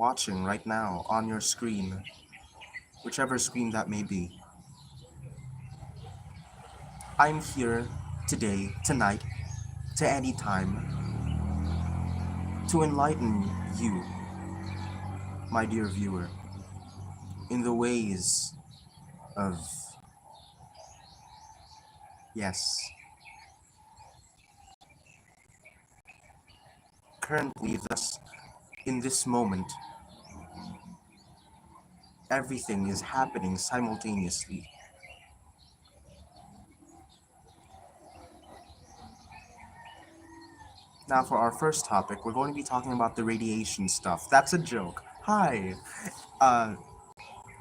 watching right now on your screen, whichever screen that may be. I'm here today, tonight, to any time, to enlighten you, my dear viewer, in the ways of, yes, currently, thus, in this moment, everything is happening simultaneously. Now, for our first topic, we're going to be talking about the radiation stuff. That's a joke. Hi. Uh,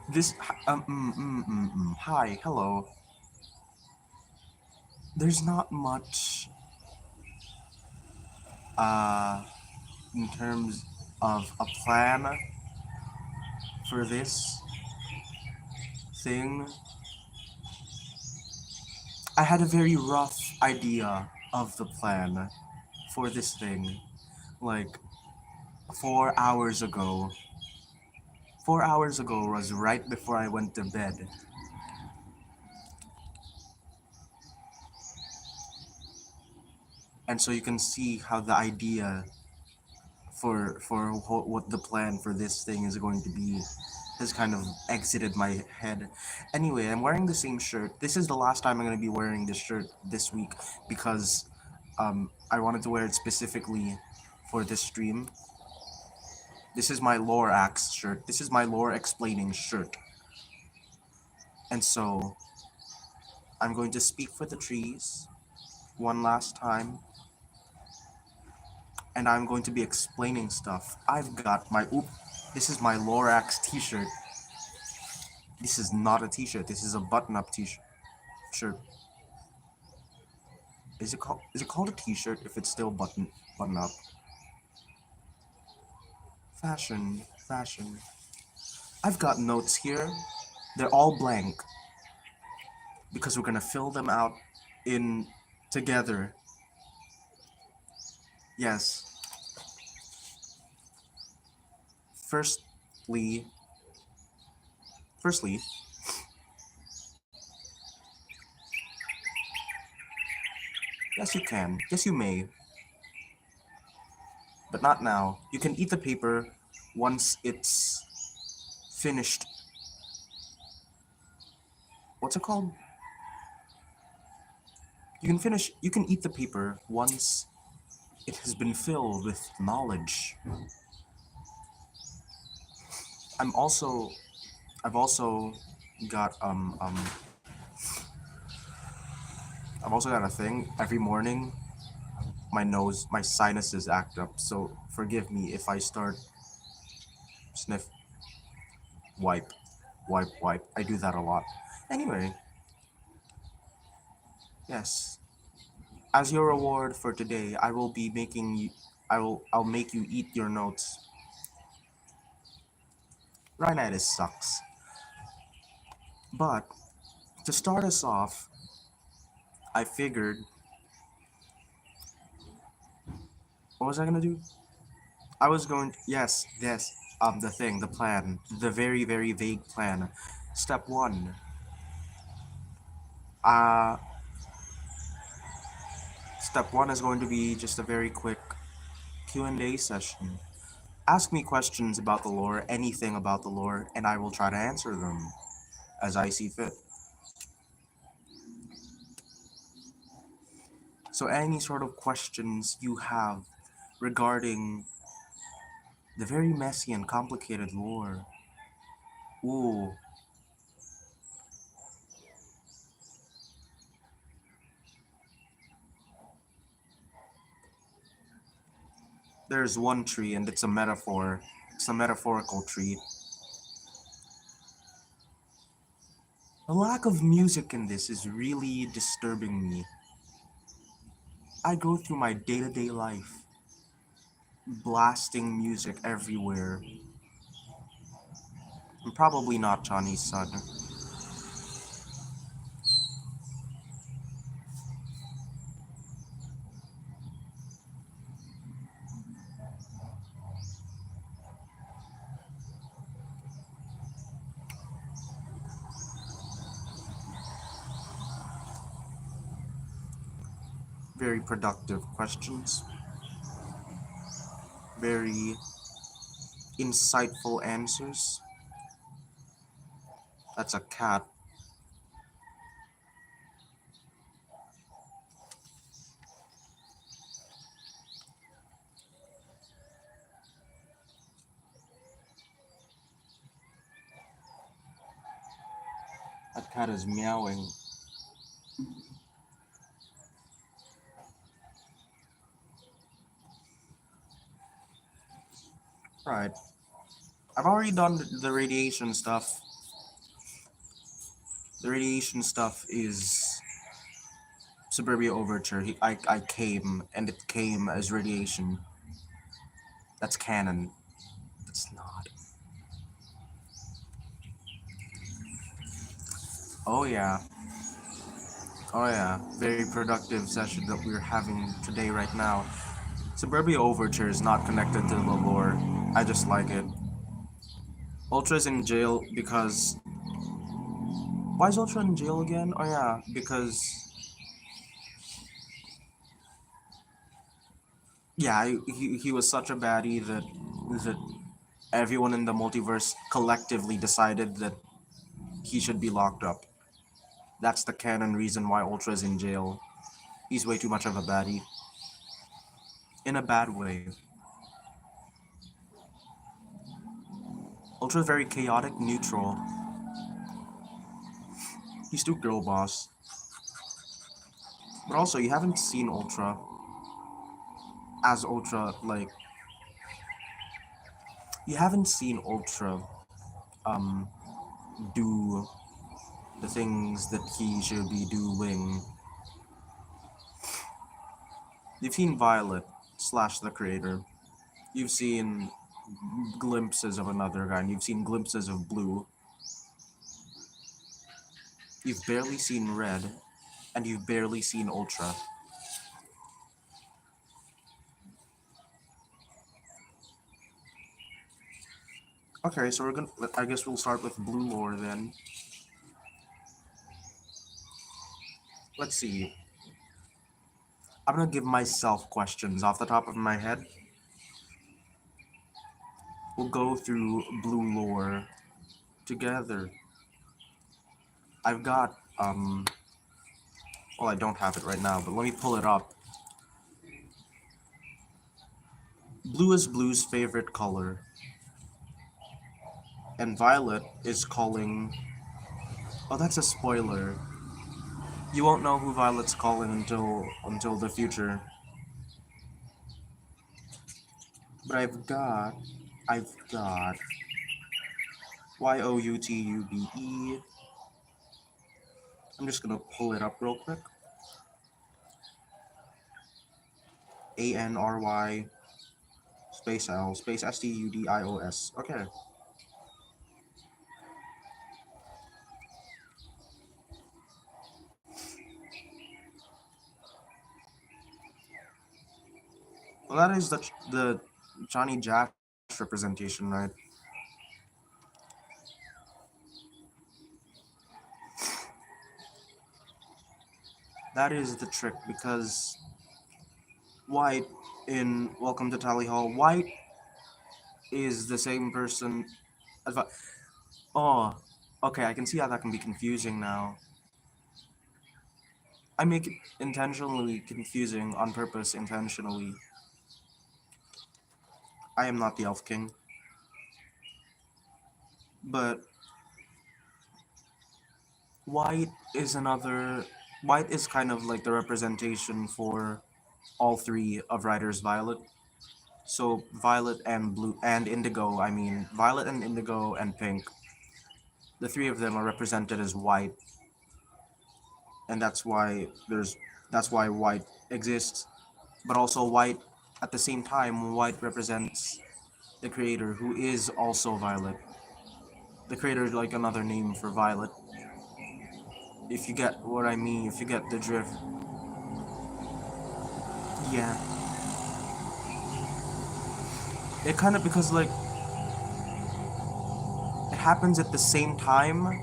this. Hi. Hello. There's not much. Uh, in terms of a plan for this thing. I had a very rough idea of the plan for this thing, like 4 hours ago. 4 hours ago was right before I went to bed. And so you can see how the idea for what the plan for this thing is going to be has kind of exited my head. Anyway, I'm wearing the same shirt. This is the last time I'm going to be wearing this shirt this week because I wanted to wear it specifically for this stream. This is my lore axe shirt. This is my lore explaining shirt. And so I'm going to speak for the trees one last time. And I'm going to be explaining stuff. I've got my this is my Lorax t-shirt. This is not a t-shirt. This is a button-up t-shirt. Shirt. Is it called a t-shirt if it's still button up? Fashion, fashion. I've got notes here. They're all blank because we're gonna fill them out in together. Yes. Firstly, yes you can. Yes you may. But not now. You can eat the paper once it's finished. What's it called? You can eat the paper once it has been filled with knowledge. I'm also, I've also got, I've also got a thing. Every morning, my sinuses act up, so forgive me if I start sniff, wipe, wipe. I do that a lot. Anyway, yes. As your reward for today, I will be making you, I'll make you eat your notes. Rhinitis sucks. But, to start us off, I figured, what was I gonna do? I was going, yes, the plan, the very, very vague plan. Step one, uh, step one is going to be just a very quick Q&A session. Ask me questions about the lore, anything about the lore, and I will try to answer them as I see fit. So any sort of questions you have regarding the very messy and complicated lore, ooh, there's one tree and it's a metaphor. It's a metaphorical tree. The lack of music in this is really disturbing me. I go through my day-to-day life blasting music everywhere. I'm probably not Johnny's son. Very productive questions. Very insightful answers. That's a cat. That cat is meowing. Right. I've already done the radiation stuff. The radiation stuff is Suburbia Overture. I came, and it came as radiation. That's canon. That's not. Oh yeah. Oh yeah. Very productive session that we're having today right now. Suburbia Overture is not connected to the lore. I just like it. Ultra's in jail because... Why is Ultra in jail again? Oh yeah, because... Yeah, he was such a baddie that everyone in the multiverse collectively decided that he should be locked up. That's the canon reason why Ultra's in jail. He's way too much of a baddie. In a bad way. Ultra's very chaotic, neutral. He's too girl boss. But also, you haven't seen Ultra as Ultra, like... You haven't seen Ultra, do the things that he should be doing. You've seen Violet slash the creator. You've seen glimpses of another guy, and you've seen glimpses of Blue. You've barely seen Red, and you've barely seen Ultra. Okay, so I guess we'll start with Blue lore then. Let's see. I'm gonna give myself questions off the top of my head. We'll go through Blue lore together. I've got, well, I don't have it right now, but let me pull it up. Blue is Blue's favorite color. And Violet is calling... Oh, that's a spoiler. You won't know who Violet's calling until the future. But I've got Youtube. I'm just gonna pull it up real quick. Anry space L space STUDIOS. Okay. Well, that is the Johnny Jack representation, right? That is the trick, because White in Welcome to Tally Hall, White is the same person as... Oh, okay, I can see how that can be confusing now. I make it intentionally confusing on purpose, intentionally. I am not the Elf King. But White is kind of like the representation for all three of Ryder's Violet. So Violet and Blue and Indigo, I mean Violet and Indigo and Pink. The three of them are represented as White. And that's why White exists. But also White, at the same time, White represents the creator, who is also Violet. The creator is like another name for Violet. If you get what I mean, if you get the drift. Yeah. It kind of, because like, it happens at the same time,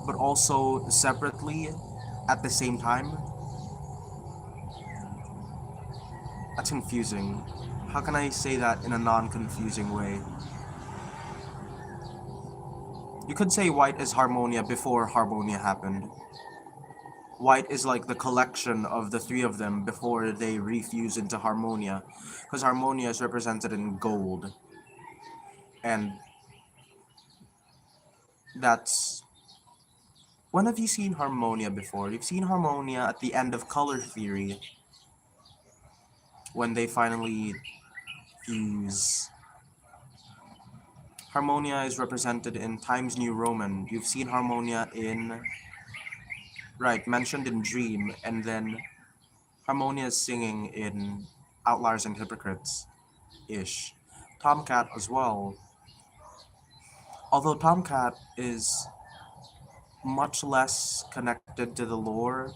but also separately at the same time. That's confusing. How can I say that in a non-confusing way? You could say white is Harmonia before Harmonia happened. White is like the collection of the three of them before they refuse into Harmonia, because Harmonia is represented in gold. And that's... When have you seen Harmonia before? You've seen Harmonia at the end of Color Theory, when they finally fuse. Harmonia is represented in Times New Roman. You've seen Harmonia in... Right, mentioned in Dream, and then Harmonia is singing in Outliers and Hypocrites-ish. Tomcat as well. Although Tomcat is much less connected to the lore,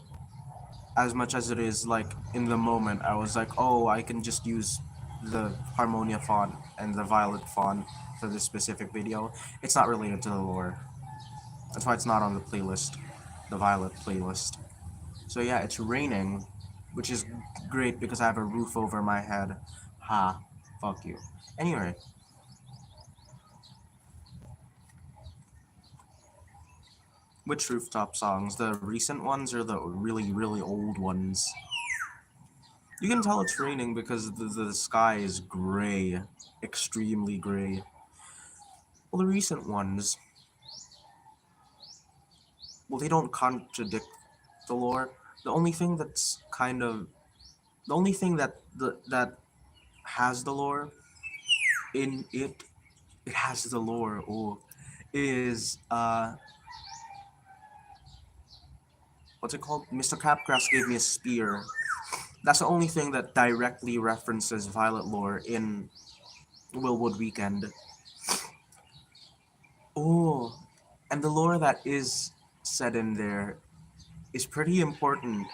as much as it is like in the moment I was like, oh, I can just use the Harmonia font and the Violet font for this specific video. It's not related to the lore. That's why it's not on the playlist, the Violet playlist. So yeah, it's raining, which is great because I have a roof over my head. Ha, fuck you. Anyway. Which rooftop songs? The recent ones or the really, really old ones? You can tell it's raining because the sky is gray. Extremely gray. Well, the recent ones... Well, they don't contradict the lore. The only thing that's kind of... The only thing that that has the lore in it... It has the lore, oh, is, what's it called? Mr. Capgrass gave me a spear. That's the only thing that directly references Violet lore in Willwood Weekend. Oh, and the lore that is said in there is pretty important.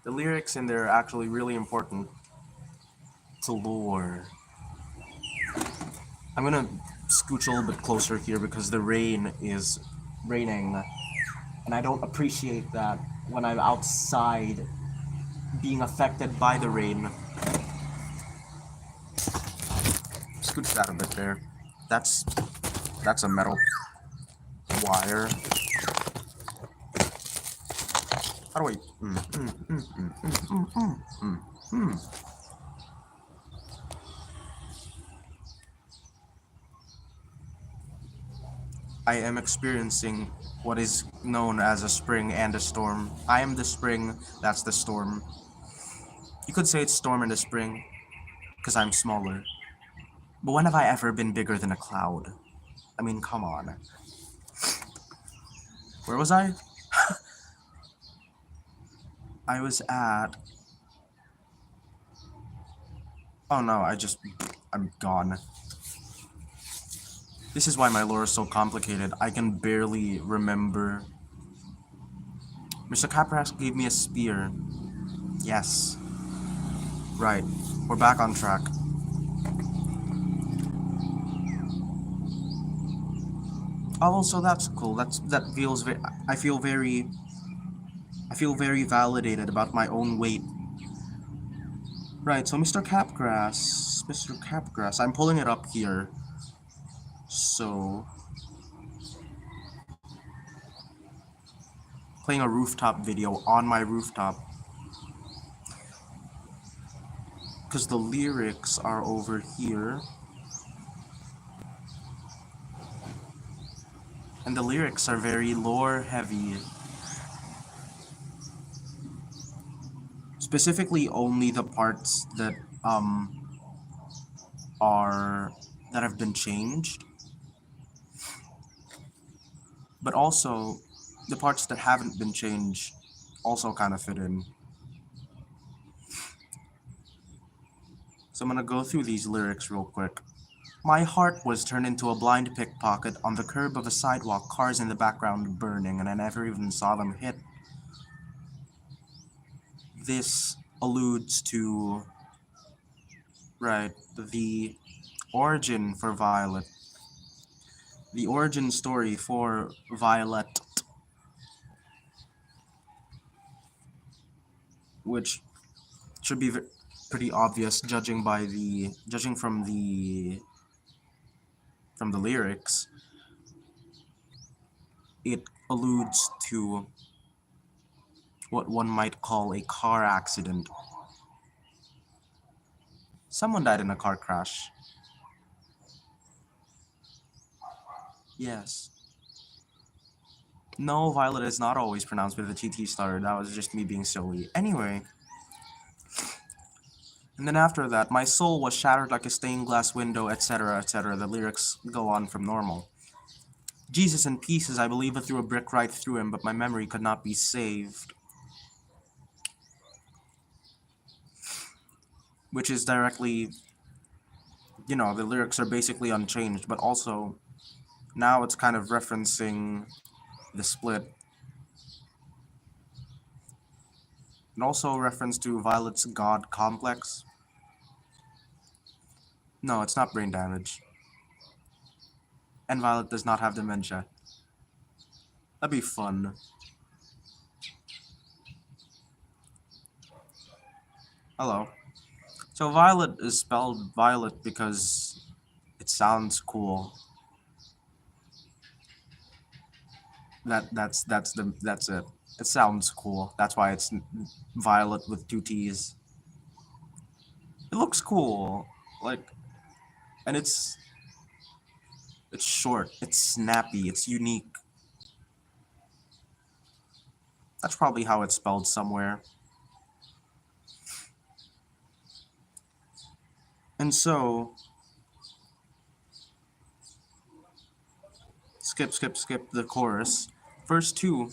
The lyrics in there are actually really important to lore. I'm gonna scooch a little bit closer here because the rain is raining, and I don't appreciate that when I'm outside being affected by the rain. Scooch that a bit there. That's a metal wire. How do I... I am experiencing what is known as a spring and a storm. I am the spring, that's the storm. You could say it's storm in the spring, because I'm smaller. But when have I ever been bigger than a cloud? I mean, come on. Where was I? I was at... Oh no, I'm gone. This is why my lore is so complicated. I can barely remember. Mr. Capras gave me a spear. Yes. Right. We're back on track. Oh, so that's cool. That feels very... I feel very validated about my own weight. Right, so Mr. Capgrass, I'm pulling it up here. So... Playing a rooftop video on my rooftop. Because the lyrics are over here. And the lyrics are very lore heavy. Specifically only the parts that have been changed. But also the parts that haven't been changed also kind of fit in. So I'm gonna go through these lyrics real quick. My heart was turned into a blind pickpocket on the curb of a sidewalk, cars in the background burning, and I never even saw them hit. This alludes to, right, the origin for Violet. The origin story for Violet, which should be pretty obvious judging from the lyrics. It alludes to what one might call a car accident. Someone died in a car crash. Yes. No, Violet is not always pronounced with a TT star. That was just me being silly. Anyway. And then after that, my soul was shattered like a stained glass window, etc., etc. The lyrics go on from normal. Jesus in pieces, I believe I threw a brick right through him, but my memory could not be saved. Which is directly, the lyrics are basically unchanged, but also, now it's kind of referencing the split. And also reference to Violet's god complex. No, it's not brain damage. And Violet does not have dementia. That'd be fun. Hello. So Violet is spelled Violet because it sounds cool. That's it. It sounds cool. That's why it's Violet with 2 T's. It looks cool. And it's short, it's snappy, it's unique. That's probably how it's spelled somewhere. And so, skip the chorus. Verse 2.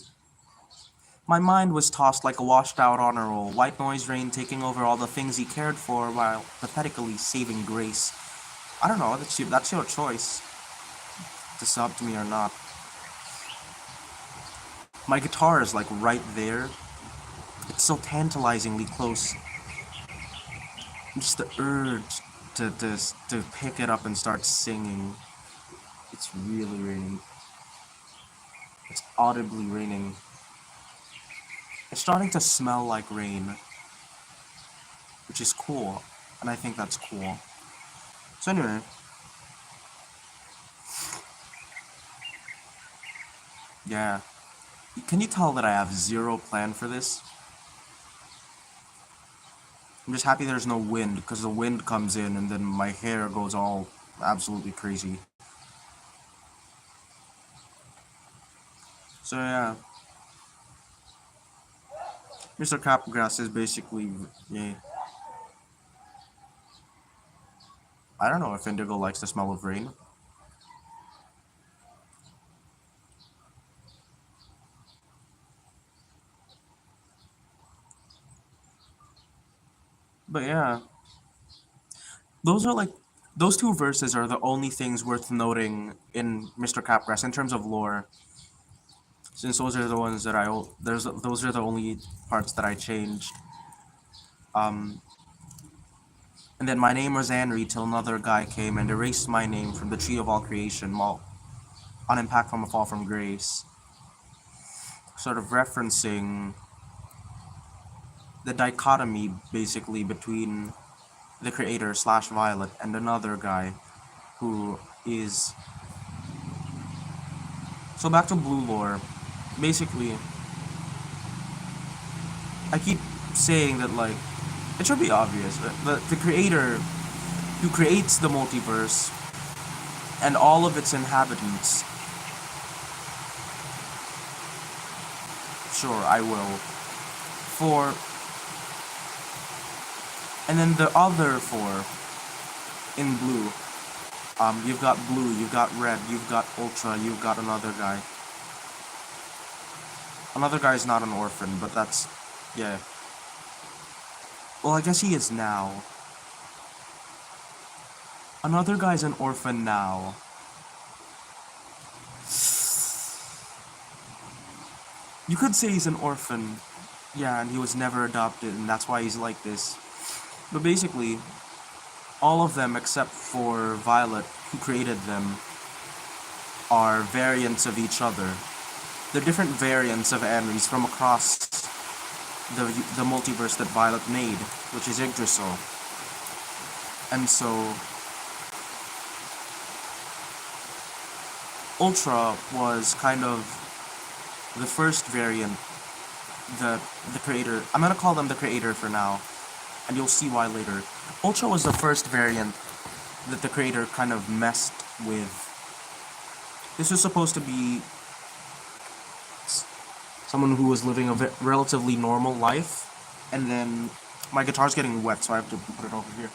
My mind was tossed like a washed out honor roll, white noise rain taking over all the things he cared for while pathetically saving grace. I don't know, that's your choice to sub to me or not. My guitar is like right there. It's so tantalizingly close. Just the urge to pick it up and start singing. It's really raining. It's audibly raining. It's starting to smell like rain, which is cool, and I think that's cool. So anyway, yeah. Can you tell that I have zero plan for this? I'm just happy there's no wind, because the wind comes in and then my hair goes all absolutely crazy. So yeah. Mr. Capgrass is basically, yeah. I don't know if Indigo likes the smell of rain. But yeah. Those 2 verses are the only things worth noting in Mr. Capgrass in terms of lore. Since those are the ones that those are the only parts that I changed. And then my name was Anry till another guy came and erased my name from the tree of all creation while unimpacted from a fall from grace. Sort of referencing the dichotomy basically between the creator / Violet and another guy who is... So back to blue lore. Basically, I keep saying that, like, it should be obvious, but the creator who creates the multiverse and all of its inhabitants... Sure, I will. And then the other 4 in blue. You've got blue, you've got red, you've got ultra, you've got another guy. Another guy's not an orphan, but that's... yeah. Well, I guess he is now. Another guy's an orphan now. You could say he's an orphan. Yeah, and he was never adopted, and that's why he's like this. But basically, all of them except for Violet, who created them, are variants of each other. They're different variants of Anrys from across the multiverse that Violet made, which is Yggdrasil. And so Ultra was kind of the first variant that the creator, I'm gonna call them the creator for now, and you'll see why later. Ultra was the first variant that the creator kind of messed with. This was supposed to be someone who was living a relatively normal life, and then my guitar's getting wet, so I have to put it over here.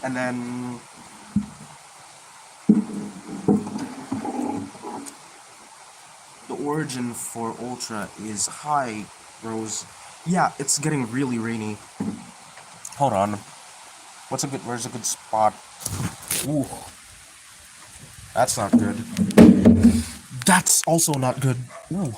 And then the origin for Ultra is hi, Rose. Yeah, it's getting really rainy. Hold on. Where's a good spot? Ooh. That's not good. That's also not good. Ooh.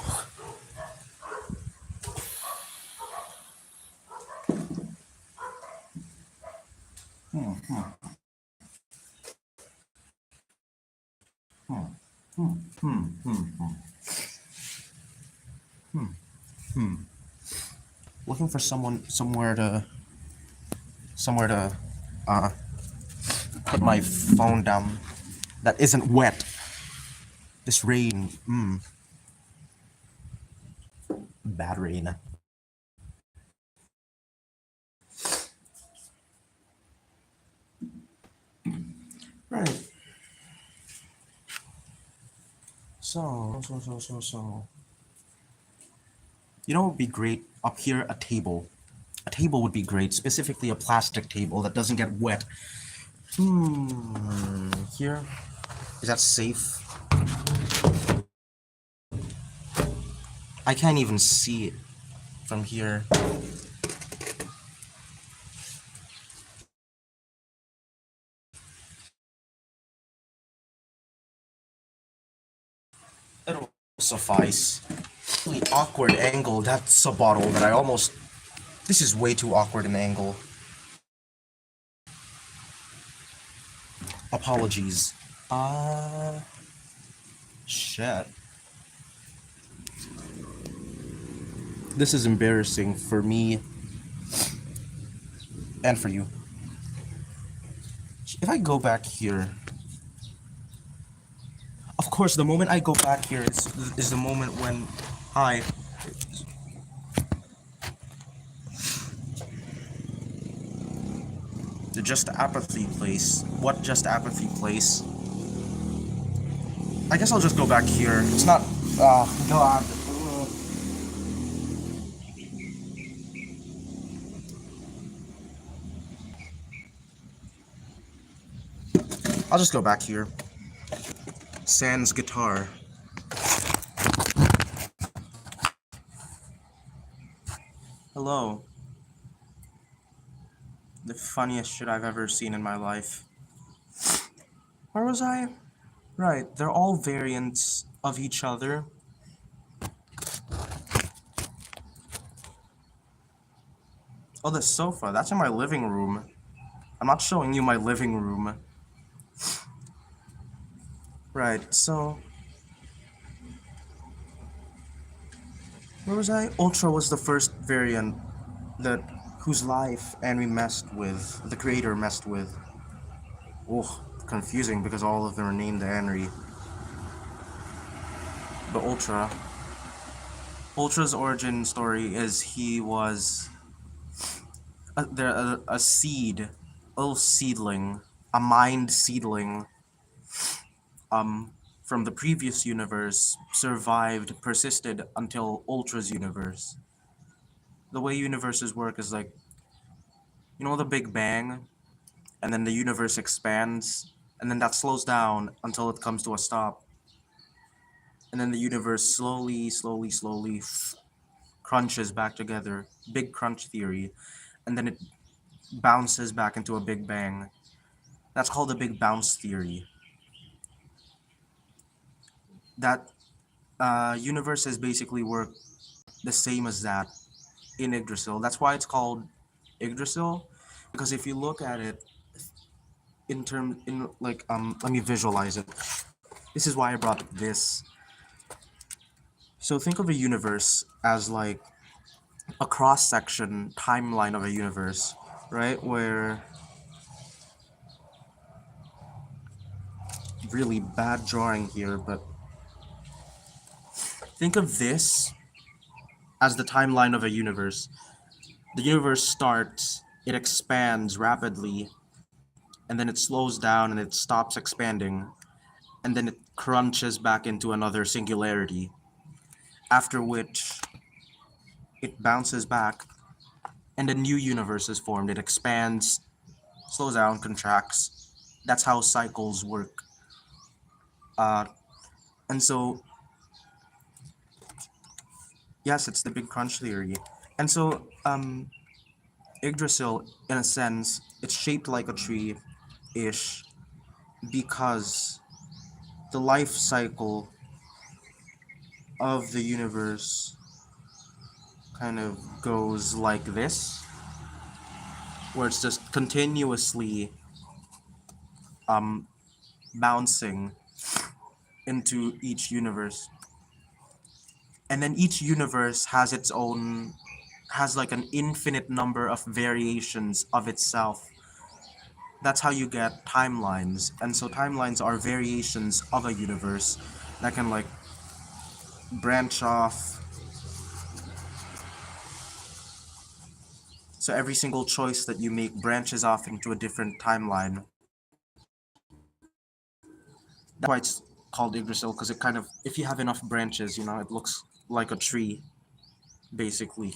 Looking for somewhere to put my phone down that isn't wet. This rain, bad rain. Right. So. You know what would be great? Up here, a table. A table would be great, specifically a plastic table that doesn't get wet. Here? Is that safe? I can't even see it from here. It'll suffice. Really awkward angle. That's a bottle that I almost... This is way too awkward an angle. Apologies. Shit. This is embarrassing for me and for you. If I go back here... Of course, the moment I go back here is the moment when... Hi. The Just Apathy place. What Just Apathy place? I guess I'll just go back here. It's not... Oh, God. I'll just go back here. Sans guitar. Hello. The funniest shit I've ever seen in my life. Where was I? Right, they're all variants of each other. Oh, the sofa. That's in my living room. I'm not showing you my living room. Right, so... Where was I? Ultra was the first variant that whose life Anry messed with, the creator messed with. Oh, confusing because all of them are named Anry. But Ultra's origin story is he was a seed, a little seedling, a mind seedling, from the previous universe, survived, persisted until Ultra's universe. The way universes work is like, you know the Big Bang? And then the universe expands, and then that slows down until it comes to a stop. And then the universe slowly crunches back together. Big crunch theory. And then it bounces back into a Big Bang. That's called the Big Bounce theory. That universes basically work the same as that in Yggdrasil. That's why it's called Yggdrasil, because if you look at it let me visualize it. This is why I brought this. So think of a universe as like a cross-section timeline of a universe, right? Where really bad drawing here, but think of this as the timeline of a universe. The universe starts, it expands rapidly, and then it slows down and it stops expanding, and then it crunches back into another singularity, after which it bounces back and a new universe is formed. It expands, slows down, contracts. That's how cycles work. Uh, and so, yes, it's the Big Crunch theory. And so, Yggdrasil, in a sense, it's shaped like a tree-ish because the life cycle of the universe kind of goes like this, where it's just continuously um, bouncing into each universe. And then each universe has its own, has like an infinite number of variations of itself. That's how you get timelines. And so timelines are variations of a universe that can like branch off. So every single choice that you make branches off into a different timeline. That's why it's called Yggdrasil, because it kind of, if you have enough branches, you know, it looks like a tree, basically.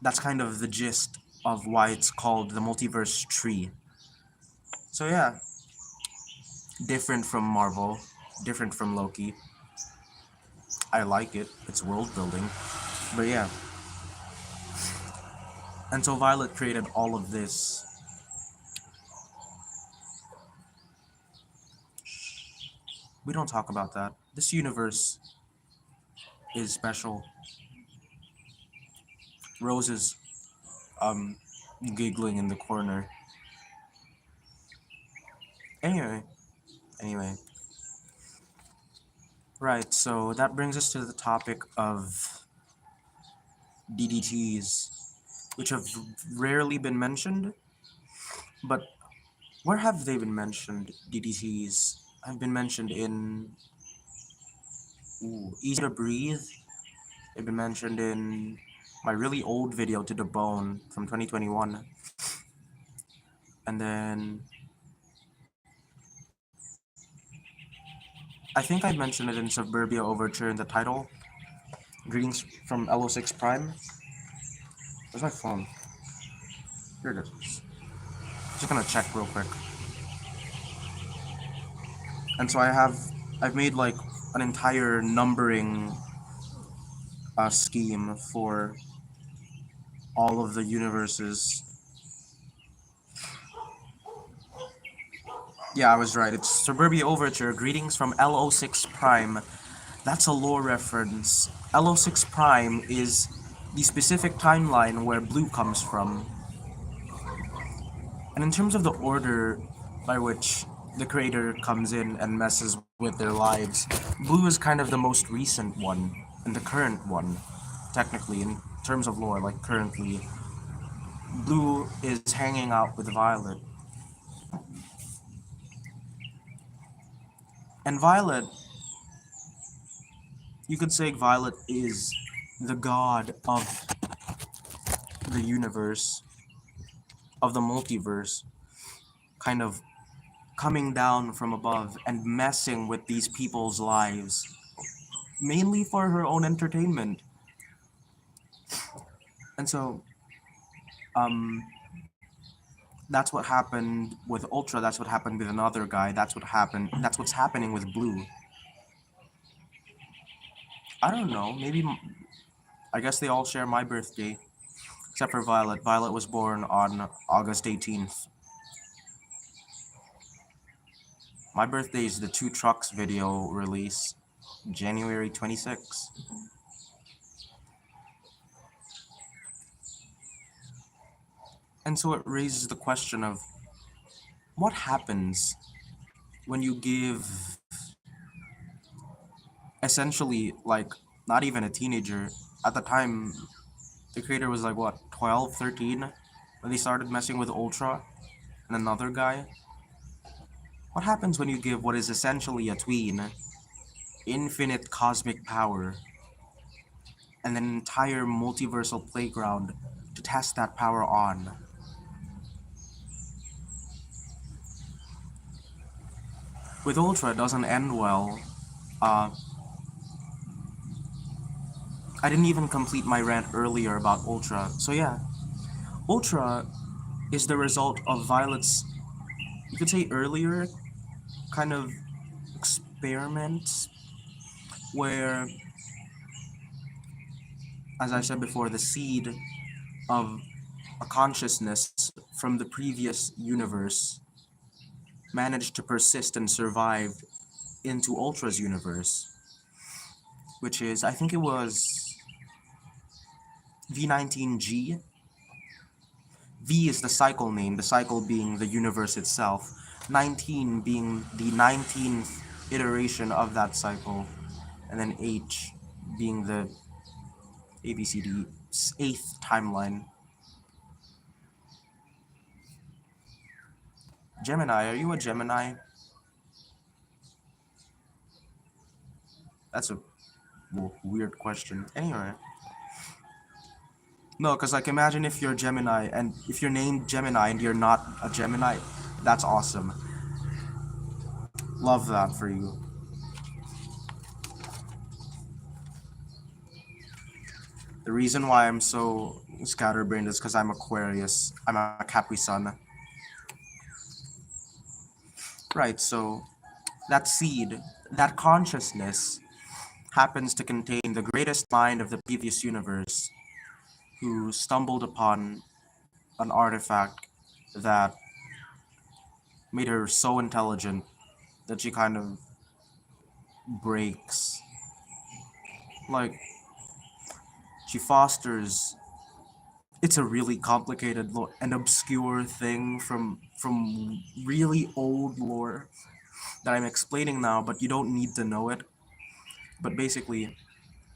That's kind of the gist of why it's called the multiverse tree. So yeah, different from Marvel, different from Loki. I like it. It's world building. But yeah. And so Violet created all of this. We don't talk about that. This universe is special. Rose is um giggling in the corner. Anyway. Right, so that brings us to the topic of DDTs, which have rarely been mentioned, but where have they been mentioned? DDTs have been mentioned in Easy to Breathe. They've been mentioned in my really old video, To the Bone, from 2021. And then I think I mentioned it in Suburbia Overture in the title. Greetings from LO6 Prime. Where's my phone? Here it is. Just gonna check real quick. And so I've made like an entire numbering scheme for all of the universes. Yeah, I was right. It's Suburbia Overture. Greetings from LO6 Prime. That's a lore reference. LO6 Prime is the specific timeline where Blue comes from. And in terms of the order by which the creator comes in and messes with their lives, Blue is kind of the most recent one, and the current one, technically, in terms of lore, like currently. Blue is hanging out with Violet. And Violet, you could say Violet is the god of the universe, of the multiverse, kind of coming down from above and messing with these people's lives, mainly for her own entertainment. And so, um, that's what happened with Ultra, that's what happened with another guy, that's what's happening with Blue. I don't know, maybe, I guess they all share my birthday, except for Violet. Violet was born on August 18th. My birthday is the Two Trucks video release, January 26th. And so it raises the question of what happens when you give essentially, like, not even a teenager, at the time, the creator was like, what, 12, 13, when they started messing with Ultra and another guy. What happens when you give what is essentially a tween infinite cosmic power and an entire multiversal playground to test that power on? With Ultra, it doesn't end well. Uh, I didn't even complete my rant earlier about Ultra. So yeah, Ultra is the result of Violet's, you could say earlier, kind of experiments where, as I said before, the seed of a consciousness from the previous universe managed to persist and survive into Ultra's universe, which is, I think it was V19G. V is the cycle name, the cycle being the universe itself, 19 being the 19th iteration of that cycle, and then H being the ABCD 8th timeline. Gemini, are you a Gemini? That's a weird question. Anyway. No, because like imagine if you're Gemini and if you're named Gemini and you're not a Gemini, that's awesome. Love that for you. The reason why I'm so scatterbrained is because I'm Aquarius. I'm a Capri Sun. Right, so that seed, that consciousness, happens to contain the greatest mind of the previous universe, who stumbled upon an artifact that made her so intelligent that she kind of breaks. Like, she fosters. It's a really complicated and obscure thing from really old lore that I'm explaining now, but you don't need to know it. But basically,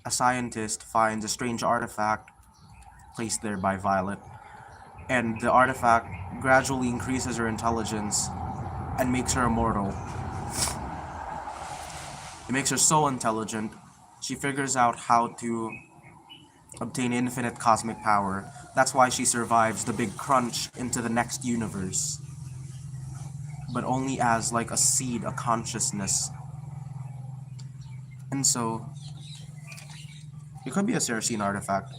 a scientist finds a strange artifact placed there by Violet, and the artifact gradually increases her intelligence and makes her immortal. It makes her so intelligent, she figures out how to obtain infinite cosmic power. That's why she survives the big crunch into the next universe. But only as like a seed, a consciousness. And so, it could be a Cerseian artifact.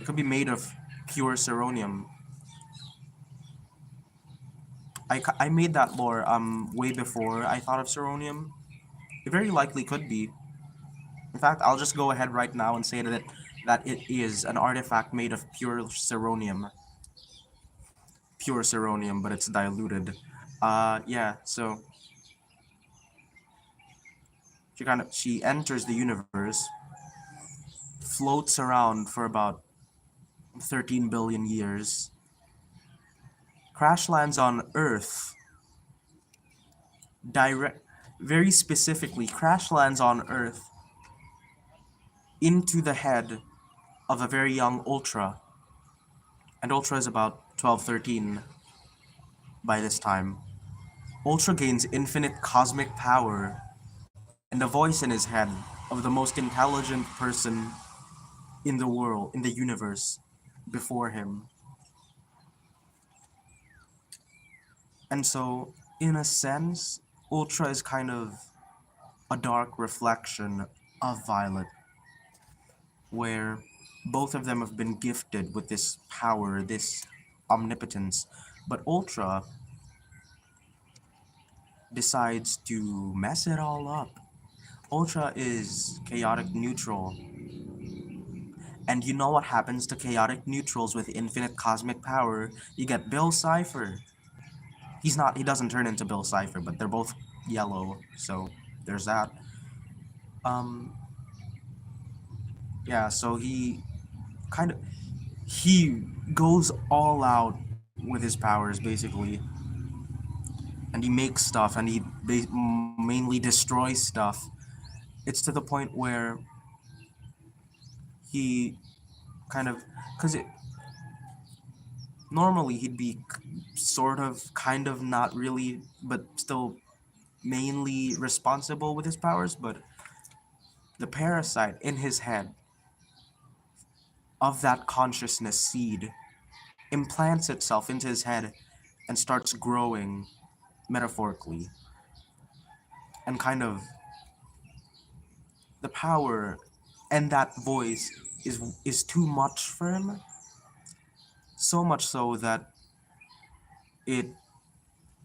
It could be made of pure Ceronium. I made that lore way before I thought of Ceronium. It very likely could be. In fact, I'll just go ahead right now and say that it is an artifact made of pure Ceronium. Pure Ceronium, but it's diluted. Yeah, so she enters the universe, floats around for about 13 billion years, crash lands on Earth, very specifically, crash lands on Earth into the head of a very young Ultra. And Ultra is about 12, 13 by this time. Ultra gains infinite cosmic power and a voice in his head of the most intelligent person in the world, in the universe, before him. And so, in a sense, Ultra is kind of a dark reflection of Violet, where both of them have been gifted with this power, this omnipotence, but Ultra decides to mess it all up. Ultra is chaotic neutral. And you know what happens to chaotic neutrals with infinite cosmic power? You get Bill Cipher. He doesn't turn into Bill Cipher, but they're both yellow, so there's that. Yeah, so he goes all out with his powers, basically. And he makes stuff, and he mainly destroys stuff. It's to the point where he kind of, because it normally he'd be sort of, kind of, not really, but still mainly responsible with his powers, but the parasite in his head of that consciousness seed implants itself into his head and starts growing metaphorically, and kind of the power and that voice is too much for him, so much so that it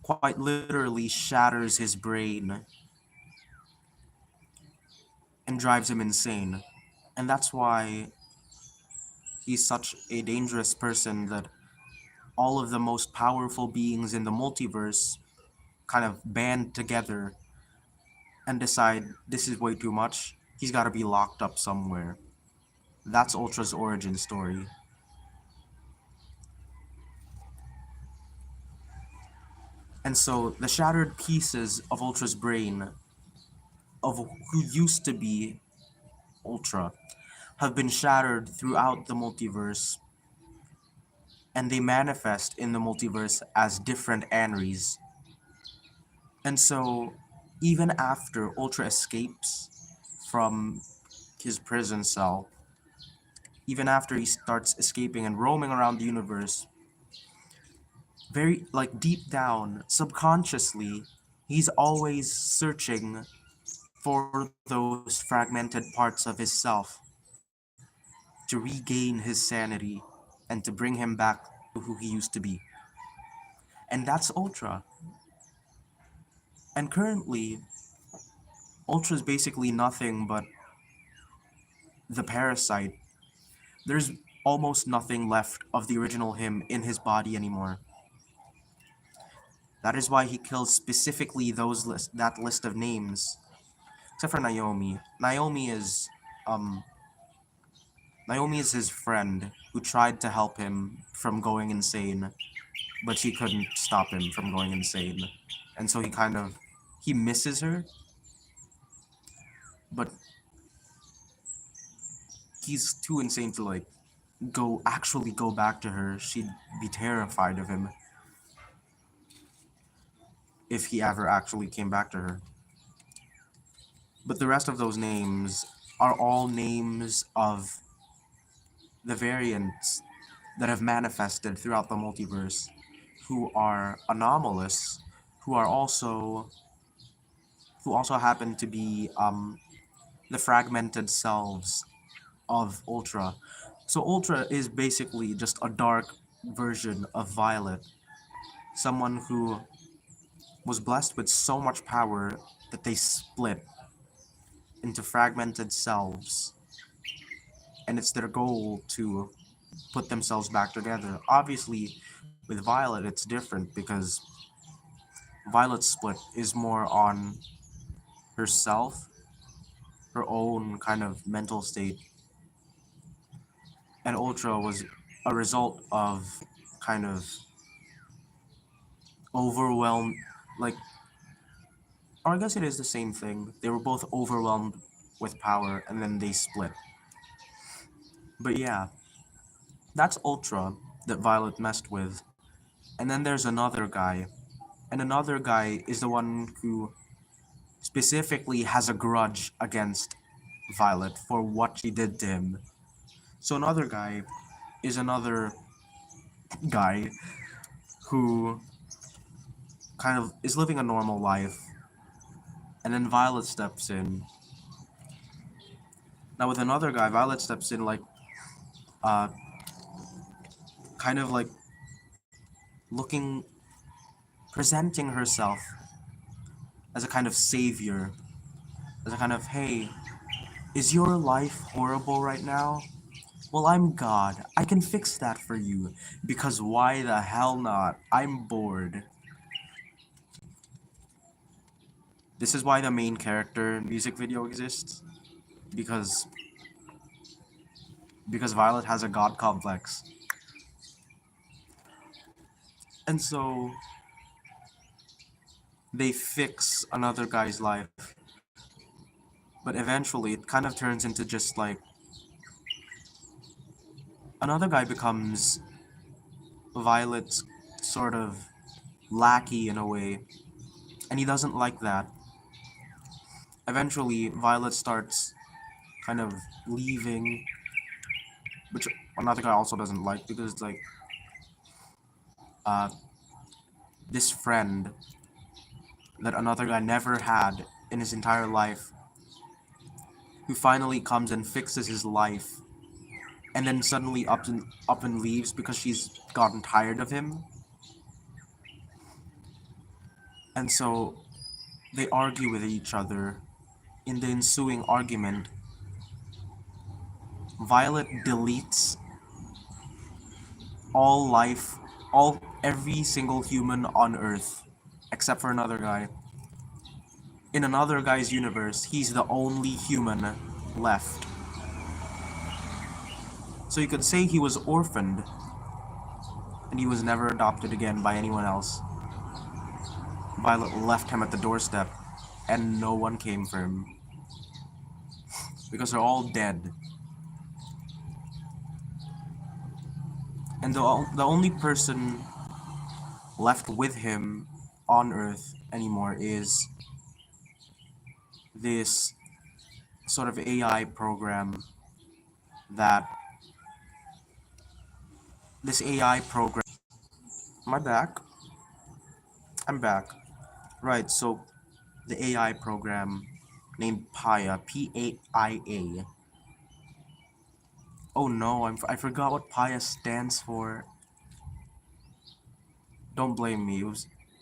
quite literally shatters his brain and drives him insane. And that's why he's such a dangerous person, that all of the most powerful beings in the multiverse kind of band together and decide this is way too much. He's got to be locked up somewhere. That's Ultra's origin story. And so the shattered pieces of Ultra's brain, of who used to be Ultra, have been shattered throughout the multiverse, and they manifest in the multiverse as different Anrys. And so, even after Ultra escapes from his prison cell, even after he starts escaping and roaming around the universe, very, like, deep down, subconsciously, he's always searching for those fragmented parts of his self to regain his sanity and to bring him back to who he used to be. And that's Ultra. And currently, Ultra's basically nothing but the parasite. There's almost nothing left of the original him in his body anymore. That is why he kills specifically that list of names. Except for Naomi. Um Naomi is his friend who tried to help him from going insane, but she couldn't stop him from going insane. And so he misses her, but he's too insane to, like, actually go back to her. She'd be terrified of him if he ever actually came back to her. But the rest of those names are all names of the variants that have manifested throughout the multiverse, who are anomalous, who are also who also happen to be the fragmented selves of Ultra. So Ultra is basically just a dark version of Violet, someone who was blessed with so much power that they split into fragmented selves, and it's their goal to put themselves back together. Obviously, with Violet, it's different because Violet's split is more on herself, her own kind of mental state, and Ultra was a result of kind of overwhelmed, like, or I guess it is the same thing. They were both overwhelmed with power and then they split. But yeah, that's Ultra that Violet messed with. And then there's another guy. And another guy is the one who specifically has a grudge against Violet for what she did to him. So another guy is another guy who kind of is living a normal life, and then Violet steps in. Now with another guy, Violet steps in, like, uh kind of like looking presenting herself as a kind of savior, as a kind of, hey, is your life horrible right now? Well, I'm God. I can fix that for you. Because why the hell not? I'm bored. This is why the main character music video exists. Because Violet has a god complex. And so they fix another guy's life. But eventually it kind of turns into just like Another guy becomes Violet's sort of lackey in a way, and he doesn't like that. Eventually, Violet starts kind of leaving, which another guy also doesn't like because it's like uh, this friend that another guy never had in his entire life, who finally comes and fixes his life, and then suddenly up and leaves because she's gotten tired of him, and so they argue with each other. In the ensuing argument, Violet deletes all life, every single human on Earth, except for another guy. In another guy's universe, he's the only human left. So you could say he was orphaned, and he was never adopted again by anyone else. Violet left him at the doorstep, and no one came for him, because they're all dead. And the only person left with him on Earth anymore is this sort of AI program that this AI program. Am I back? I'm back. Right, so the AI program named Paya, P-A-I-A. Oh no, I forgot what Paya stands for. Don't blame me.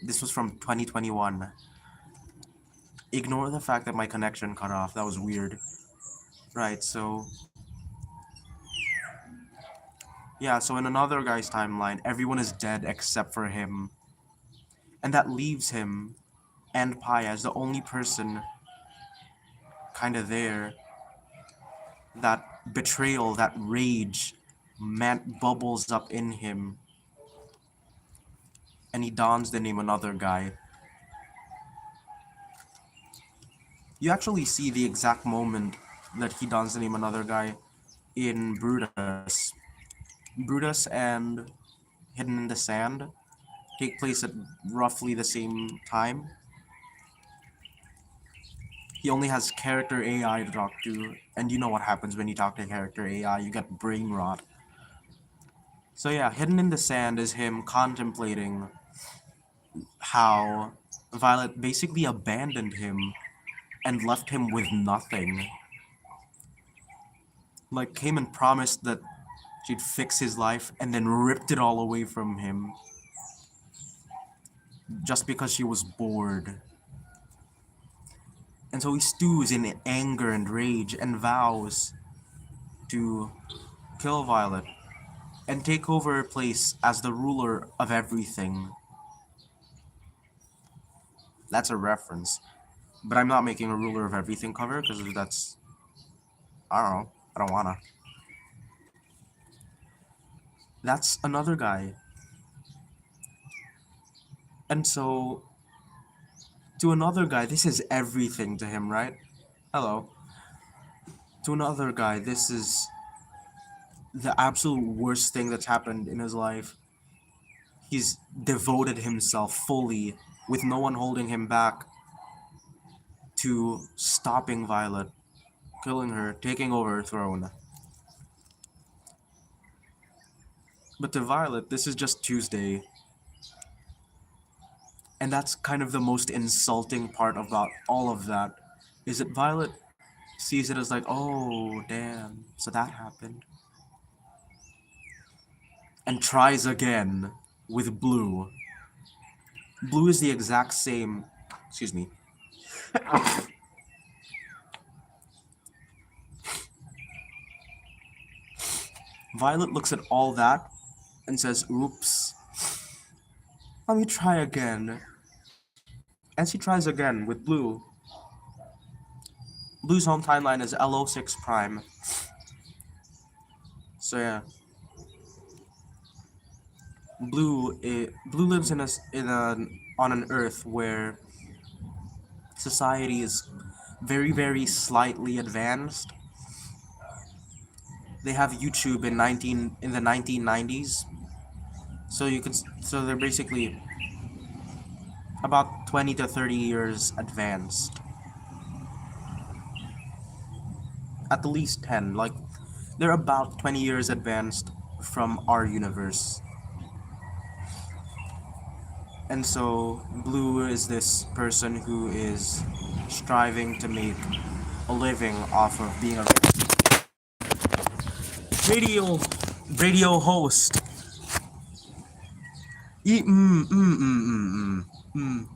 This was from 2021. Ignore the fact that my connection cut off. That was weird. Right, so yeah, so in another guy's timeline, everyone is dead except for him. And that leaves him and Paya as the only person kind of there. That betrayal, that rage, bubbles up in him, and he dons the name another guy. You actually see the exact moment that he dons the name another guy in Brutus. Brutus and Hidden in the Sand take place at roughly the same time. He only has character AI to talk to, and you know what happens when you talk to character AI, you get brain rot. So yeah, Hidden in the Sand is him contemplating how Violet basically abandoned him and left him with nothing. Like, came and promised that she'd fix his life and then ripped it all away from him just because she was bored. And so he stews in anger and rage and vows to kill Violet and take over her place as the ruler of everything. That's a reference. But I'm not making a ruler of everything cover because that's, I don't know, I don't wanna. That's another guy. And so, to another guy, this is everything to him, right? Hello. To another guy, this is the absolute worst thing that's happened in his life. He's devoted himself fully, with no one holding him back, to stopping Violet, killing her, taking over her throne. But to Violet, this is just Tuesday. And that's kind of the most insulting part about all of that, is that Violet sees it as like, oh, damn, so that happened. And tries again with Blue. Blue is the exact same, excuse me. Violet looks at all that and says, oops, let me try again. And she tries again with Blue. Blue's home timeline is LO6 Prime. So yeah. Blue lives on an Earth where society is very, very slightly advanced. they have YouTube in the 1990s. So so they're basically about 20 to 30 years advanced. At least 10, like they're about 20 years advanced from our universe. And so Blue is this person who is striving to make a living off of being a radio radio host. E- mm, mm, mm, mm, mm, mm.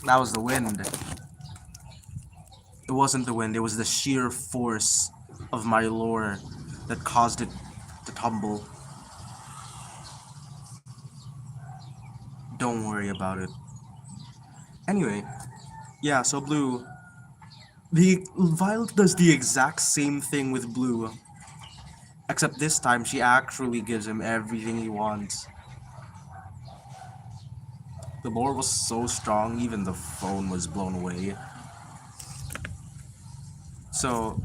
That was the wind. It wasn't the wind, it was the sheer force of my lore that caused it to tumble. Don't worry about it. Anyway, yeah, so Blue. The Violet does the exact same thing with Blue, except this time she actually gives him everything he wants. The lore was so strong, even the phone was blown away. So,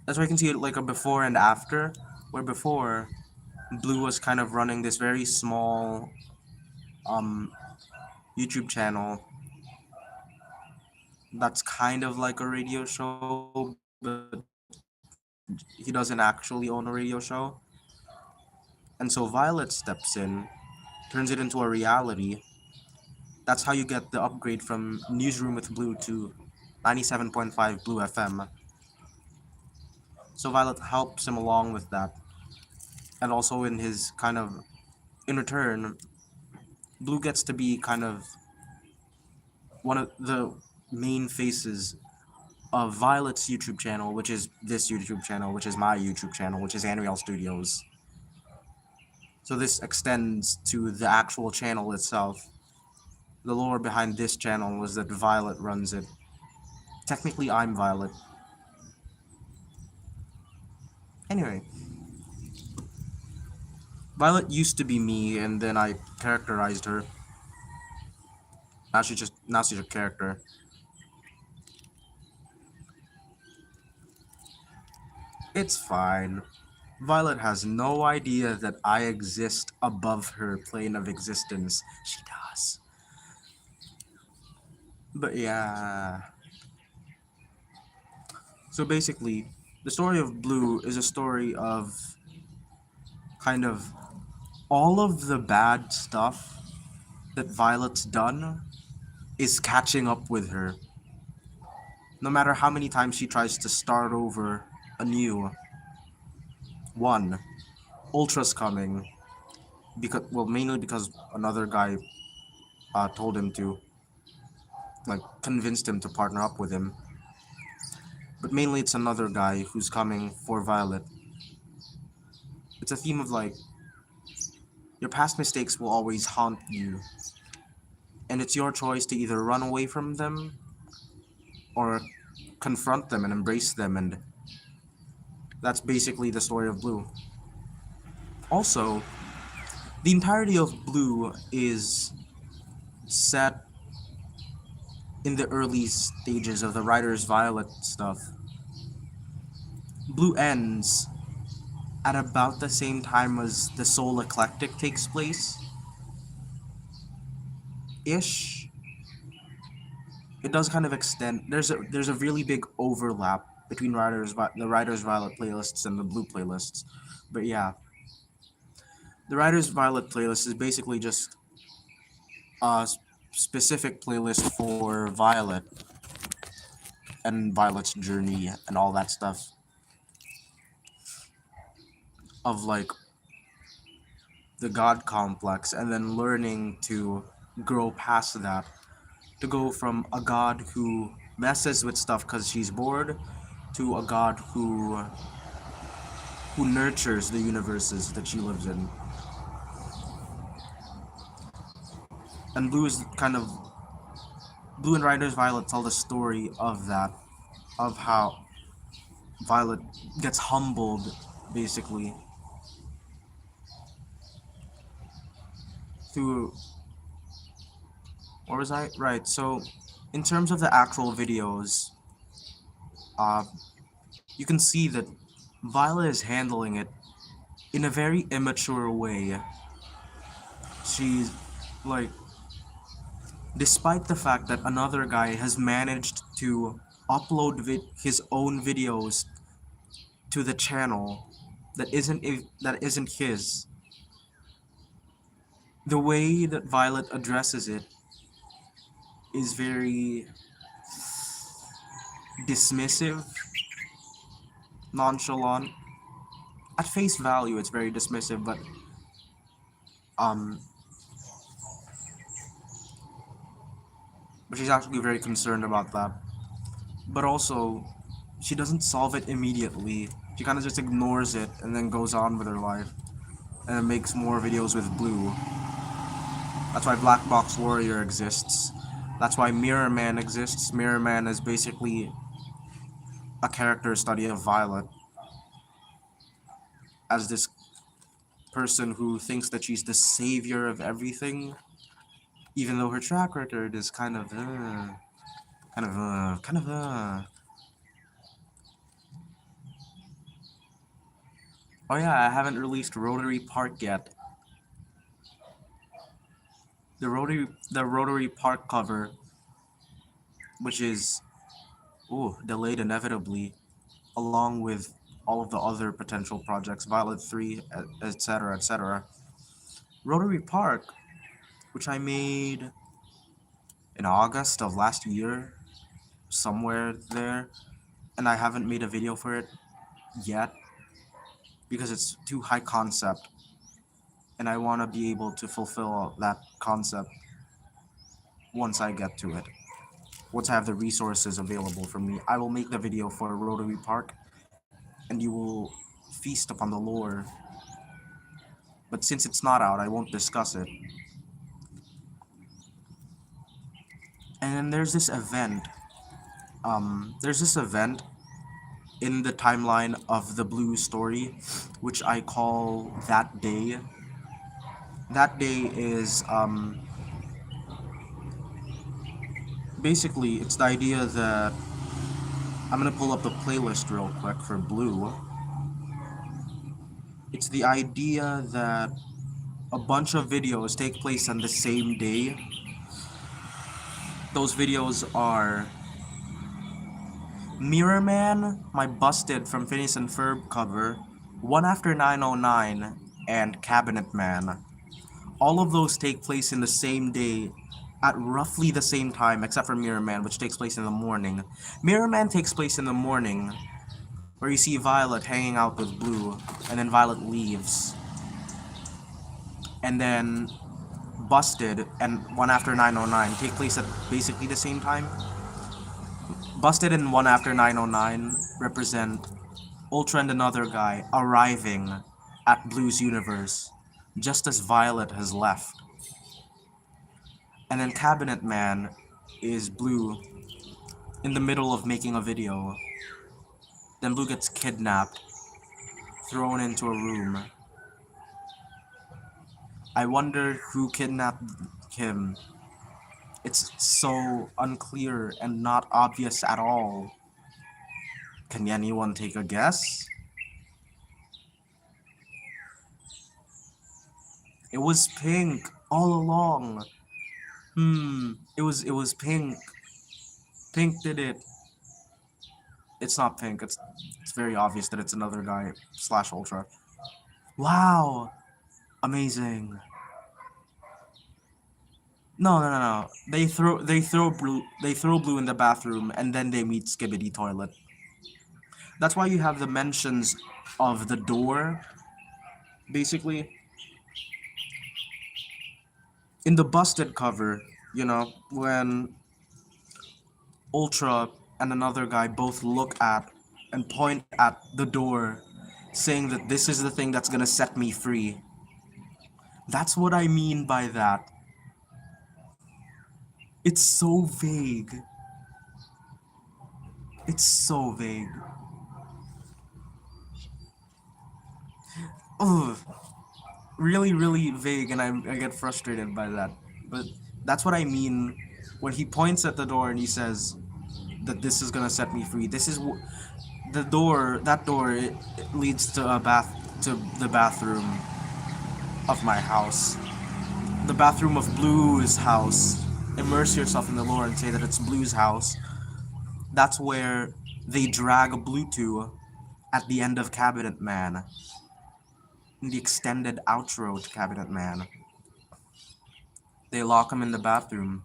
that's why you can see it like a before and after, where before, Blue was kind of running this very small um, YouTube channel that's kind of like a radio show, but he doesn't actually own a radio show. And so Violet steps in, turns it into a reality. That's how you get the upgrade from Newsroom with Blue to 97.5 Blue FM. So Violet helps him along with that. And also in return, Blue gets to be kind of one of the main faces of Violet's YouTube channel, which is this YouTube channel, which is my YouTube channel, which is Anry Studios. So this extends to the actual channel itself. The lore behind this channel was that Violet runs it. Technically, I'm Violet. Anyway, Violet used to be me, and then I characterized her. Now she's a character. It's fine. Violet has no idea that I exist above her plane of existence. She does. But yeah. So basically, the story of Blue is a story of kind of all of the bad stuff that Violet's done is catching up with her. No matter how many times she tries to start over anew. One, Ultra's coming. Mainly because another guy told him to, like, convinced him to partner up with him. But mainly it's another guy who's coming for Violet. It's a theme of like, your past mistakes will always haunt you. And it's your choice to either run away from them or confront them and embrace them, and that's basically the story of Blue. Also, the entirety of Blue is set in the early stages of the writer's Violet stuff. Blue ends at about the same time as the Soul Eclectic takes place. Ish. It does kind of extend. There's a really big overlap between the writer's Violet playlists and the Blue playlists. But yeah, the writer's Violet playlist is basically just a specific playlist for Violet and Violet's journey and all that stuff of like the god complex, and then learning to grow past that, to go from a god who messes with stuff because she's bored to a god who nurtures the universes that she lives in. And Blue and Riders Violet tell the story of that, of how Violet gets humbled, basically, through. Where was I? Right, so, in terms of the actual videos, uh, you can see that Violet is handling it in a very immature way. She's like, despite the fact that another guy has managed to upload his own videos to the channel that isn't his, the way that Violet addresses it is very dismissive, nonchalant. At face value, it's very dismissive, um, but she's actually very concerned about that. But also, she doesn't solve it immediately. She kind of just ignores it and then goes on with her life, and then makes more videos with Blue. That's why Black Box Warrior exists. That's why Mirror Man exists. Mirror Man is basically a character study of Violet as this person who thinks that she's the savior of everything, even though her track record is kind of. Oh yeah, I haven't released Rotary Park yet. The Rotary Park cover, which is delayed inevitably, along with all of the other potential projects, Violet 3, etc., etc. Rotary Park, which I made in August of last year, somewhere there, and I haven't made a video for it yet because it's too high concept, and I want to be able to fulfill that concept once I get to it. Once I have the resources available for me, I will make the video for Rotary Park, and you will feast upon the lore. But since it's not out, I won't discuss it. And then there's this event in the timeline of the Blue story, which I call That Day. That day is, basically, it's the idea that, I'm gonna pull up the playlist real quick for Blue. It's the idea that a bunch of videos take place on the same day. Those videos are Mirror Man, my Busted from Phineas and Ferb cover, One After 909, and Cabinet Man. All of those take place in the same day at roughly the same time, except for Mirror Man, which takes place in the morning. Mirror Man takes place in the morning, where you see Violet hanging out with Blue, and then Violet leaves. And then Busted and One After 909 take place at basically the same time. Busted and One After 909 represent Ultra and another guy arriving at Blue's universe, just as Violet has left. And then Cabinet Man is Blue in the middle of making a video. Then Blue gets kidnapped, thrown into a room. I wonder who kidnapped him. It's so unclear and not obvious at all. Can anyone take a guess? It was Pink all along. It was Pink. Pink did it. It's not Pink. It's very obvious that it's another guy / Ultra. Wow, amazing. No. They throw Blue in the bathroom and then they meet Skibidi Toilet. That's why you have the mentions of the door. Basically, in the Busted cover, when Ultra and another guy both look at and point at the door, saying that this is the thing that's gonna set me free. That's what I mean by that. It's so vague. It's so vague. Ugh. Really, really vague, and I get frustrated by that. But that's what I mean when he points at the door and he says, that this is gonna set me free. This is the door. That door it leads to to the bathroom of my house. The bathroom of Blue's house. Immerse yourself in the lore and say that it's Blue's house. That's where they drag Blue to at the end of Cabinet Man. In the extended outro to Cabinet Man. They lock him in the bathroom.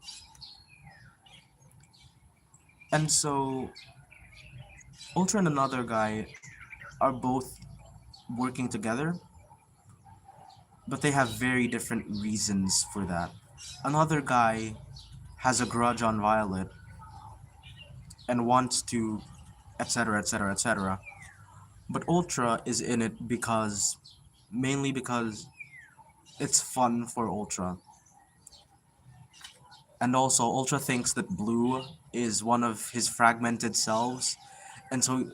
And so, Ultra and another guy are both working together, but they have very different reasons for that. Another guy has a grudge on Violet and wants to, etc., etc., etc. But Ultra is in it mainly because it's fun for Ultra. And also, Ultra thinks that Blue is one of his fragmented selves, and so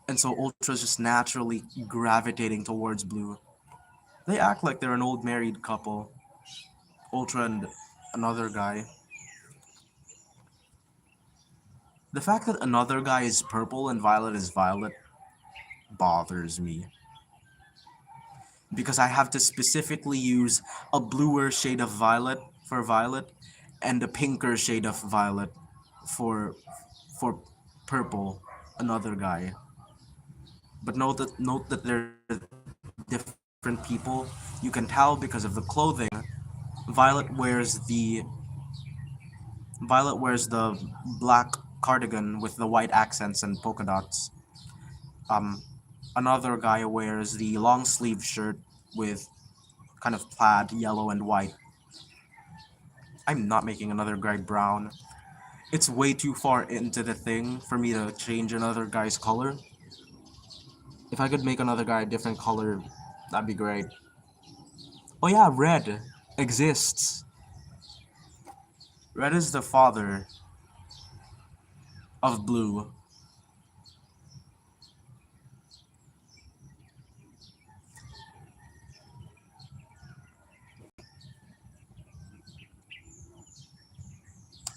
Ultra's just naturally gravitating towards Blue. They act like they're an old married couple, Ultra and another guy. The fact that another guy is purple and Violet is violet bothers me. Because I have to specifically use a bluer shade of violet for Violet and a pinker shade of violet for for purple, another guy. But note that they're different people. You can tell because of the clothing. Violet wears the Violet wears the black cardigan with the white accents and polka dots. Um, Another guy wears the long sleeve shirt with kind of plaid, yellow and white. I'm not making another guy brown. It's way too far into the thing for me to change another guy's color. If I could make another guy a different color, that'd be great. Oh yeah, red exists. Red is the father of Blue.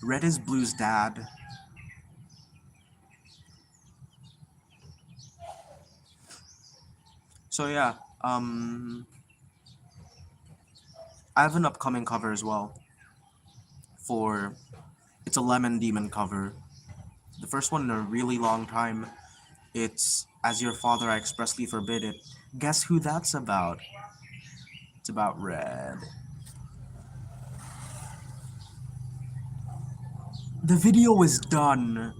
Red is Blue's dad. So yeah, I have an upcoming cover as well. It's a Lemon Demon cover. The first one in a really long time. It's As Your Father I Expressly Forbid It. Guess who that's about? It's about Red. The video was done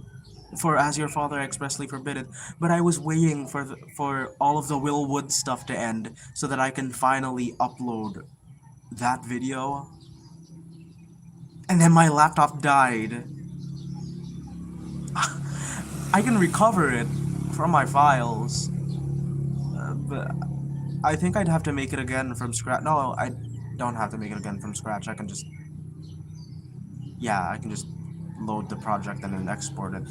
for As Your Father I Expressly Forbid It, but I was waiting for all of the Will Wood stuff to end so that I can finally upload that video. And then my laptop died. I can recover it from my files, but I think I'd have to make it again from scratch. No, I don't have to make it again from scratch. I can just load the project and then export it.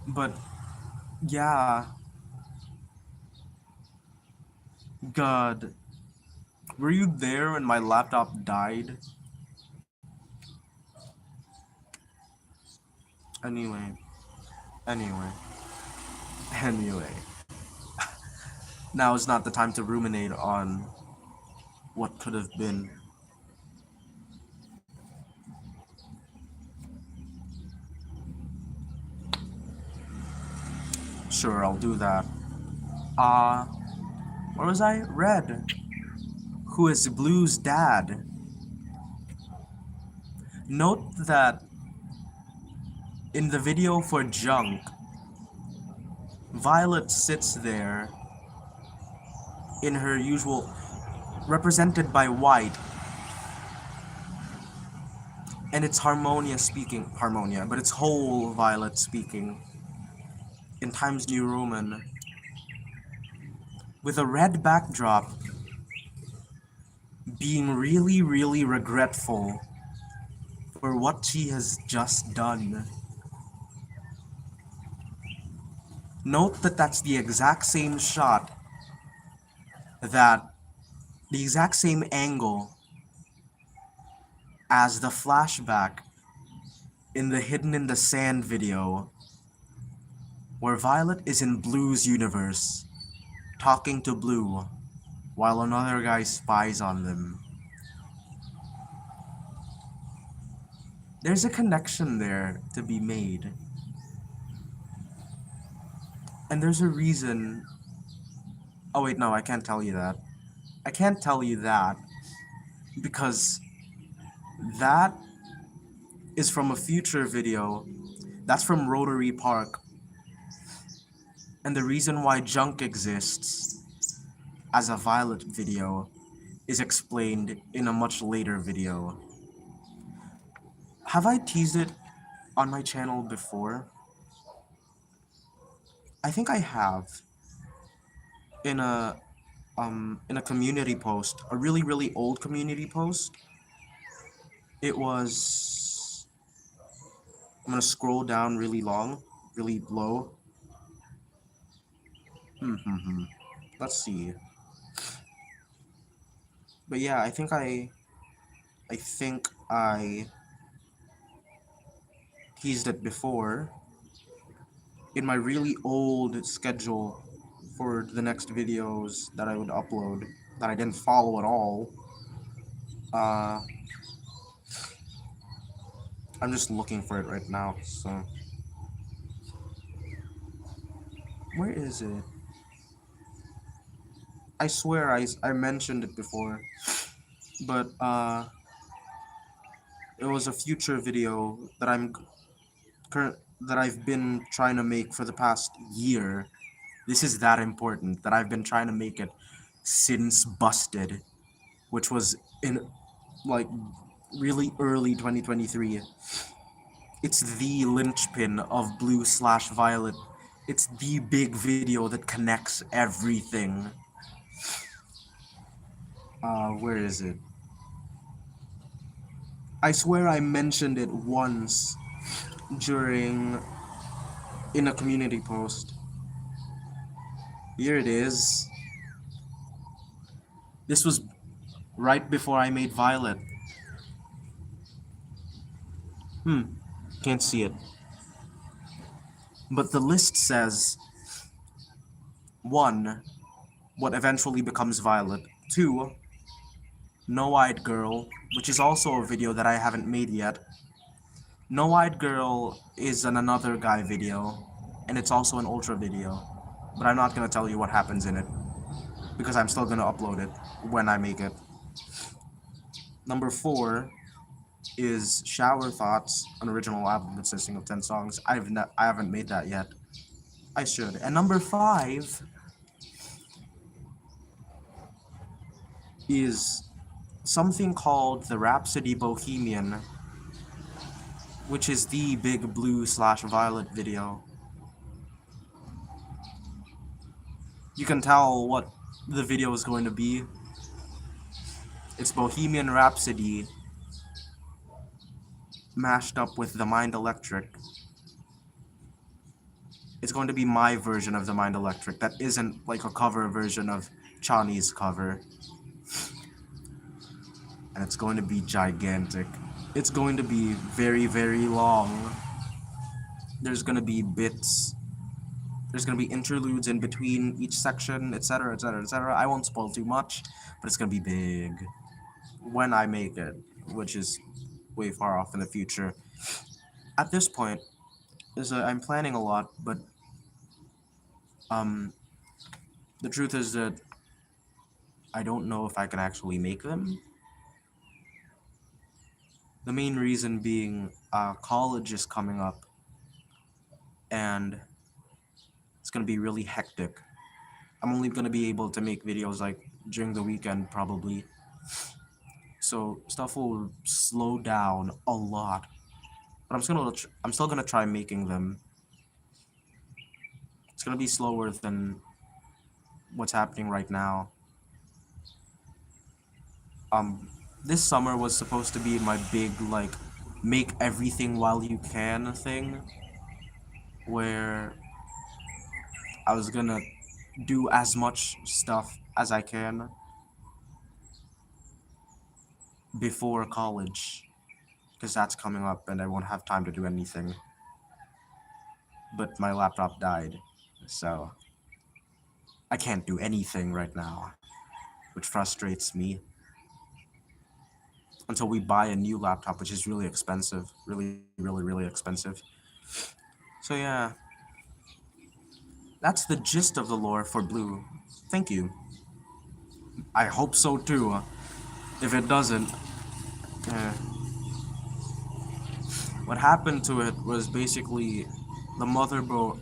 But yeah, God, were you there when my laptop died? Anyway, anyway, anyway. Now is not the time to ruminate on what could have been. Sure, I'll do that. Where was I? Red. Who is Blue's dad? Note that in the video for Junk, Violet sits there in her usual, represented by white, and it's Harmonia, but it's whole Violet speaking in Times New Roman with a red backdrop, being really, really regretful for what she has just done. Note that that's the exact same shot, the exact same angle as the flashback in the Hidden in the Sand video, where Violet is in Blue's universe, talking to Blue, while another guy spies on them. There's a connection there to be made. And there's a reason... Oh wait, no, I can't tell you that. I can't tell you that because that is from a future video. That's from Rotary Park. And the reason why Junk exists as a Violet video is explained in a much later video. Have I teased it on my channel before? I think I have. In a community post, a really old community post. It was... I'm gonna scroll down really low. Let's see. But yeah, I think I teased it before in my really old schedule for the next videos that I would upload that I didn't follow at all. I'm just looking for it right now, so... Where is it? I swear I mentioned it before, but it was a future video that I've been trying to make for the past year. This is that important that I've been trying to make it since Busted, which was in like really early 2023. It's the linchpin of Blue/Violet. It's the big video that connects everything. Where is it? I swear I mentioned it once in a community post. Here it is. This was right before I made Violet. Can't see it. But the list says 1. What eventually becomes Violet. 2. No-Eyed Girl, which is also a video that I haven't made yet. No-Eyed Girl is another guy video, and it's also an Ultra video. But I'm not gonna tell you what happens in it, because I'm still gonna upload it when I make it. Number 4 is Shower Thoughts, an original album consisting of 10 songs. I haven't made that yet. I should. And number 5 is something called the Rhapsody Bohemian, which is the big Blue/Violet video. You can tell what the video is going to be. It's Bohemian Rhapsody mashed up with the Mind Electric. It's going to be my version of the Mind Electric that isn't like a cover version of Chani's cover. And it's going to be gigantic. It's going to be very long. There's going to be bits. There's going to be interludes in between each section, etc, etc, etc. I won't spoil too much, but it's going to be big when I make it, which is way far off in the future. At this point, I'm planning a lot, but the truth is that I don't know if I can actually make them. The main reason being college is coming up, and it's going to be really hectic. I'm only going to be able to make videos like during the weekend probably. So stuff will slow down a lot. But I'm still going to try making them. It's going to be slower than what's happening right now. This summer was supposed to be my big like make everything while you can thing, where I was gonna do as much stuff as I can before college. because that's coming up and I won't have time to do anything. But my laptop died, so I can't do anything right now, which frustrates me until we buy a new laptop, which is really expensive. Really expensive. So yeah, that's the gist of the lore for Blue. Thank you. I hope so too. If it doesn't, eh. What happened to it was basically the motherboard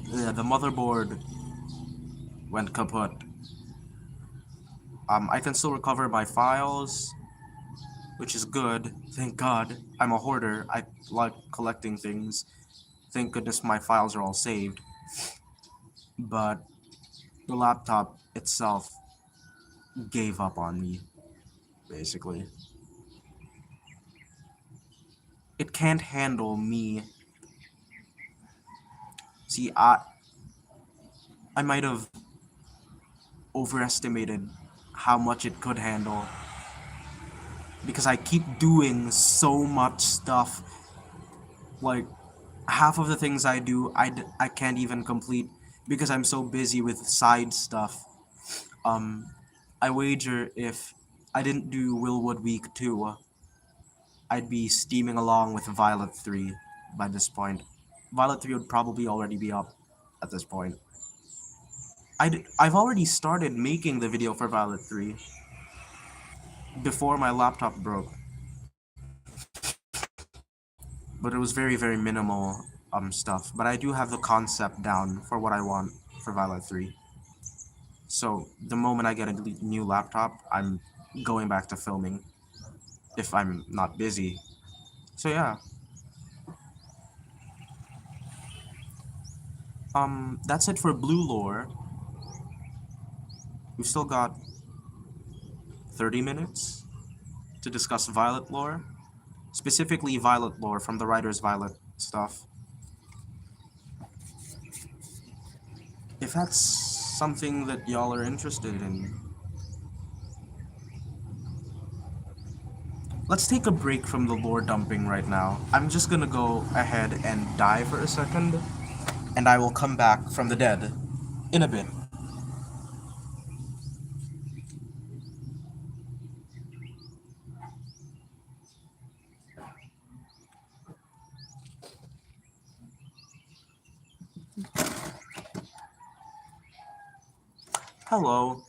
went kaput. I can still recover my files, which is good. Thank God. I'm a hoarder. I like collecting things. Thank goodness my files are all saved. But the laptop itself gave up on me, basically. It can't handle me. See, I might have overestimated how much it could handle because I keep doing so much stuff. Like, half of the things I do, I can't even complete because I'm so busy with side stuff. Um, I wager if I didn't do Willwood Week 2, I'd be steaming along with Violet 3 by this point. Violet 3 would probably already be up at this point. I've already started making the video for Violet 3 before my laptop broke, but it was very minimal stuff. But I do have the concept down for what I want for Violet 3. So the moment I get a new laptop, I'm going back to filming if I'm not busy. So yeah, that's it for Blue lore. We've still got 30 minutes to discuss Violet lore, specifically Violet lore from the writer's Violet stuff. If that's something that y'all are interested in, let's take a break from the lore dumping right now. I'm just gonna go ahead and die for a second, and I will come back from the dead in a bit. Hello.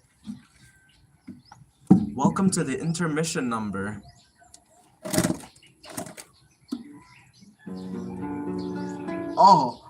Welcome to the intermission number. Oh.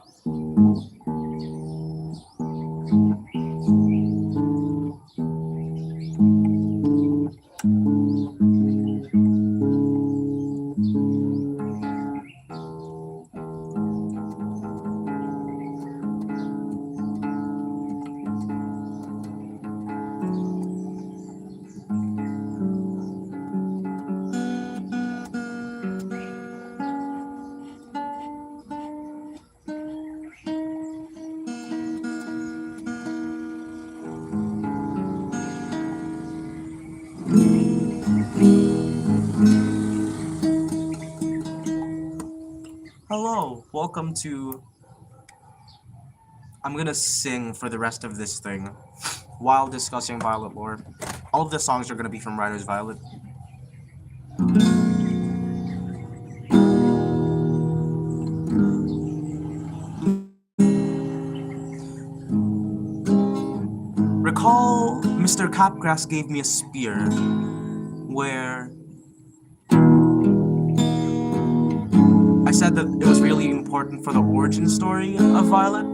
Hello. Welcome to... I'm gonna sing for the rest of this thing while discussing Violet lore. All of the songs are gonna be from Writer's Violet. Recall Mr. Capgrass gave me a spear where I said that it was really important for the origin story of Violet.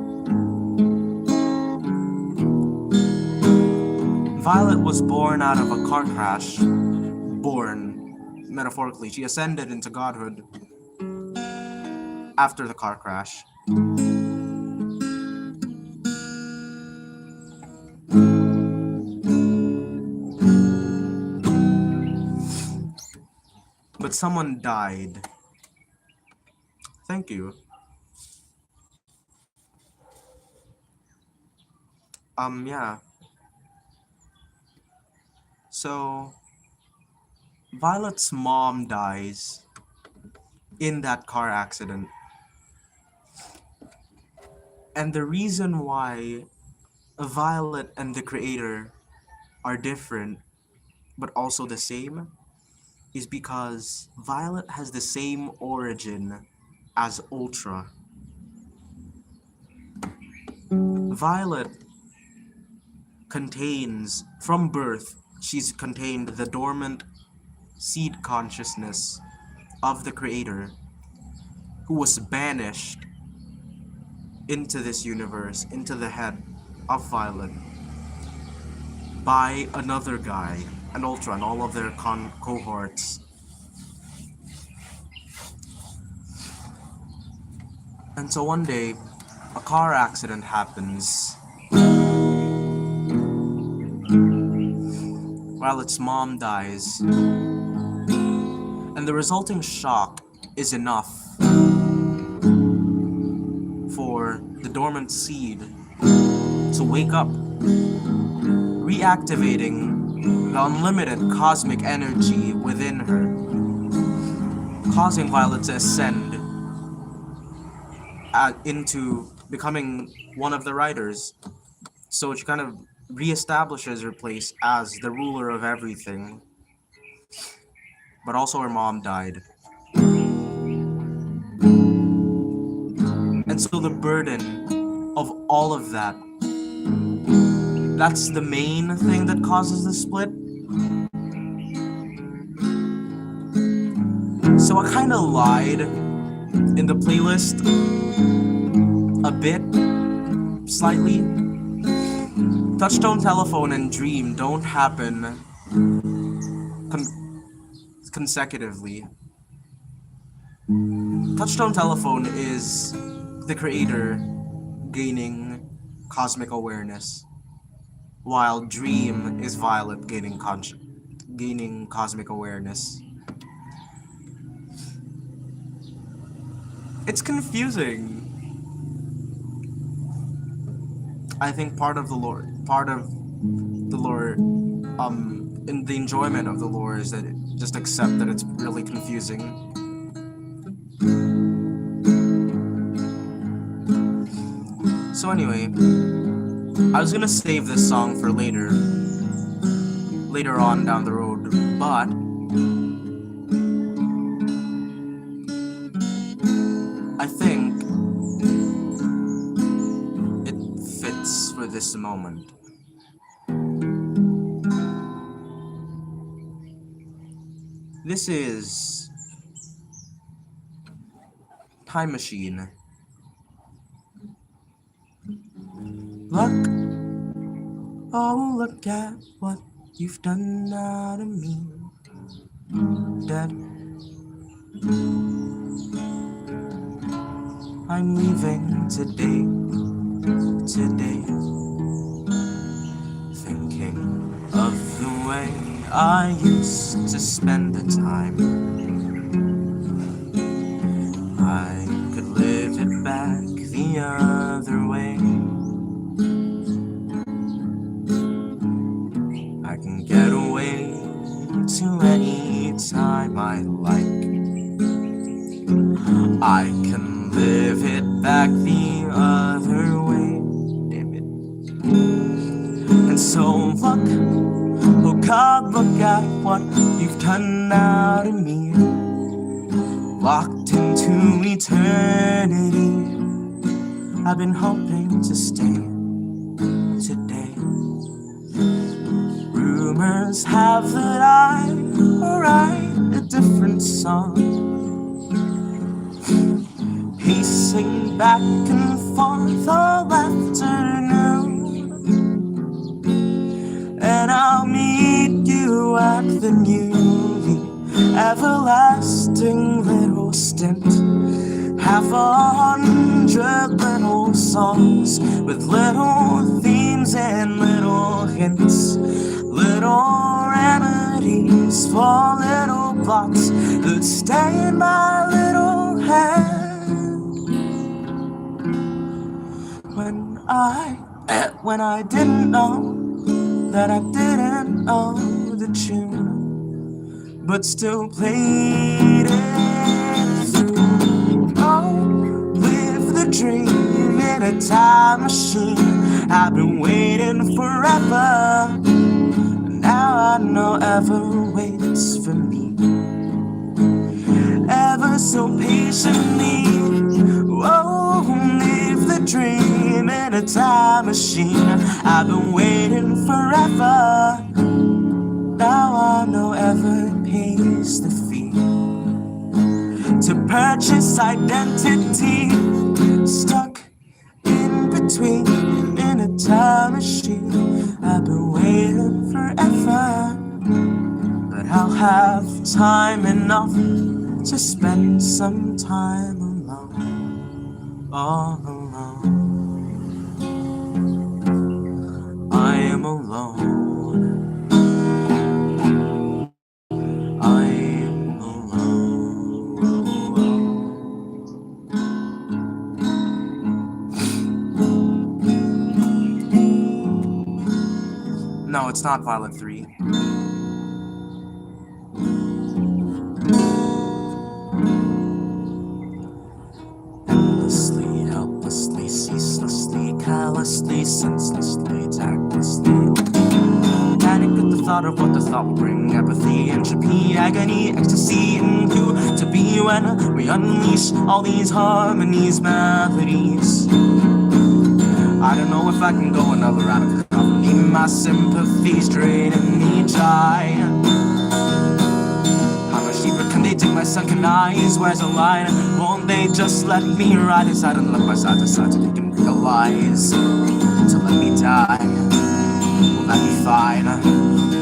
Violet was born out of a car crash. Born, metaphorically. She ascended into godhood after the car crash. But someone died. Thank you. Yeah. So, Violet's mom dies. in that car accident. And the reason why Violet and the creator are different but also the same is because Violet has the same origin as Ultra. Violet contains, from birth, she's contained the dormant seed consciousness of the creator who was banished into this universe, into the head of Violet by another guy, an Ultra, and all of their cohorts. And so one day, a car accident happens. Violet's mom dies, and the resulting shock is enough for the dormant seed to wake up, reactivating the unlimited cosmic energy within her, causing Violet to ascend into becoming one of the riders. So she kind of reestablishes her place as the ruler of everything. But also her mom died. And so the burden of all of that, that's the main thing that causes the split. So I kind of lied in the playlist a bit, slightly. Touchtone Telephone and Dream don't happen consecutively. Touchtone Telephone is the creator gaining cosmic awareness, while Dream is Violet gaining cosmic awareness. It's confusing. I think part of the lore, in the enjoyment of the lore is that just accept that it's really confusing. So anyway, I was gonna save this song for later on down the road, but I think it fits for this moment. This is Time Machine. Look, oh look at what you've done now to me, Dad. I'm leaving today, thinking of the way I used to spend the time. I could live it back the other way. I can get away to any time I like. I can live it back the other way. Damn it. And so look, oh God, look at what you've done now to me. Locked into eternity. I've been hoping to stay today. Rumors have that I write a different song, pacing back and forth all afternoon. And I'll meet you at the newly everlasting little stint. Half 100 little songs with little themes and little hints, little remedies for little plots that stay in my little head. When I didn't know that I didn't know the tune, but still played it through. dream in a time machine. I've been waiting forever. Now I know ever waits for me, ever so patiently. Oh, leave the dream in a time machine. I've been waiting forever. Now I know ever pays the fee to purchase identity. Stuck in between in a time machine. I've been waiting forever, but I'll have time enough to spend some time alone, all alone. I am alone. I am alone. No, it's not Violet 3. Endlessly, helplessly, ceaselessly, callously, senselessly, tactlessly. Panic at the thought of what the thought will bring. Apathy, entropy, agony, ecstasy, and who to be when we unleash all these harmonies, melodies. I don't know if I can go another round of company. My sympathy's draining me dry. How much deeper can they dig my sunken eyes? Where's the line? Won't they just let me ride inside and look my side to side so they can realize to let me die? Will that be fine?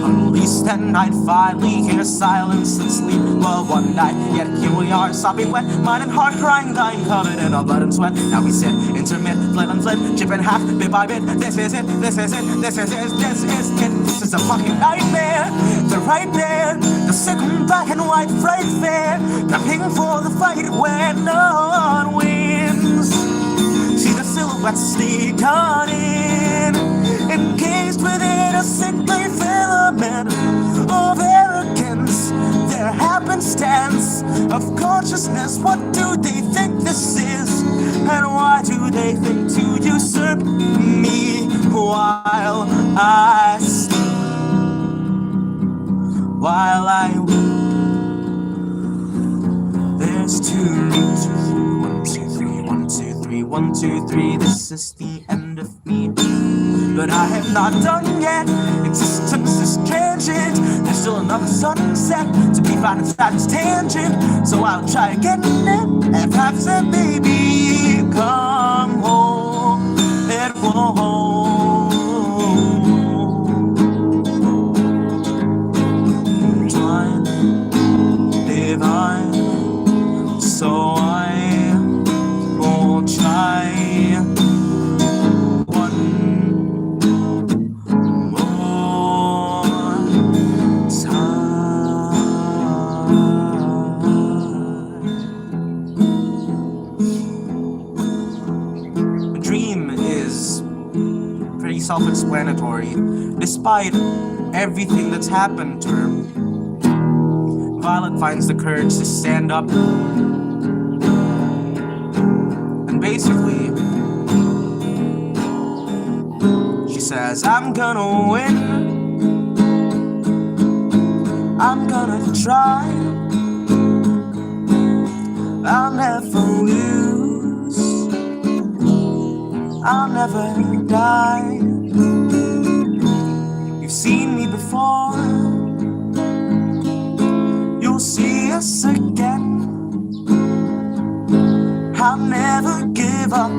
Unleashed and I'd finally hear silence and sleep. Well, one night, yet here we are, sopping wet, mind and heart crying, dying, covered in our blood and sweat. Now we sit, intermit, fled and fled, chip in half, bit by bit. This is it, this is it, this is it, this is it. This is a fucking nightmare. They're right there, the second black and white right there, prepping for the fight where no one wins. See the silhouettes sneak on in, encased within a sickly filament of arrogance, their happenstance of consciousness. What do they think this is? And why do they think to usurp me while I sleep, while I weep? There's 2 roots, 1, 2, 3, 1, 2, 3, 1, 2, 3. This is the end of me, but I have not done yet. Existence is transient. There's still another sunset to be found inside this tangent. So I'll try again and perhaps a baby come home. It won't. Twine, divine. So I will try. Self-explanatory. Despite everything that's happened to her, Violet finds the courage to stand up and basically she says, I'm gonna win, I'm gonna try, I'll never lose, I'll never die. You've seen me before, you'll see us again. I'll never give up,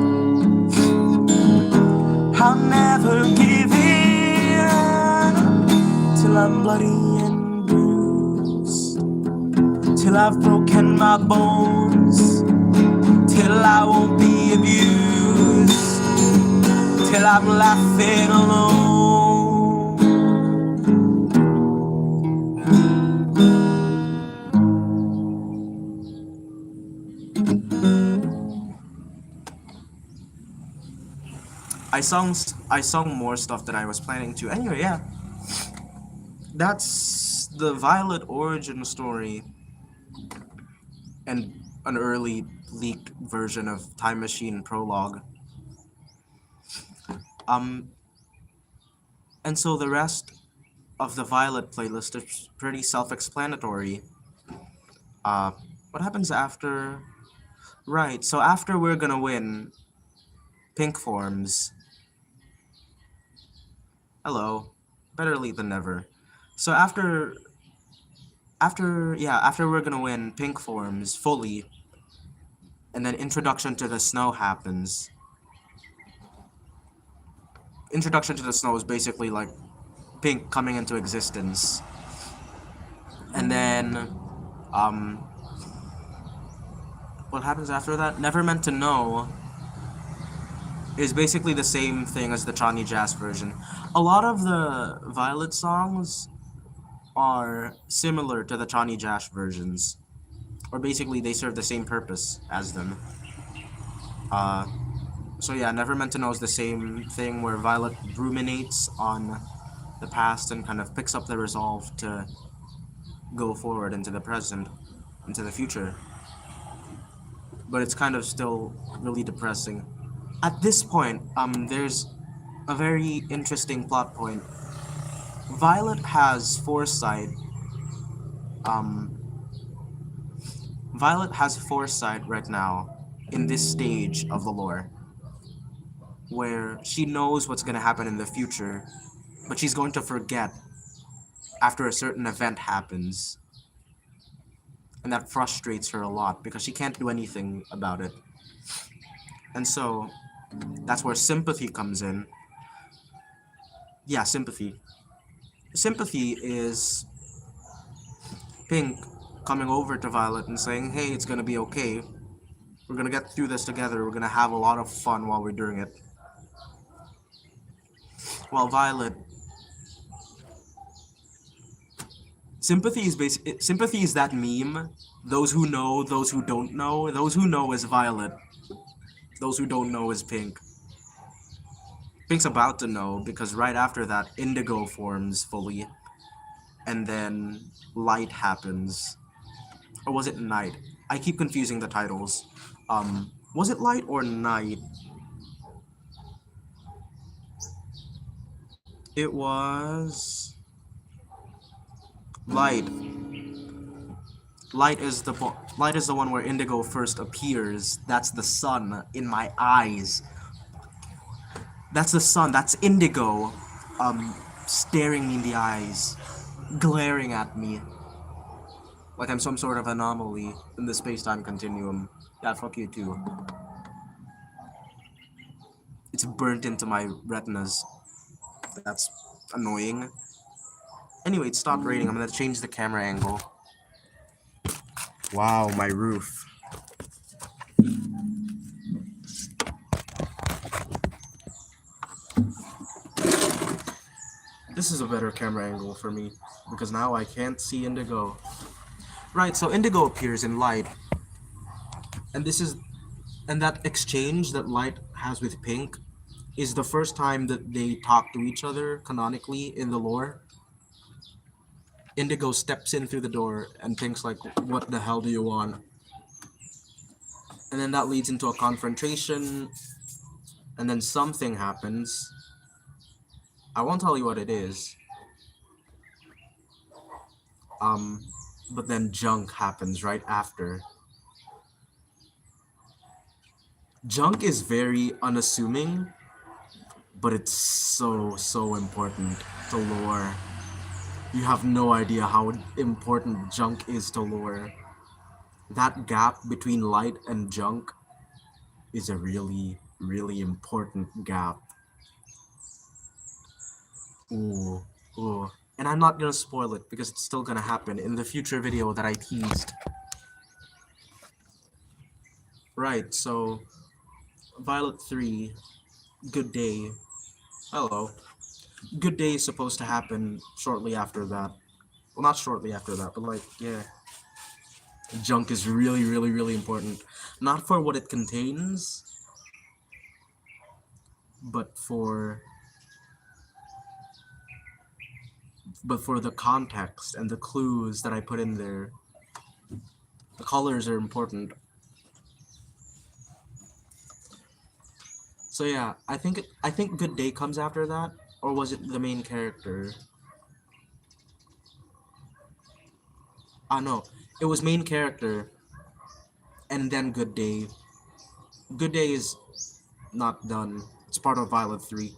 I'll never give in, till I'm bloody and bruised, till I've broken my bones, till I won't be abused, till I'm laughing alone. I sung more stuff that I was planning to. Anyway, yeah. That's the Violet origin story. And an early leaked version of Time Machine Prologue. Um, and so the rest of the Violet playlist is pretty self-explanatory. Uh, what happens after? Right, so after we're gonna win, Pink forms. Hello. Better late than never. So after we're gonna win, Pink forms fully, and then Introduction to the Snow happens. Introduction to the Snow is basically like Pink coming into existence. And then, what happens after that? Never Meant to Know is basically the same thing as the Johnny Jazz version. A lot of the Violet songs are similar to the Johnny Jazz versions, or basically they serve the same purpose as them. So yeah, Never Meant to Know is the same thing where Violet ruminates on the past and kind of picks up the resolve to go forward into the present, into the future. But it's kind of still really depressing. At this point, there's a very interesting plot point. Violet has foresight. Um, Violet has foresight right now in this stage of the lore, where she knows what's going to happen in the future, but she's going to forget after a certain event happens. And that frustrates her a lot because she can't do anything about it. And so, that's where sympathy comes in. Yeah, sympathy. Sympathy is Pink coming over to Violet and saying, hey, it's gonna be okay. We're gonna get through this together. We're gonna have a lot of fun while we're doing it. While Violet... Sympathy is that meme. Those who know, those who don't know. Those who know is Violet. Those who don't know is Pink. Pink's about to know because right after that, Indigo forms fully. And then Light happens. Or was it Night? I keep confusing the titles. Was it Light or Night? It was... Light. Light is the one where Indigo first appears. That's the sun in my eyes. That's the sun. That's Indigo, staring me in the eyes, glaring at me, like I'm some sort of anomaly in the space-time continuum. Yeah, fuck you too. It's burnt into my retinas. That's annoying. Anyway, it stopped raining. I'm gonna change the camera angle. Wow, my roof. This is a better camera angle for me, because now I can't see Indigo. Right, so Indigo appears in Light. And that exchange that Light has with Pink is the first time that they talk to each other canonically in the lore. Indigo steps in through the door and Pink's like, what the hell do you want? And then that leads into a confrontation, and then something happens. I won't tell you what it is. But then junk happens right after. Junk is very unassuming, but it's so important to lore. You have no idea how important junk is to lore. That gap between Light and junk is a really important gap. Ooh. And I'm not gonna spoil it because it's still gonna happen in the future video that I teased. Right, so Violet 3, Good Day. Hello. Good Day is supposed to happen shortly after that. Well, not shortly after that, but like, yeah. Junk is really important. Not for what it contains, but for the context and the clues that I put in there. The colors are important. So yeah, I think Good Day comes after that, or was it the main character? No, it was main character and then Good Day. Good Day is not done. It's part of Violet 3.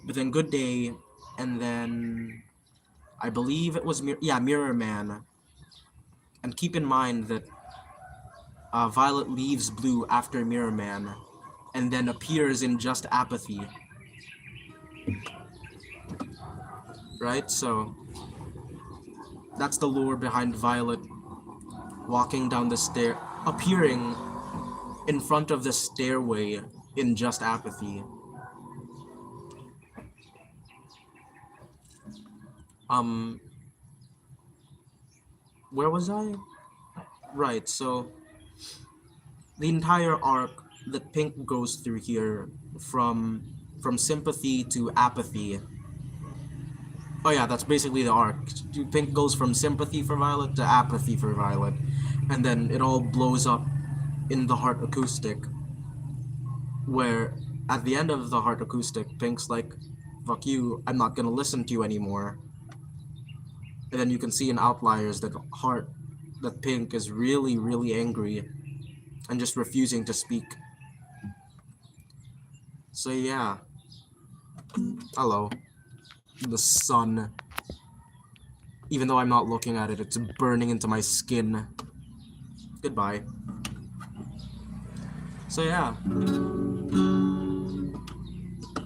But then Good Day, and then I believe it was Mirror Man. And keep in mind that Violet leaves Blue after Mirror Man, and then appears in Just Apathy, right? So that's the lore behind Violet walking down the stair, appearing in front of the stairway in Just Apathy. Um, where was I? Right. So the entire arc that Pink goes through here, from sympathy to apathy. Oh yeah, that's basically the arc. Pink goes from sympathy for Violet to apathy for Violet, and then it all blows up in the Heart Acoustic, where at the end of the Heart Acoustic, Pink's like, "Fuck you, I'm not gonna listen to you anymore." And then you can see in Outliers that Pink is really, really angry and just refusing to speak. So yeah, hello. The sun. Even though I'm not looking at it, it's burning into my skin. Goodbye. So yeah,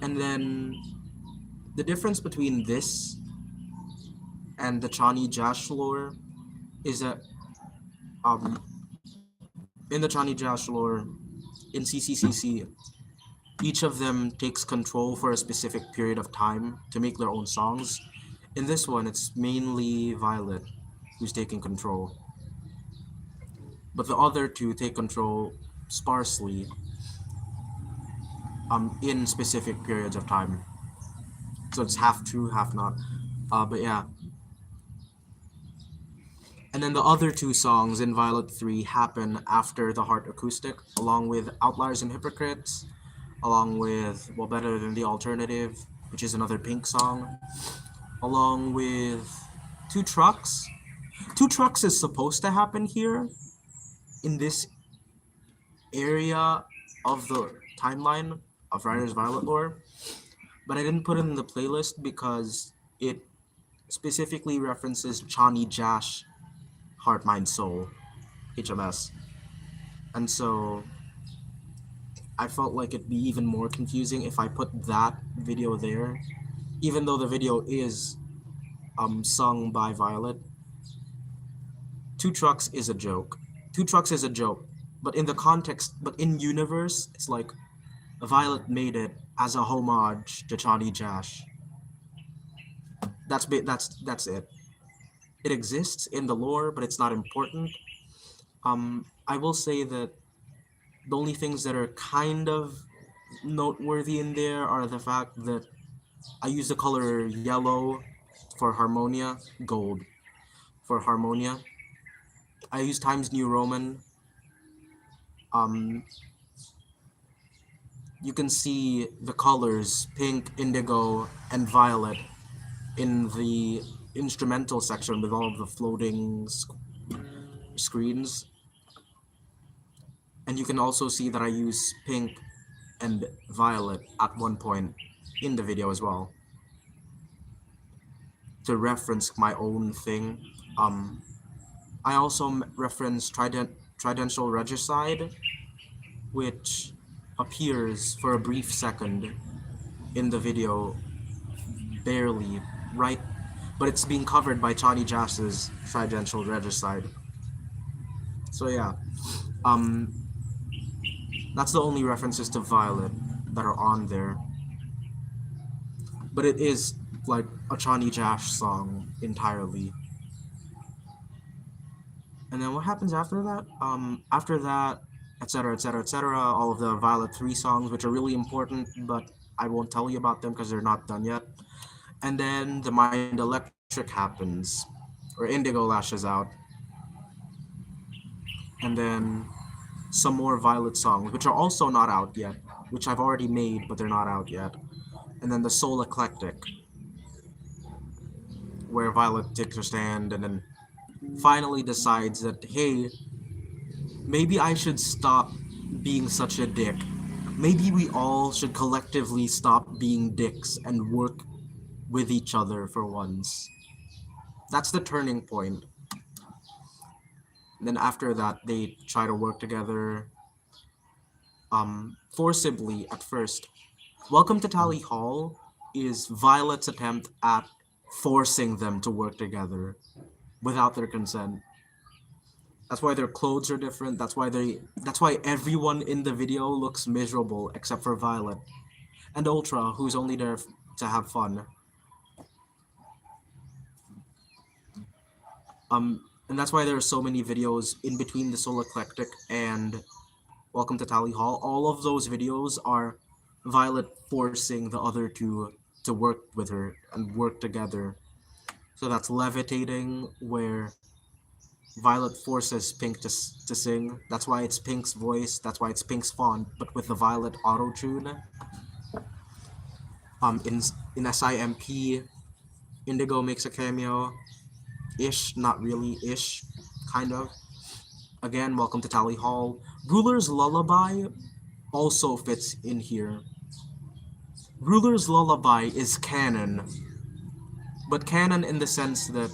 and then the difference between this and the Chani Jash lore is that in the Chani Jash lore, in CCCC, each of them takes control for a specific period of time to make their own songs. In this one, it's mainly Violet who's taking control, but the other two take control sparsely in specific periods of time. So it's half true, half not. But yeah. And then the other two songs in Violet 3 happen after the Heart Acoustic, along with Outliers and Hypocrites, along with Well Better Than the Alternative, which is another Pink song, along with Two Trucks. Two Trucks is supposed to happen here in this area of the timeline of Riders Violet lore, but I didn't put it in the playlist because it specifically references Chani Jash, Heart, Mind, Soul, HMS. And so I felt like it'd be even more confusing if I put that video there, even though the video is sung by Violet. Two Trucks is a joke. Two Trucks is a joke, but in the context, but in universe, it's like Violet made it as a homage to Chani Jash. That's it. It exists in the lore, but it's not important. I will say that the only things that are kind of noteworthy in there are the fact that I use the color yellow for Harmonia, gold for Harmonia. I use Times New Roman. Um, you can see the colors pink, indigo, and violet in the instrumental section with all of the floating screens. And you can also see that I use pink and violet at one point in the video as well to reference my own thing. I also reference Tridential Regicide, which appears for a brief second in the video, barely, right? But it's being covered by Chani Jash's Tridential Regicide. So yeah, um, that's the only references to Violet that are on there. But it is like a Chani Jash song entirely. And then what happens after that? After that, etc., etc., etc. All of the Violet 3 songs, which are really important, but I won't tell you about them because they're not done yet. And then the Mind Electric happens, or Indigo lashes out. And then some more Violet songs, which are also not out yet. which I've already made, but they're not out yet. And then the Soul Eclectic, where Violet takes her stand and then finally decides that, hey, maybe I should stop being such a dick. Maybe we all should collectively stop being dicks and work with each other for once. That's the turning point. And then after that, they try to work together, forcibly at first. Welcome to Tally Hall is Violet's attempt at forcing them to work together without their consent. That's why their clothes are different. That's why everyone in the video looks miserable except for Violet and Ultra, who's only there to have fun. And that's why there are so many videos in between the Soul Eclectic and Welcome to Tally Hall. All of those videos are Violet forcing the other two to work with her and work together. So that's Levitating, where Violet forces Pink to sing. That's why it's Pink's voice. That's why it's Pink's font, but with the Violet auto tune. In SIMP, Indigo makes a cameo. Ish, not really. Ish, kind of. Again, Welcome to Tally Hall. Ruler's Lullaby also fits in here. Ruler's Lullaby is canon, but canon in the sense that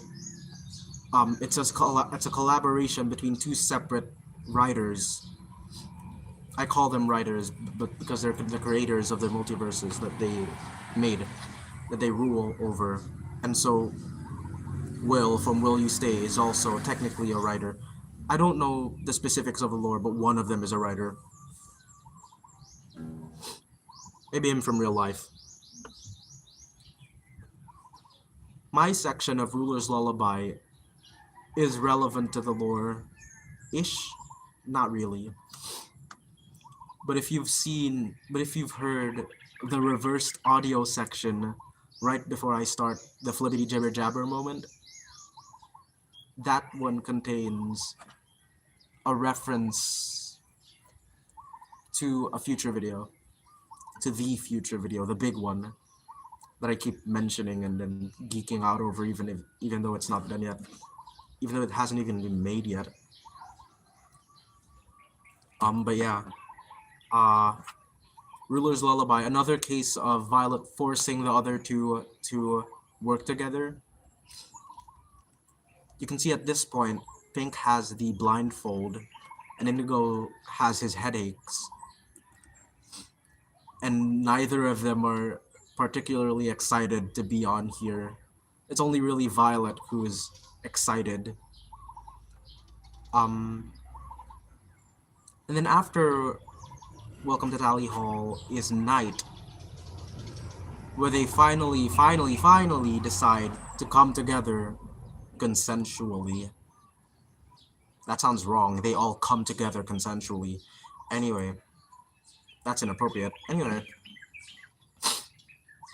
it's a collaboration between two separate writers. I call them writers, but because they're the creators of the multiverses that they made, that they rule over. And so Will from Will You Stay is also technically a writer. I don't know the specifics of the lore, but one of them is a writer. Maybe him from real life. My section of Ruler's Lullaby is relevant to the lore-ish, not really. But if you've heard the reversed audio section right before I start the flippity jibber jabber moment, that one contains a reference to a future video, to the future video, the big one that I keep mentioning and then geeking out over, even though it's not done yet, even though it hasn't even been made yet. But yeah, Ruler's Lullaby, another case of Violet forcing the other two to work together. You can see at this point, Pink has the blindfold, and Indigo has his headaches. And neither of them are particularly excited to be on here. It's only really Violet who is excited. And then after Welcome to Tally Hall is Night, where they finally decide to come together consensually. That sounds wrong. They all come together consensually. Anyway, that's inappropriate. Anyway,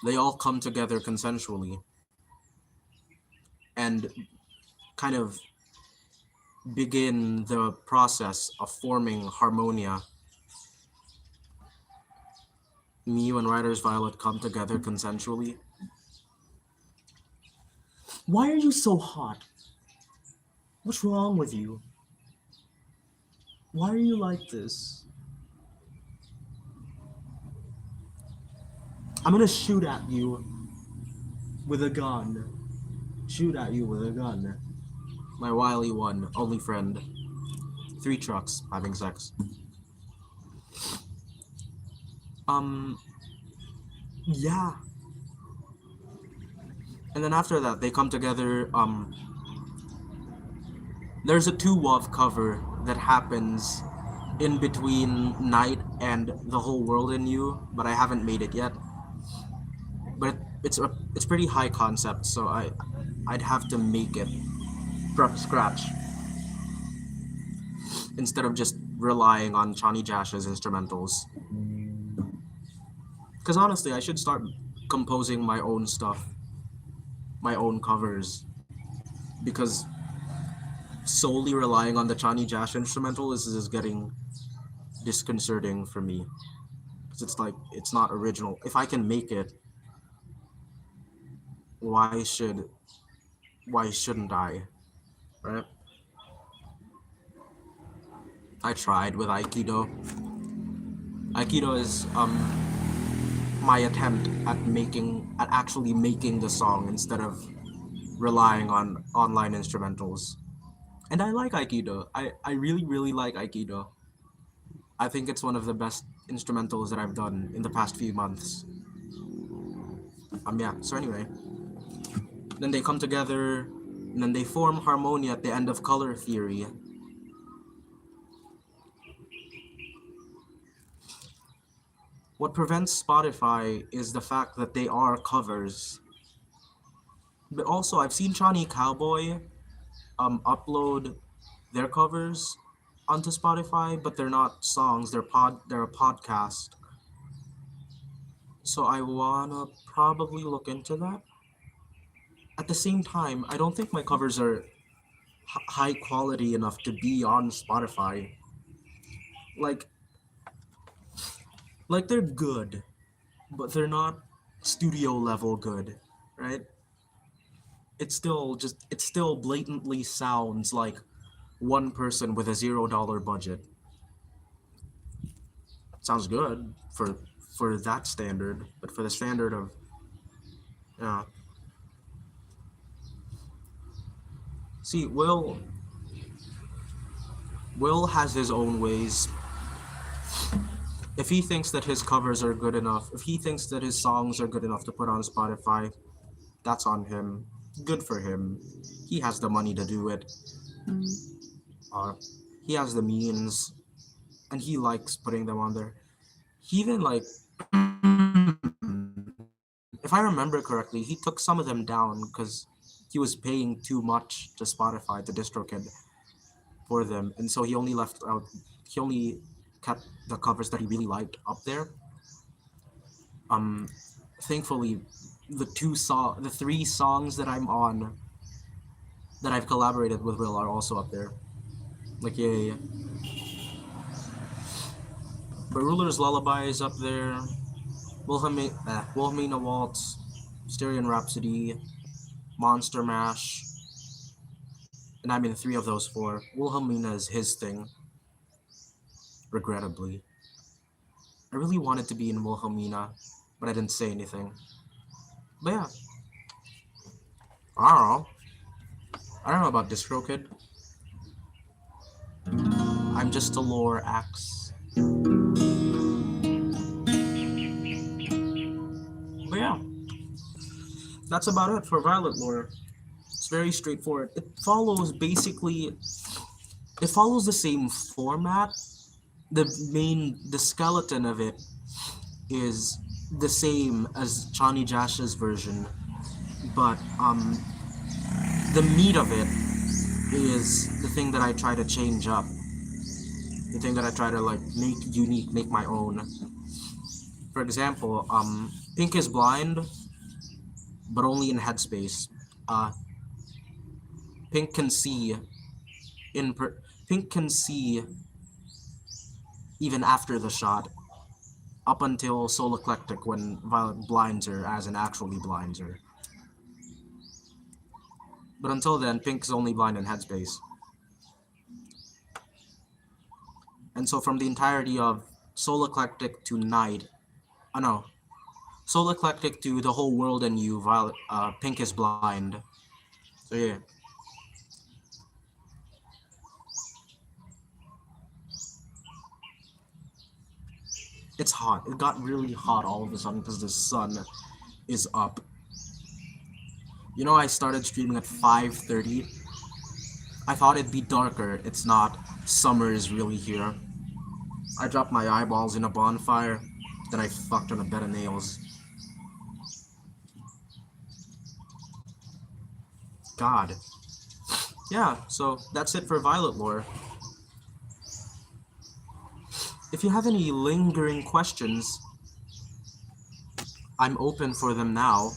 they all come together consensually and kind of begin the process of forming Harmonia. Miu and Writer's Violet come together consensually. Why are you so hot? What's wrong with you? Why are you like this? I'm gonna shoot at you with a gun. Shoot at you with a gun. My wily one, only friend. 3 trucks having sex. Yeah. And then after that, they come together. There's a 2WOV cover that happens in between Night and The Whole World in You, but I haven't made it yet. But it's pretty high concept, so I'd have to make it from scratch instead of just relying on Chani Jash's instrumentals. Because honestly, I should start composing my own stuff, my own covers, because solely relying on the Chani Jash instrumental is getting disconcerting for me. because it's like it's not original. If I can make it, why should why shouldn't I? Right? I tried with Aikido. Aikido is my attempt at actually making the song instead of relying on online instrumentals. And I like Aikido. I really, really like Aikido. I think it's one of the best instrumentals that I've done in the past few months. Yeah, so anyway. Then they come together, and then they form harmony at the end of Color Theory. What prevents Spotify is the fact that they are covers. But also, I've seen Johnny Cowboy upload their covers onto Spotify, but they're not songs. They're a podcast. So I wanna probably look into that. At the same time, I don't think my covers are high quality enough to be on Spotify. Like they're good, but they're not studio level good, right? It still blatantly sounds like one person with a $0 budget. Sounds good for that standard, but for the standard of yeah. See, Will has his own ways. If he thinks that his covers are good enough, if he thinks that his songs are good enough to put on Spotify, that's on him. Good for him. He has the money to do it. Uh, he has the means, and he likes putting them on there. He even like, if I remember correctly, he took some of them down because he was paying too much to Spotify, to DistroKid, for them, and so he only kept the covers that he really liked up there. Um, Thankfully, the three songs that I'm on that I've collaborated with Will are also up there. Like yeah. But Ruler's Lullaby is up there. Wilhelmina Waltz, Styrian Rhapsody, Monster Mash, and I'm in three of those four. Wilhelmina is his thing, regrettably. I really wanted to be in Wilhelmina, but I didn't say anything. But yeah, I don't know. I don't know about DistroKid. I'm just a lore axe. But yeah, that's about it for Violet lore. It's very straightforward. It follows the same format. The skeleton of it is the same as Johnny Jash's version, but the meat of it is the thing that I try to change up. The thing that I try to like make unique, make my own. For example, Pink is blind, but only in headspace. Uh, Pink can see Pink can see even after the shot, up until Soul Eclectic when Violet blinds her as in actually blinds her. But until then, Pink's only blind in headspace. And so from the entirety of Soul Eclectic to Night, no, Soul Eclectic to The Whole World and You, Pink is blind. So yeah. It's hot. It got really hot all of a sudden because the sun is up. You know, I started streaming at 5:30. I thought it'd be darker. It's not. Summer is really here. I dropped my eyeballs in a bonfire, then I fucked on a bed of nails. God. Yeah, so that's it for Violet lore. If you have any lingering questions, I'm open for them now.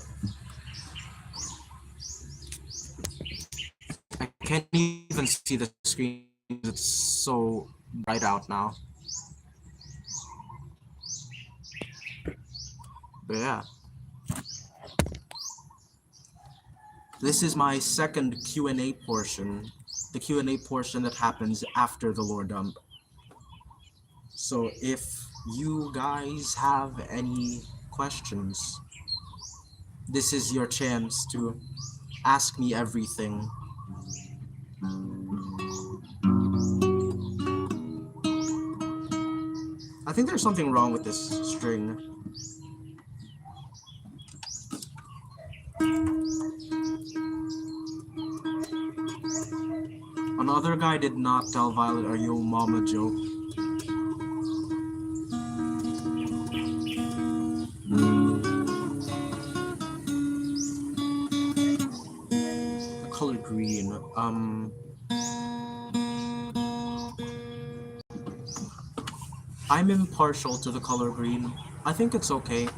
I can't even see the screen. It's so bright out now. But yeah. This is my second Q&A portion. The Q&A portion that happens after the lore dump. So if you guys have any questions, this is your chance to ask me everything. I think there's something wrong with this string. Another guy did not tell Violet a yo mama joke. The color green. I'm impartial to the color green. I think it's okay.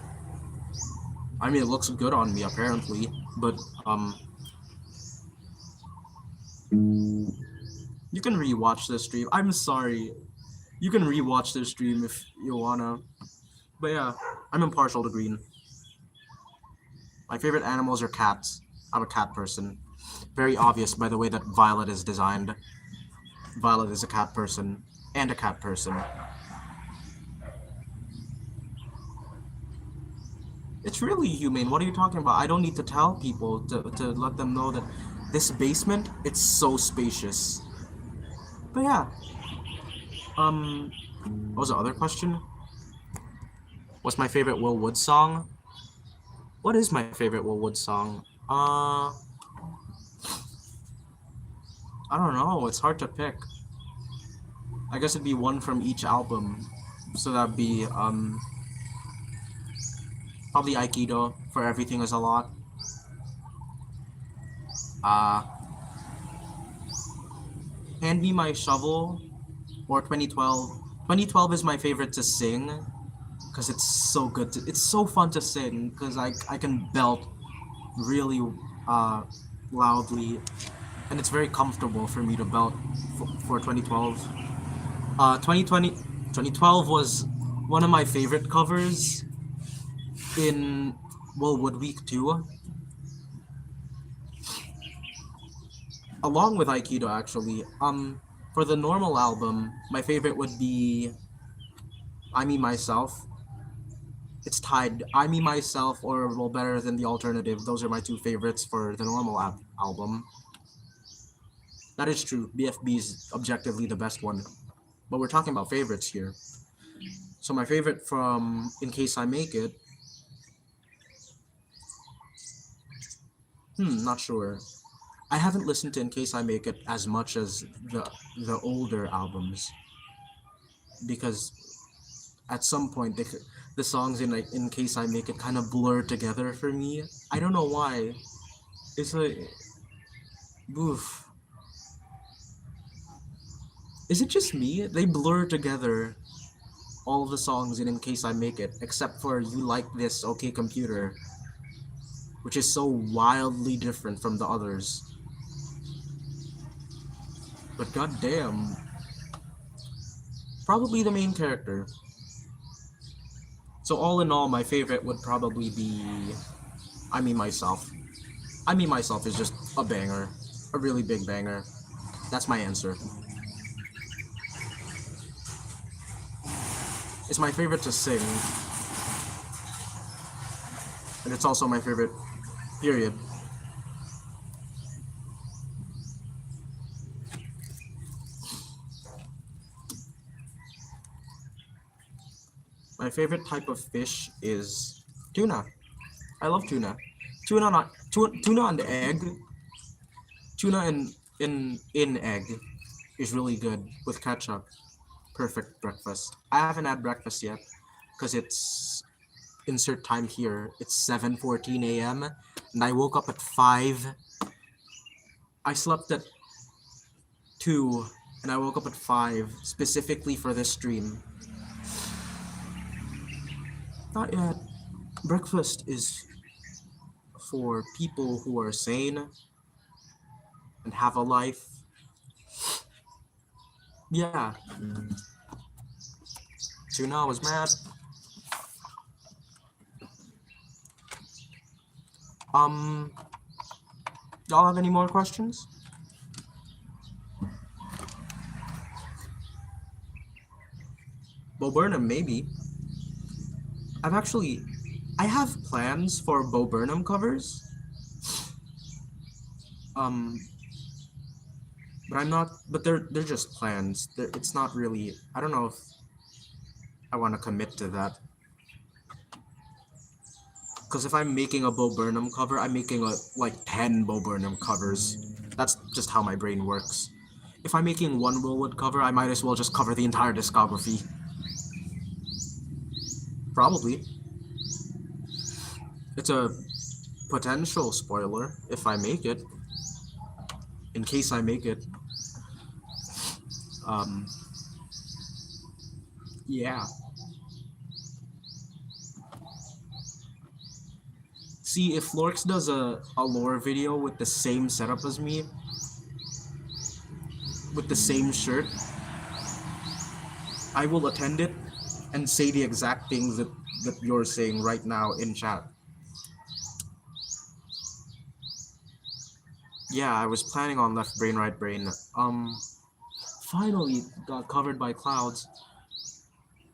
I mean, it looks good on me apparently, but you can rewatch the stream. I'm sorry. You can rewatch the stream if you wanna. But yeah, I'm impartial to green. My favorite animals are cats. I'm a cat person. Very obvious by the way that Violet is designed. Violet is a cat person and a cat person. It's really humane. What are you talking about? I don't need to tell people to let them know that this basement, it's so spacious. But yeah. What was the other question? What's my favorite Will Wood song? What is my favorite Will Wood song? I don't know. It's hard to pick. I guess it'd be one from each album. So that'd be, probably Aikido, for Everything Is a Lot. Hand Me My Shovel, or 2012. 2012 is my favorite to sing, because it's so good. It's so fun to sing, because I can belt really loudly, and it's very comfortable for me to belt for 2012. 2012 was one of my favorite covers in Wood Week 2. Along with Aikido, actually. For the normal album, my favorite would be I Me Myself. It's tied. I Me Myself or Well Better Than the Alternative. Those are my two favorites for the normal album. That is true. BFB is objectively the best one. But we're talking about favorites here. So my favorite from In Case I Make It. Not sure. I haven't listened to In Case I Make It as much as the older albums. Because at some point the songs in Case I Make It kind of blur together for me. I don't know why. It's like, oof. Is it just me? They blur together all the songs in Case I Make It, except for You Like This, Okay Computer, which is so wildly different from the others. But goddamn, probably the main character. So all in all, my favorite would probably be I Me Myself. I Me Myself is just a banger, a really big banger. That's my answer. It's my favorite to sing, and it's also my favorite, period. My favorite type of fish is tuna. I love tuna. Tuna and egg. Tuna in egg is really good with ketchup. Perfect breakfast. I haven't had breakfast yet because it's insert time here. It's 7:14 a.m. and I woke up at 5. I slept at 2 and I woke up at 5 specifically for this stream. Not yet. Breakfast is for people who are sane and have a life. Yeah. Tuna was mad. Y'all have any more questions? Bo Burnham, maybe. I have plans for Bo Burnham covers. But I'm not. But they're just plans. It's not really. I don't know if I want to commit to that. Because if I'm making a Bo Burnham cover, I'm making like 10 Bo Burnham covers. That's just how my brain works. If I'm making one Willwood cover, I might as well just cover the entire discography. Probably. It's a potential spoiler if I make it. In case I make it. Yeah. See, if Lorx does a lore video with the same setup as me, with the same shirt, I will attend it and say the exact things that you're saying right now in chat. Yeah, I was planning on left brain, right brain. Finally got covered by clouds.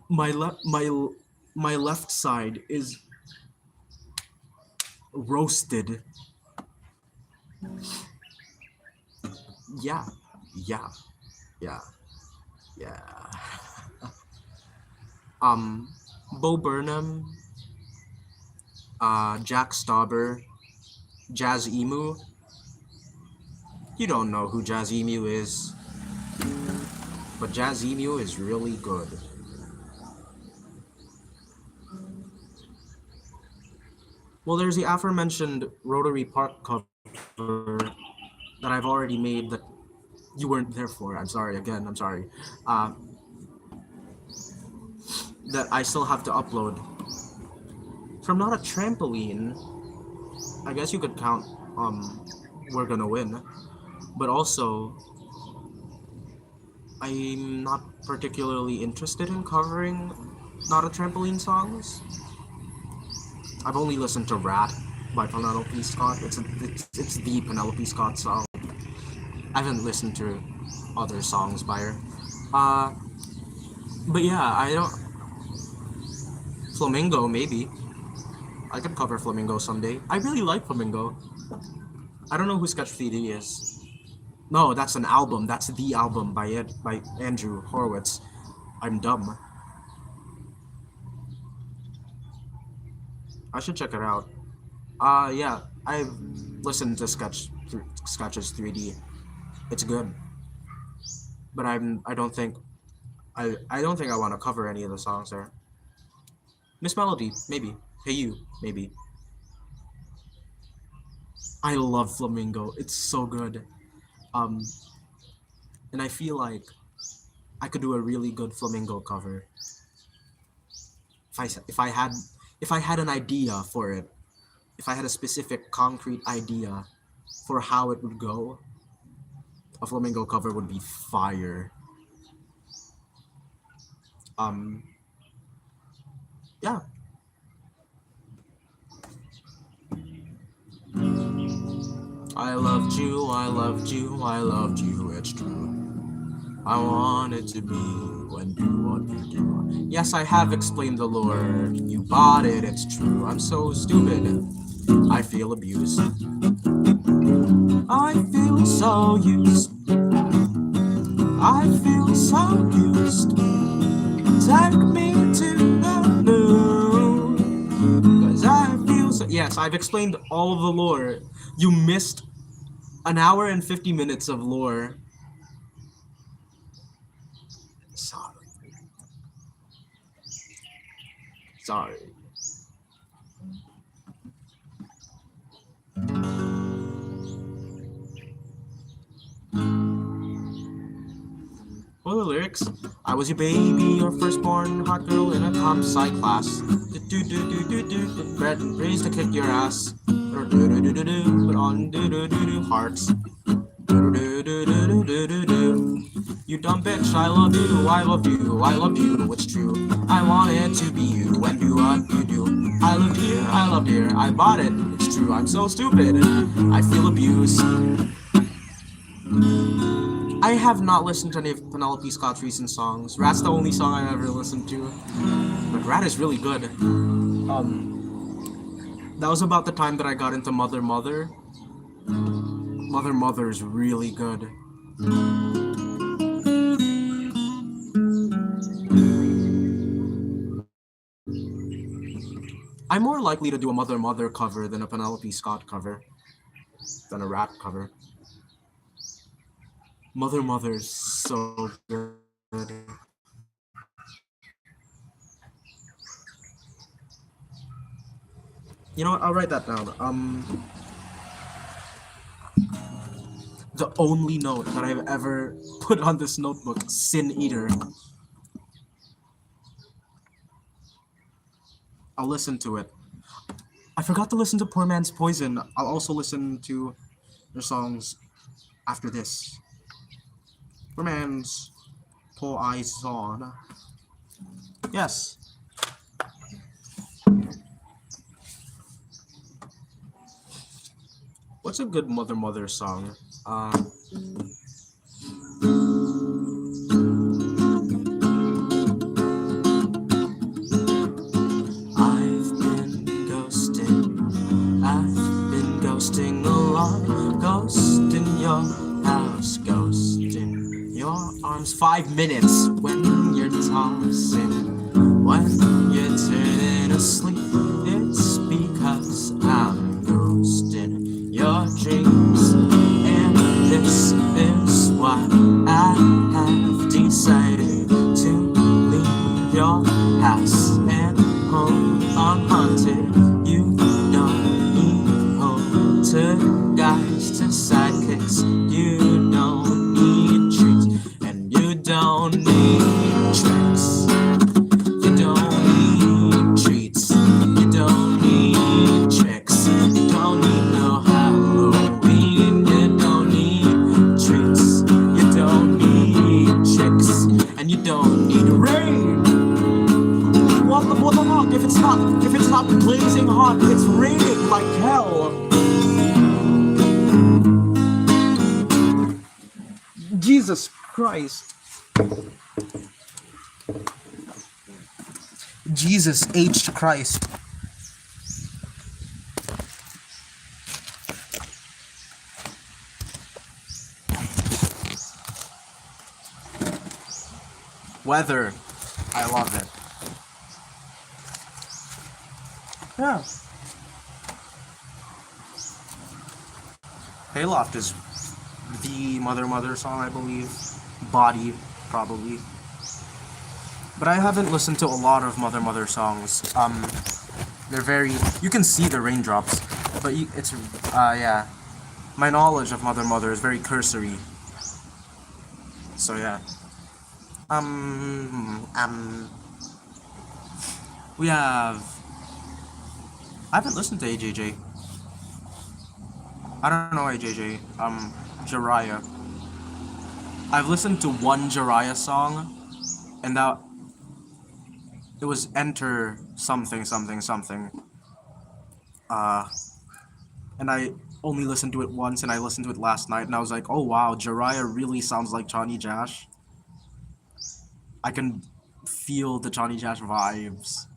My left side is roasted. Yeah. Bo Burnham, Jack Stauber, Jazz Emu. You don't know who Jazz Emu is, but Jazz Emu is really good. Well, there's the aforementioned Rotary Park cover that I've already made that you weren't there for. I'm sorry, again, I'm sorry. That I still have to upload. From Not a Trampoline, I guess you could count We're Gonna Win, but also I'm not particularly interested in covering Not a Trampoline songs. I've only listened to Rat by Penelope Scott. It's the Penelope Scott song. I haven't listened to other songs by her. But yeah, I don't... Flamingo, maybe. I could cover Flamingo someday. I really like Flamingo. I don't know who Sketch 3D is. No, that's an album. That's the album by Andrew Horowitz. I'm dumb. I should check it out. Yeah, I've listened to Sketches 3D. It's good. But I don't think I want to cover any of the songs there. Miss Melody, maybe. Hey You, maybe. I love Flamingo. It's so good. And I feel like I could do a really good Flamingo cover. If I had an idea for it, if I had a specific concrete idea for how it would go, a Flamingo cover would be fire. Yeah. I loved you, I loved you, I loved you, it's true. I wanted to be when you what you do. Yes, I have explained the lore. You bought it, it's true. I'm so stupid. I feel abused. I feel so used. I feel so used. Take me to the moon. Cause I feel so... Yes, I've explained all of the lore. You missed an hour and 50 minutes of lore. Sorry. What are the lyrics? I was your baby, your firstborn hot girl in a comp sci class. Raised to kick your ass. But on hearts. You dumb bitch, I love you, I love you, I love you, it's true. I wanted to be you and do what you do. I lived here, I loved here, I bought it, it's true. I'm so stupid, I feel abused. I have not listened to any of Penelope Scott's recent songs. Rat's the only song I've ever listened to. But Rat is really good. That was about the time that I got into Mother Mother. Mother Mother is really good. I'm more likely to do a Mother Mother cover than a Penelope Scott cover. Than a Rat cover. Mother Mother's so good. You know what? I'll write that down. The only note that I've ever put on this notebook, Sin Eater. I'll listen to it. I forgot to listen to Poor Man's Poison. I'll also listen to their songs after this. Poor Man's Poison. Yes. What's a good Mother Mother song? Ghosting along, ghost in your house, ghost in your arms. 5 minutes when you're tossing, when you're turning asleep. It's because I'm ghosting your dreams, and this is why I have decided to leave your house and home unhaunted. You don't need to guys to sidekicks. You don't need treats, and you don't need tricks. You don't need treats. You don't need tricks. You don't need no Halloween. You don't need treats. You don't need tricks, and you don't need rain. What the fuck? If it's not blazing hot, it's raining like hell. Jesus Christ. Jesus H. Christ. Weather. I love it. Yeah. Hayloft is the Mother song, I believe. Body, probably. But I haven't listened to a lot of Mother songs. They're very... You can see the raindrops, but it's... yeah. My knowledge of Mother is very cursory. So, yeah. We have... I haven't listened to AJJ. I don't know AJJ. Jiraiya. I've listened to one Jiraiya song, and that... It was Enter something. And I only listened to it once, and I listened to it last night, and I was like, oh wow, Jiraiya really sounds like Johnny Jash. I can feel the Johnny Jash vibes.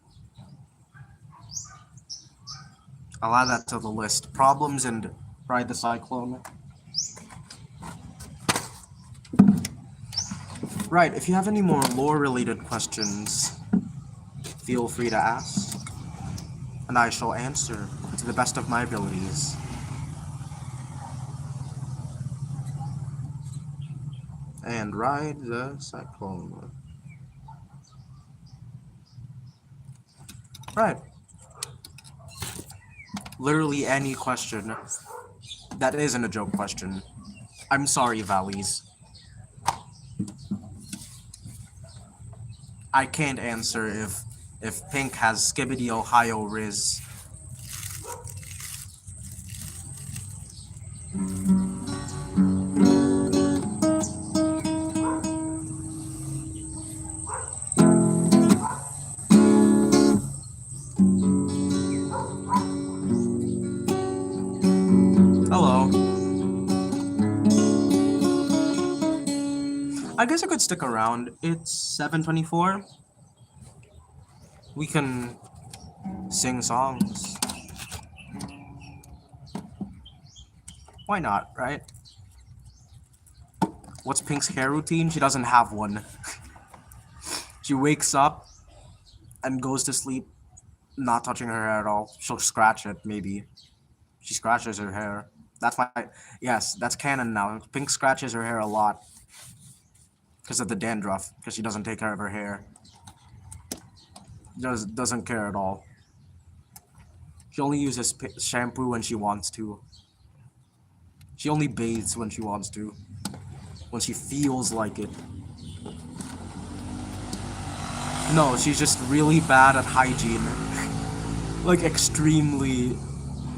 I'll add that to the list. Problems and Ride the Cyclone. Right, if you have any more lore-related questions, feel free to ask, and I shall answer to the best of my abilities. And Ride the Cyclone. Right. Literally any question that isn't a joke question. I'm sorry, Valleys. I can't answer if Pink has Skibbity Ohio Riz. I guess I could stick around. It's 7:24. We can sing songs. Why not, right? What's Pink's hair routine? She doesn't have one. She wakes up and goes to sleep, not touching her hair at all. She'll scratch it, maybe. She scratches her hair. That's my... Yes, that's canon now. Pink scratches her hair a lot. Because of the dandruff. Because she doesn't take care of her hair. Doesn't care at all. She only uses shampoo when she wants to. She only bathes when she wants to. When she feels like it. No, she's just really bad at hygiene. Like, extremely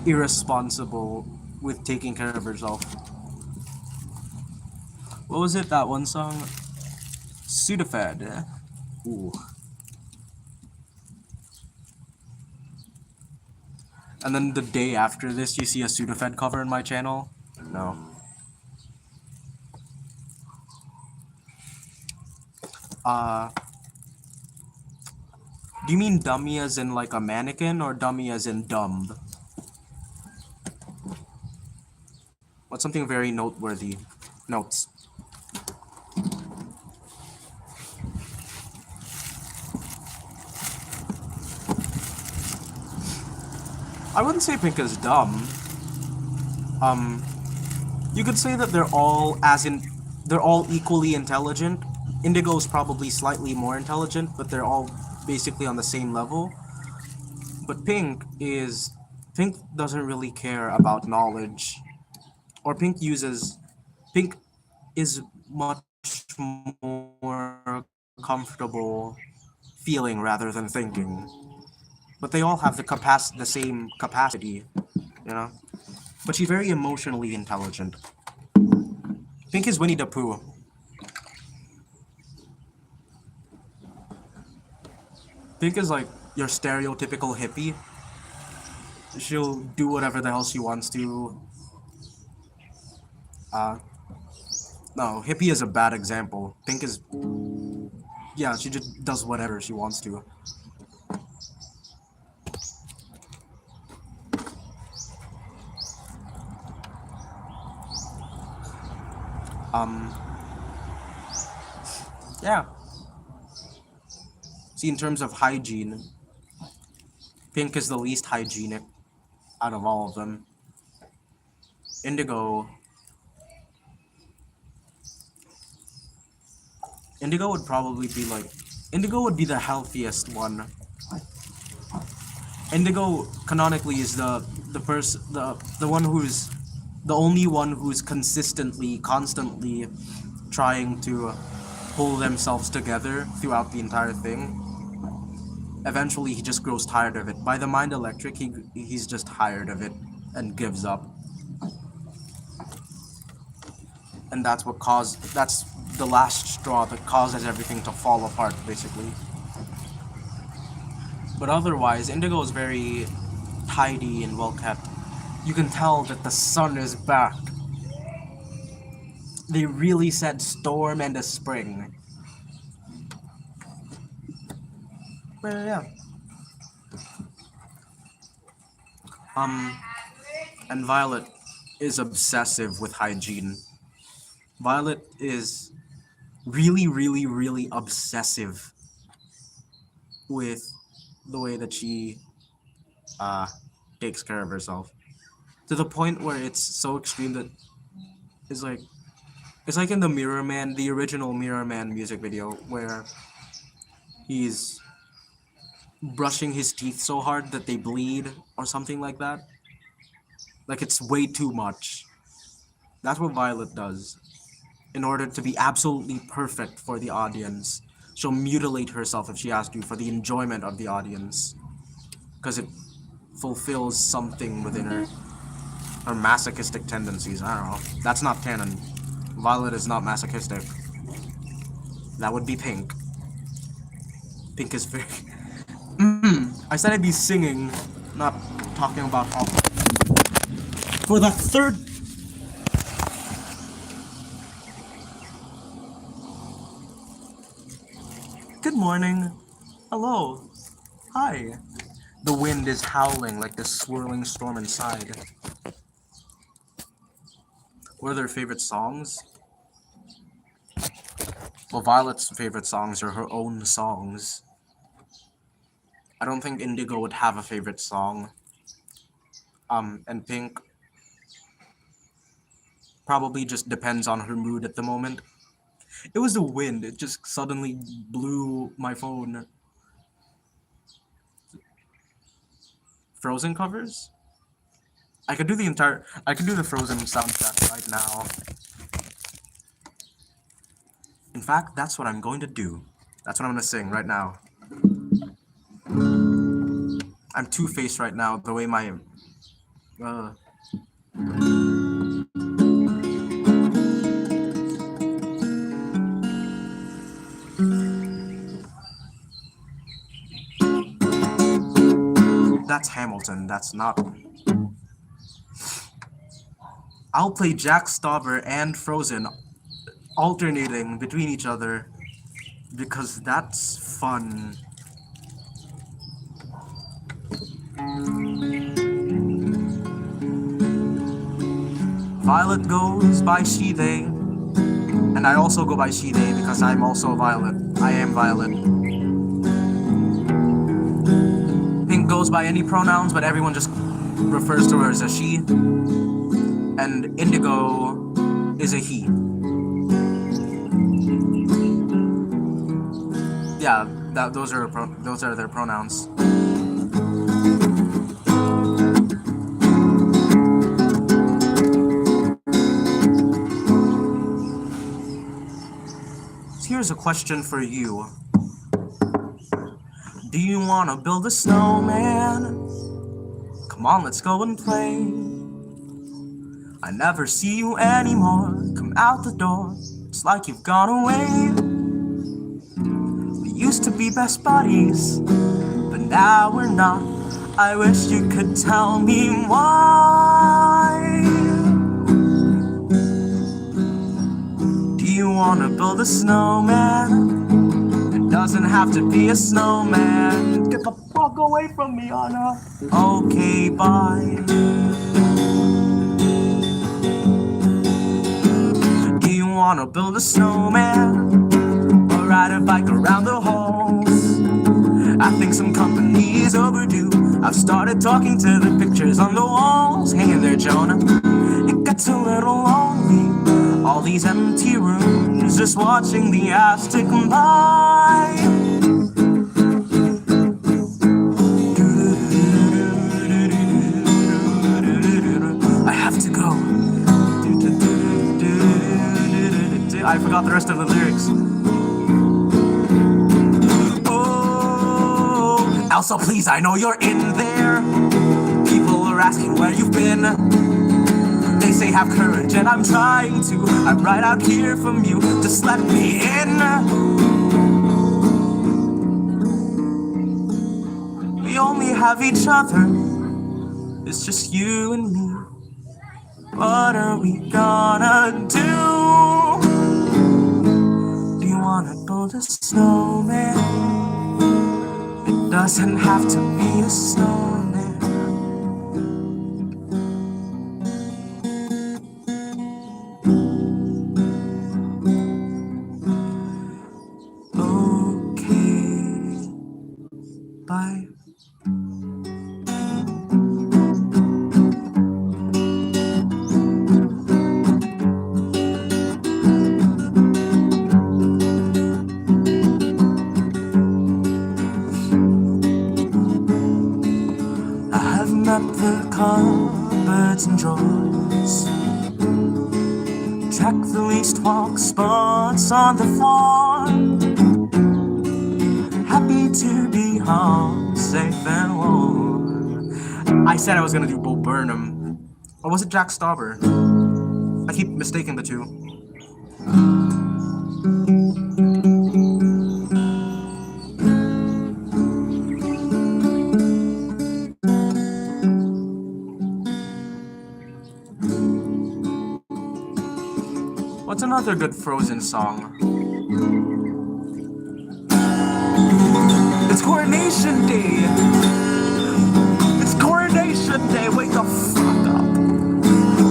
irresponsible with taking care of herself. What was it, that one song? Sudafed. Ooh. And then the day after this, you see a Sudafed cover in my channel? No. Do you mean dummy as in like a mannequin, or dummy as in dumb? What's something very noteworthy? Notes. I wouldn't say Pink is dumb. You could say that they're all equally intelligent. Indigo's probably slightly more intelligent, but they're all basically on the same level. But Pink doesn't really care about knowledge. Or Pink is much more comfortable feeling rather than thinking. But they all have the same capacity, you know? But she's very emotionally intelligent. Pink is Winnie the Pooh. Pink is like your stereotypical hippie. She'll do whatever the hell she wants to. No, hippie is a bad example. Pink is... Yeah, she just does whatever she wants to. Yeah. See, in terms of hygiene, Pink is the least hygienic out of all of them. Indigo would probably be like... Indigo would be the healthiest one. Indigo canonically is the one who's the only one who's constantly trying to pull themselves together throughout the entire thing. Eventually he just grows tired of it. By the Mind Electric, he's just tired of it and gives up. And that's the last straw that causes everything to fall apart, basically. But otherwise, Indigo is very tidy and well kept. You can tell that the sun is back. They really said storm and a spring. But yeah. And Violet is obsessive with hygiene. Violet is really, really, really obsessive with the way that she takes care of herself. To the point where it's so extreme that it's like in the Mirror Man, the original Mirror Man music video, where he's brushing his teeth so hard that they bleed or something like that. Like, it's way too much. That's what Violet does. In order to be absolutely perfect for the audience, she'll mutilate herself if she has to, for the enjoyment of the audience. Because it fulfills something within her. Her masochistic tendencies, I don't know. That's not canon. Violet is not masochistic. That would be Pink. Pink is very... I said I'd be singing, not talking about all... For the third... Good morning. Hello. Hi. The wind is howling like this swirling storm inside. What are their favorite songs? Well, Violet's favorite songs are her own songs. I don't think Indigo would have a favorite song. And Pink probably just depends on her mood at the moment. It was the wind. It just suddenly blew my phone. Frozen covers? I could do the Frozen soundtrack right now. In fact, that's what I'm going to do. That's what I'm going to sing right now. I'm two-faced right now, the way my... Uh, that's Hamilton, that's not... I'll play Jack Stauber and Frozen, alternating between each other, because that's fun. Violet goes by she, they, and I also go by she, they, because I'm also Violet. I am Violet. Pink goes by any pronouns, but everyone just refers to her as a she. And Indigo is a he. Yeah, those are their pronouns. So here's a question for you. Do you want to build a snowman? Come on, let's go and play. I never see you anymore. Come out the door, it's like you've gone away. We used to be best buddies, but now we're not. I wish you could tell me why. Do you want to build a snowman? It doesn't have to be a snowman. Get the fuck away from me, Anna. Okay, bye. Do you want to build a snowman? Or ride a bike around the halls? I think some company is overdue. I've started talking to the pictures on the walls. Hang in there, Jonah. It gets a little lonely. All these empty rooms, just watching the hours tick by. I have to go. I forgot the rest of the lyrics. Oh, Elsa, please, I know you're in there. People are asking where you've been. They say have courage, and I'm trying to. I'm right out here from you. Just let me in. We only have each other. It's just you and me. What are we gonna do? Do you wanna build a snowman? It doesn't have to be a snowman. Okay, bye. The cupboards and drawers, check the least walk spots on the floor. Happy to be home, safe and warm. I said I was gonna do Bo Burnham. Or was it Jack Stauber? I keep mistaking the two. What's another good Frozen song? coronation day. It's coronation day. Wake the fuck up.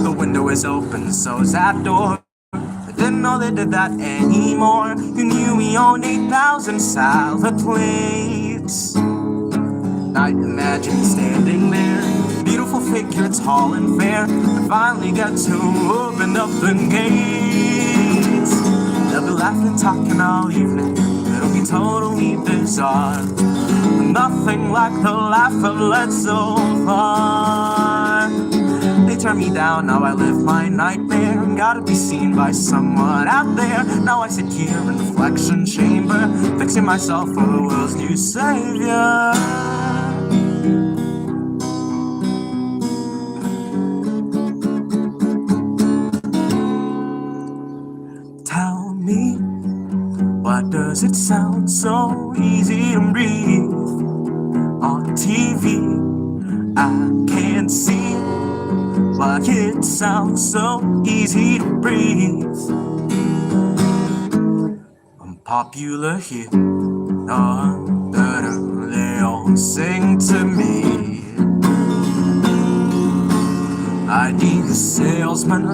The window is open, so is that door. I didn't know they did that anymore. You knew we owned 8,000 salad plates. I imagine standing there, beautiful figure, tall and fair. I finally get to open up the gates. They'll be laughing, talking all evening. It'll be totally bizarre. Nothing like the laugh I've led so far. They turn me down, now I live my nightmare. Gotta be seen by someone out there. Now I sit here in reflection chamber, fixing myself for the world's new savior. Tell me, why does it sound so easy to breathe? On TV, I can't see why it sounds so easy to breathe. I'm popular here, they all sing to me. I need a salesman,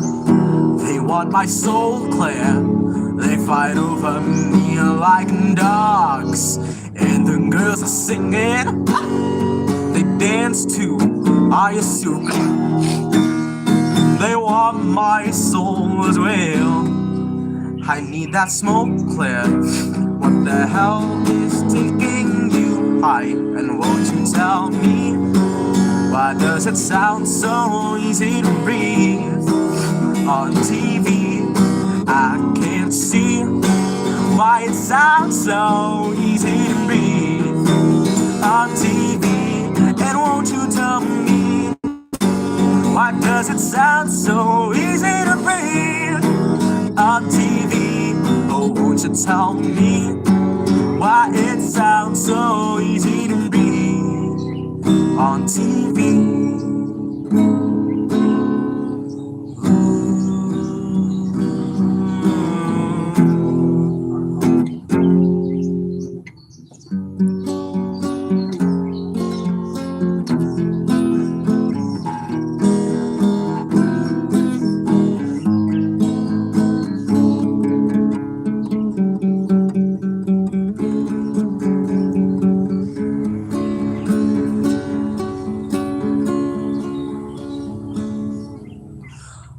they want my soul clear. They fight over me like dogs, and the girls are singing. They dance too, I assume. They want my soul as well. I need that smoke clear. What the hell is taking you high? And won't you tell me, why does it sound so easy to breathe? On TV, I can't see why it sounds so easy to breathe. On TV, and won't you tell me, why does it sound so easy to breathe? On TV, oh won't you tell me, why it sounds so easy to breathe? On TV.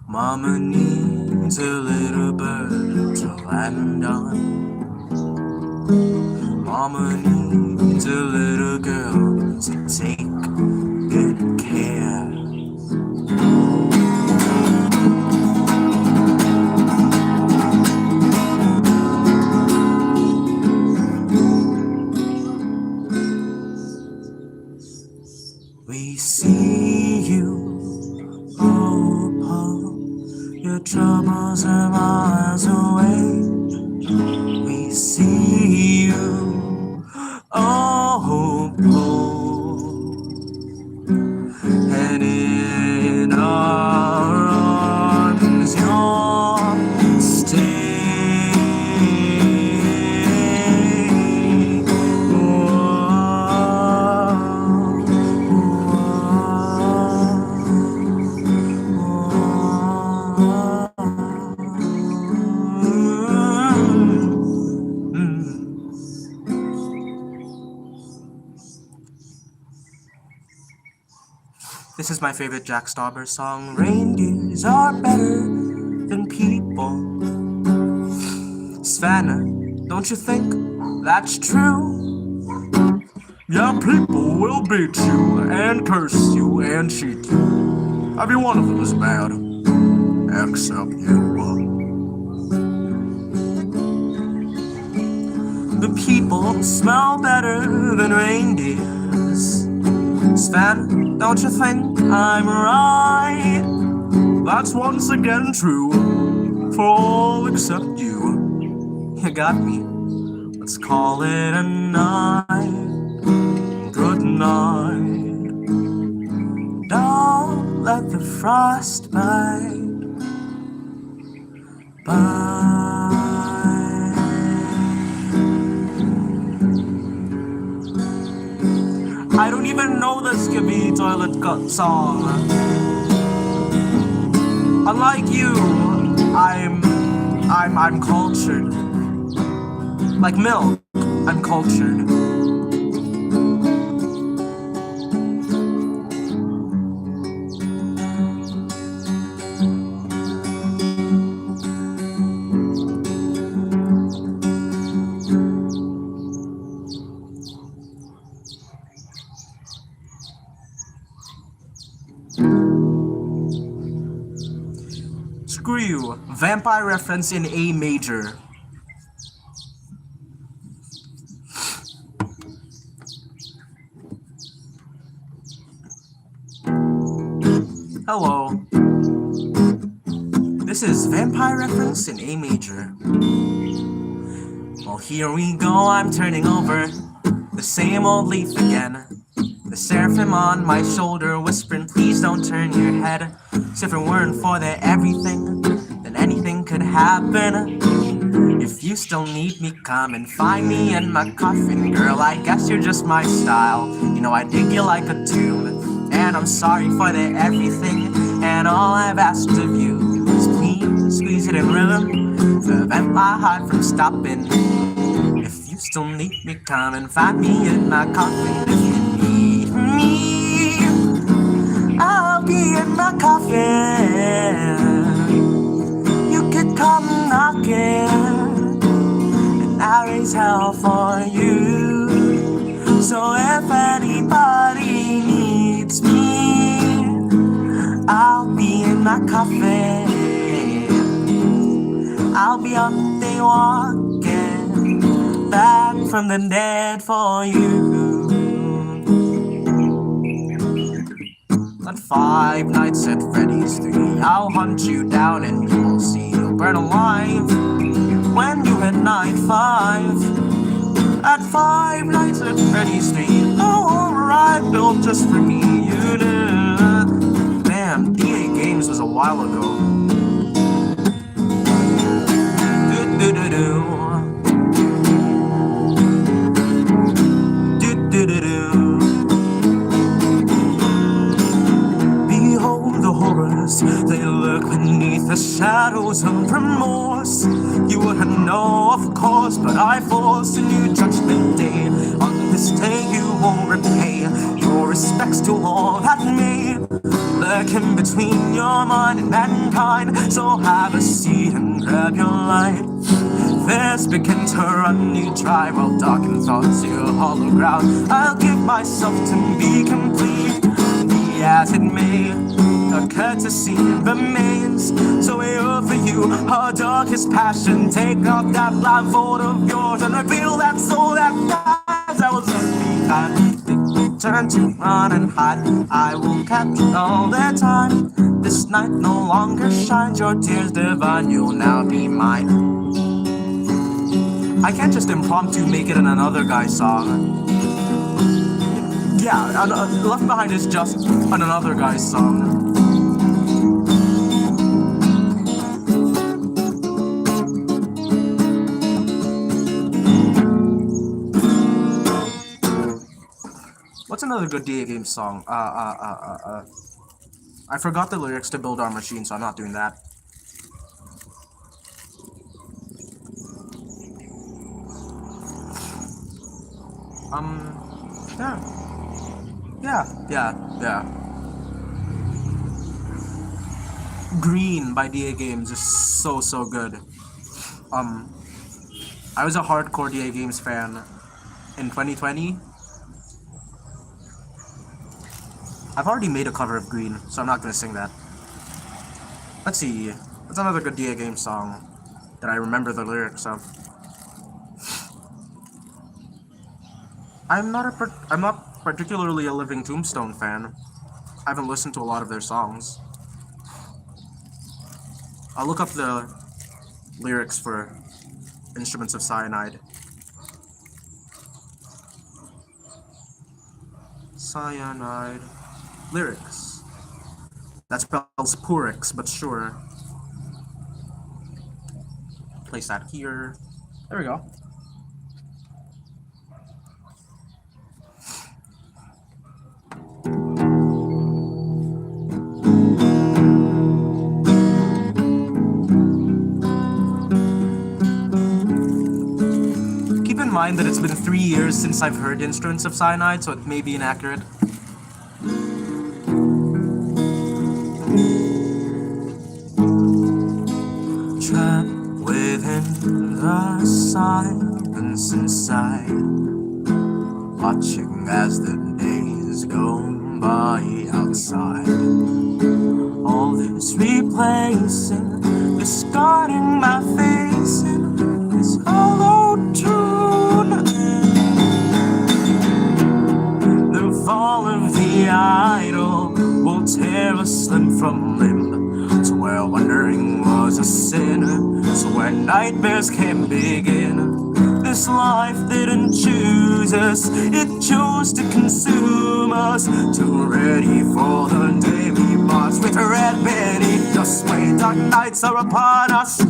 Mama needs a little bird to land on. Mama needs a little girl to take good care. We see you, oh Paul, your troubles are miles away. We see you, oh Paul, and in our arms you'll stay. This is my favorite Jack Stauber song. Reindeers are better than people. Savannah, don't you think that's true? Yeah, people will beat you and curse you and cheat you. Every one of them is bad, except you. The people smell better than reindeers. Savannah, don't you think I'm right? That's once again true for all except you. You got me. Let's call it a night. Good night. Don't let the frost bite. Bye. I don't even know the Skippy Toilet song. Unlike you, I'm cultured. Like milk, I'm cultured. Screw you. Vampire reference in A major. Hello. This is Vampire reference in A major. Well, here we go, I'm turning over the same old leaf again. The seraphim on my shoulder whispering, please don't turn your head. So if it weren't for the everything, then anything could happen. If you still need me, come and find me in my coffin. Girl, I guess you're just my style. You know I dig you like a tune. And I'm sorry for the everything. And all I've asked of you is please squeeze it in rhythm, prevent my heart from stopping. If you still need me, come and find me in my coffin. If you need me, I'll be in my coffin. You could come knocking, and I raise hell for you. So if anybody needs me, I'll be in my coffin. I'll be up there walking back from the dead for you. At 5 Nights at Freddy's 3, I'll hunt you down and you will see you'll burn alive when you hit night 5. At 5 Nights at Freddy's 3, oh, alright, built just for me, you did. Damn, DA Games was a while ago. Do-do-do-do. Behold the horrors, they lurk beneath the shadows of remorse. You wouldn't know, of course, but I force a new judgment day. On this day you won't repay your respects to all that may lurk in between your mind and mankind. So have a seat and grab your light. This begins to run you dry, while darkened thoughts your hollow ground. I'll give myself to be complete, be as it may. A courtesy remains, so we offer you our darkest passion. Take off that blindfold of yours and reveal that soul that dies. I will just be kind, turn to run and hide. I will capture all the time. This night no longer shines, your tears divine, you'll now be mine. I can't just impromptu make it in another guy's song. Yeah, Left Behind is just another guy's song. What's another good DA game song? I forgot the lyrics to Build Our Machine, so I'm not doing that. Yeah. Green by DA Games is so good. I was a hardcore DA Games fan in 2020. I've already made a cover of Green, so I'm not gonna sing that. Let's see. That's another good DA Games song that I remember the lyrics of. I'm not particularly a Living Tombstone fan. I haven't listened to a lot of their songs. I'll look up the lyrics for Instruments of Cyanide. Cyanide. Lyrics. That spells Purix, but sure. Place that here. There we go. mind that it's been 3 years since I've heard instruments of cyanide, so it may be inaccurate. Trapped within the silence inside, watching as the days go by outside. All this replacing, discarding my face in this hollow tune. The fall of the idol will tear us limb from limb, to where wondering was a sin, so where nightmares can begin. This life didn't choose us, it chose to consume us. Too ready for the day we march with red beneath the sway. Dark nights are upon us,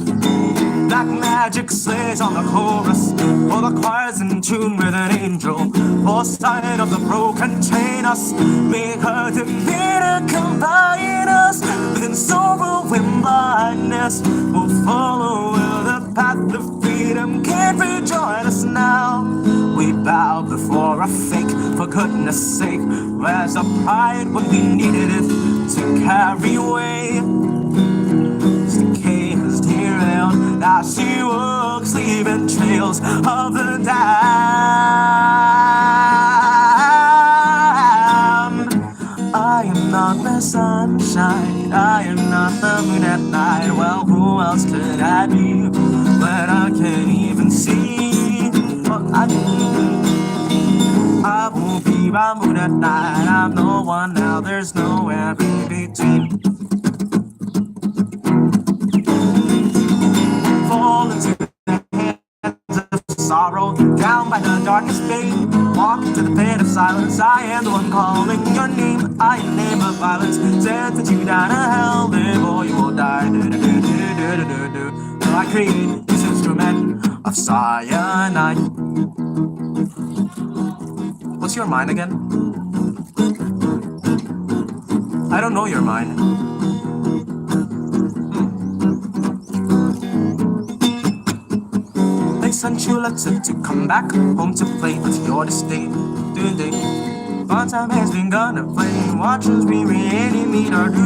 black magic slays on the chorus, for the choir's in tune with an angel, for sight of the broken chain us, make her defeated, combine us, then sorrow and blindness will follow the path of freedom can't rejoin us now. We bow before a fake, for goodness sake, where's the pride when we needed it to carry away? Decay has derailed, now she walks leaving trails of the damned. I am not the sunshine, I am not the moon at night. Well, who else could I be when I can't even see? Well, I won't be my moon at night. I'm no one now, there's nowhere in between. Fall into the hands of sorrow, down by the darkest bay. Walk into the pit of silence, I am the one calling your name. I am name of violence, sent you down to hell, live or you will die. So I create this instrument of cyanide. What's your mind again? I don't know your mind. They sent you a letter to come back home to play with your estate. Fun time has been gonna play. Watch as we really meet our do.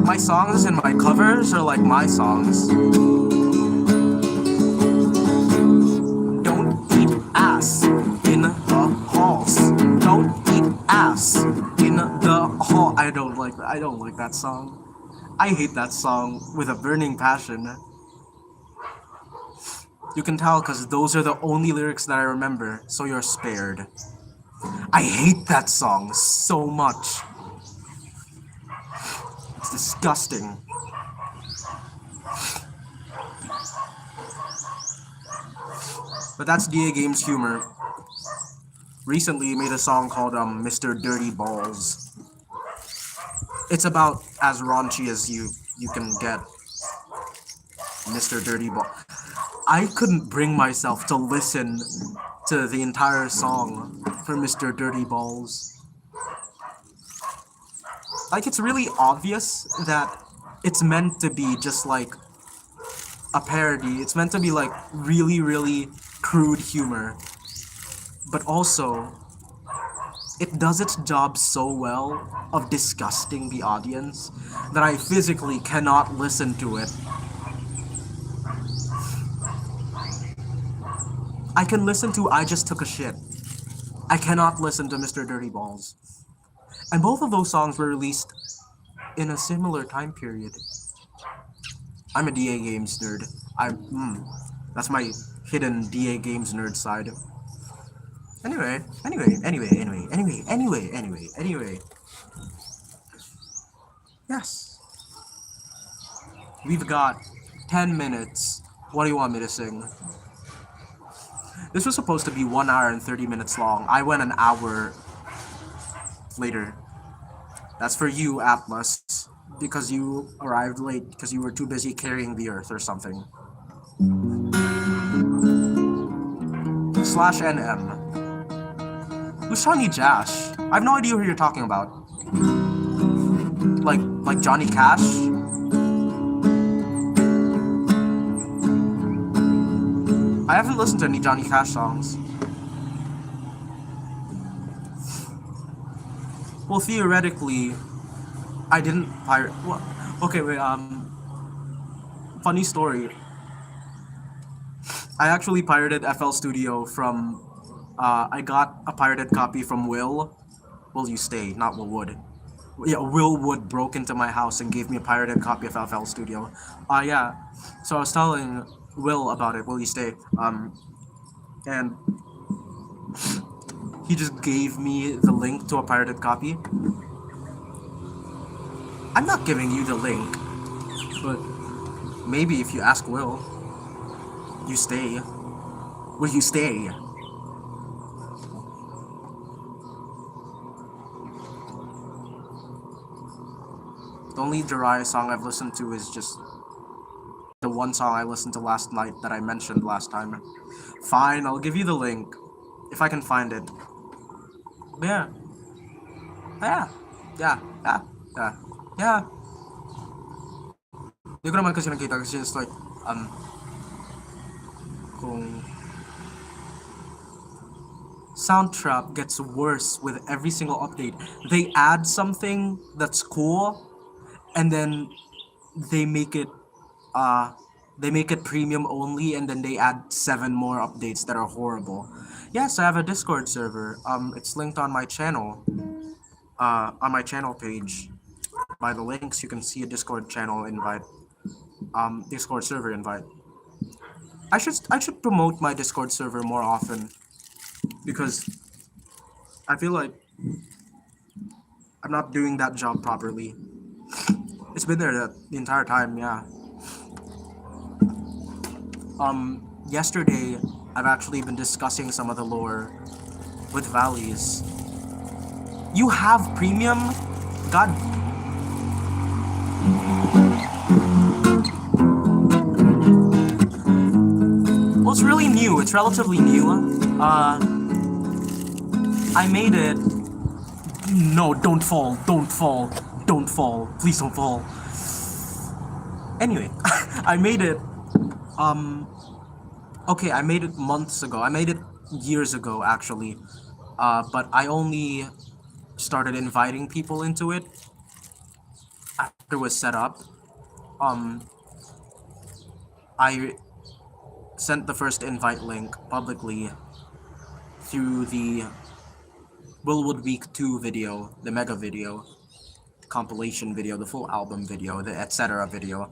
My songs and my covers are like my songs. Don't eat ass in the halls. Don't eat ass in the hall. I don't like that song. I hate that song with a burning passion. You can tell because those are the only lyrics that I remember, so you're spared. I hate that song so much. It's disgusting. But that's DA Games' humor. Recently he made a song called Mr. Dirty Balls. It's about as raunchy as you can get. Mr. Dirty Ball. I couldn't bring myself to listen to the entire song for Mr. Dirty Balls. Like, it's really obvious that it's meant to be just like a parody. It's meant to be like really, really crude humor. But also, it does its job so well of disgusting the audience that I physically cannot listen to it. I can listen to I Just Took a Shit. I cannot listen to Mr. Dirty Balls. And both of those songs were released in a similar time period. I'm a DA Games nerd. That's my hidden DA Games nerd side. Anyway. Yes. We've got 10 minutes. What do you want me to sing? This was supposed to be 1 hour and 30 minutes long. I went an hour later. That's for you, Atlas, because you arrived late because you were too busy carrying the earth or something. /NM. Who's Johnny Cash? I have no idea who you're talking about. Like Johnny Cash? I haven't listened to any Johnny Cash songs. Well, theoretically, I didn't pirate. What? Okay, wait. Funny story. I actually pirated FL Studio from. I got a pirated copy from Will. Will you stay? Not Will Wood. Yeah, Will Wood broke into my house and gave me a pirated copy of FL Studio. Yeah. So I was telling Will about it. Will you stay? And he just gave me the link to a pirated copy. I'm not giving you the link, but maybe if you ask Will, you stay. Will you stay? The only Jiraiya song I've listened to is just the one song I listened to last night that I mentioned last time. Fine, I'll give you the link. If I can find it. But yeah. Yeah. Yeah. Yeah. Yeah. Yeah. Hindi ko naman kasi nakita kasi it's like, kung Soundtrap gets worse with every single update. They add something that's cool, and then they make it premium only, and then they add 7 more updates that are horrible. Yes, I have a Discord server. It's linked on my channel. On my channel page. By the links, you can see a Discord channel invite. Discord server invite. I should promote my Discord server more often, because I feel like I'm not doing that job properly. It's been there the entire time, yeah. Yesterday, I've actually been discussing some of the lore with Valleys. You have premium? God. Well, it's really new. It's relatively new. I made it. No, don't fall. Don't fall. Don't fall. Please don't fall. Anyway, I made it. Okay, I made it months ago. I made it years ago, actually. But I only started inviting people into it after it was set up. I sent the first invite link publicly through the Willwood Week 2 video, the mega video, the compilation video, the full album video, the etc. video.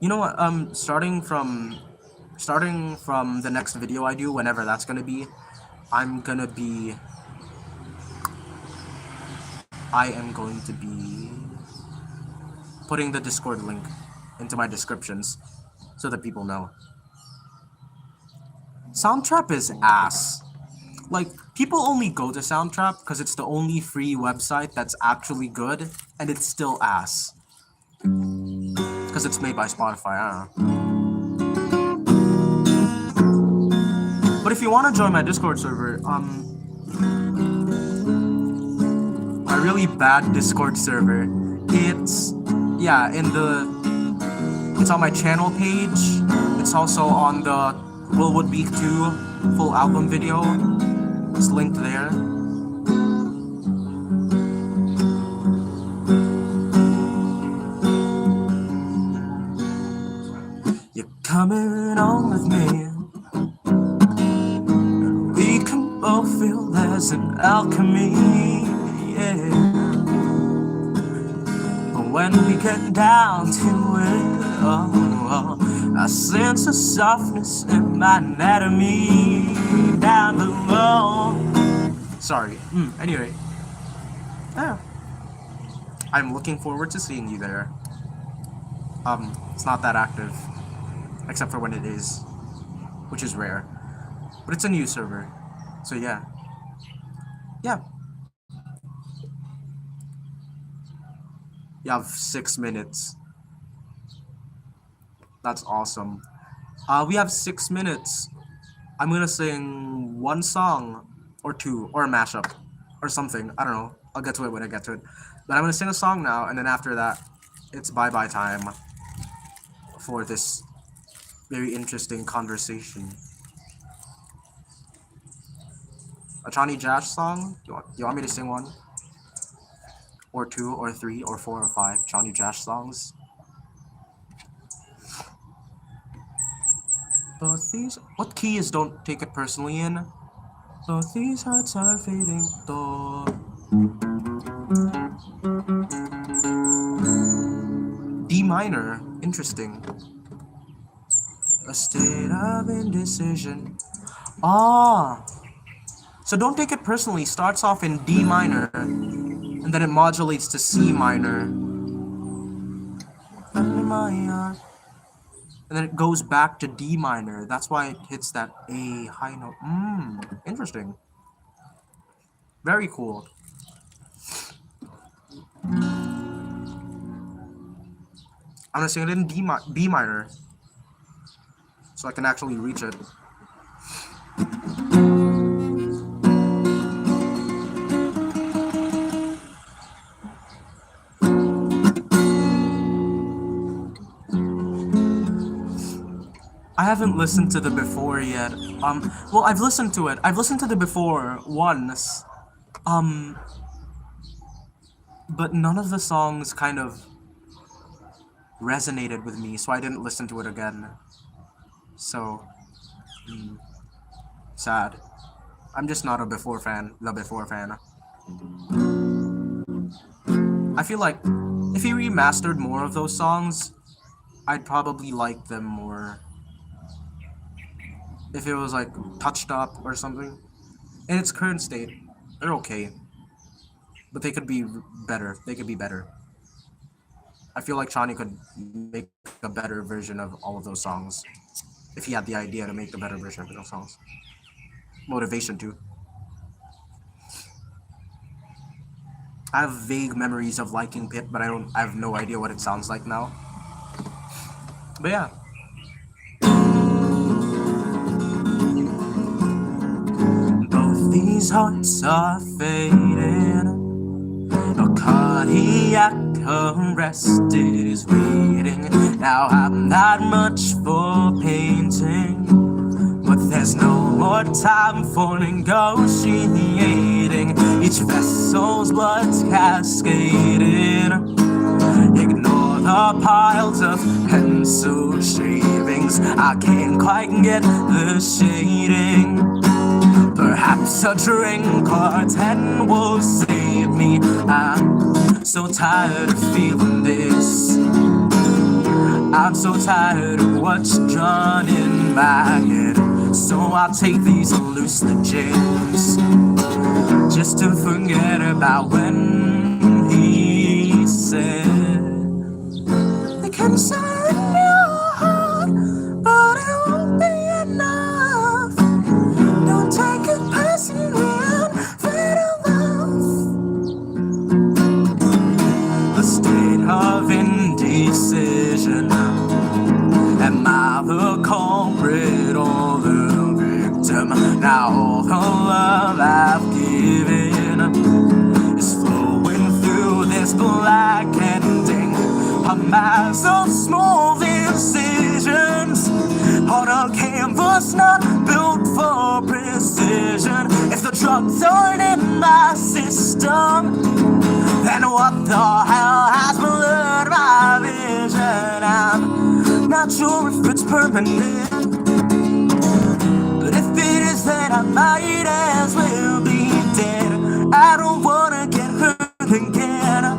You know what, starting from the next video I do, whenever that's gonna be, I am going to be putting the Discord link into my descriptions so that people know. Soundtrap is ass. Like, people only go to Soundtrap because it's the only free website that's actually good, and it's still ass. Because it's made by Spotify, I don't know. But if you want to join my Discord server, a really bad Discord server, it's on my channel page. It's also on the Willwood Week 2 full album video. It's linked there. You're coming on with me. We can both feel there's an alchemy, yeah. But when we get down to it, I sense a softness in my anatomy down below. Sorry. Anyway. Yeah. I'm looking forward to seeing you there. It's not that active. Except for when it is. Which is rare. But it's a new server. So yeah. Yeah. You have 6 minutes. That's awesome. We have 6 minutes. I'm gonna sing 1 song or 2 or a mashup or something. I don't know. I'll get to it when I get to it. But I'm gonna sing a song now, and then after that, it's bye-bye time. for this very interesting conversation. A Johnny Josh song? You want me to sing one? Or two, or three, or four, or five Johnny Josh songs? Both these. What key is Don't Take It Personally in? Both these hearts are fading. Do. D minor. Interesting. A state of indecision. Ah! So Don't Take It Personally starts off in D minor, and then it modulates to C minor. And then it goes back to D minor. That's why it hits that A high note. Interesting. Very cool. I'm gonna sing it in B minor, so I can actually reach it. I haven't listened to the before yet. Well, I've listened to it. I've listened to the before once. But none of the songs kind of resonated with me, so I didn't listen to it again. So, sad. I'm just not a before fan. The before fan. I feel like if he remastered more of those songs, I'd probably like them more. If it was like touched up or something. In its current state, they're okay. But they could be better. They could be better. I feel like Shawnee could make a better version of all of those songs. If he had the idea to make the better version of those songs. Motivation too. I have vague memories of liking Pit, but I have no idea what it sounds like now. But yeah. Both these hearts are fading. A cardiac arrest is waiting. Now I'm not much for painting, but there's no more time for negotiating. Each vessel's blood's cascading. Ignore the piles of pencil shavings. I can't quite get the shading. Perhaps a drink or 10 will save me. I'm so tired of feeling this. I'm so tired of what's drawn in my head. So I'll take these hallucinogens just to forget about when he said they can surrender your heart, but it won't be enough. Don't take it personally, I'm afraid of love. The state of indecision. Am I the culprit or the victim? Now all the love I've given is flowing through this black ending. A mass of small incisions on a canvas not built for precision. If the drugs aren't in my system, then what the hell has blurred my vision? I'm not sure if it's permanent, but if it is, then I might as well be dead. I don't wanna get hurt again,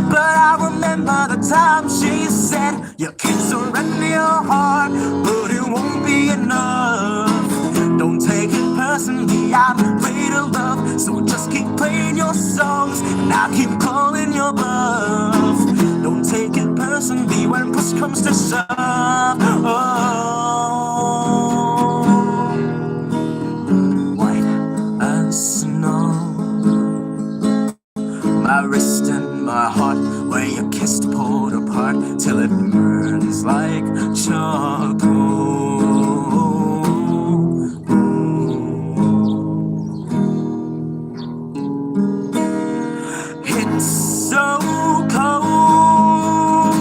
but I remember the time she said you can surrender your heart, but it won't be enough. Don't take it personally, I'm afraid of love. So just keep playing your songs and I'll keep calling your bluff. Don't take it personally when push comes to shove. Oh, white as snow. My wrist and my heart, where you kissed pulled apart till it burns like charcoal. It's so cold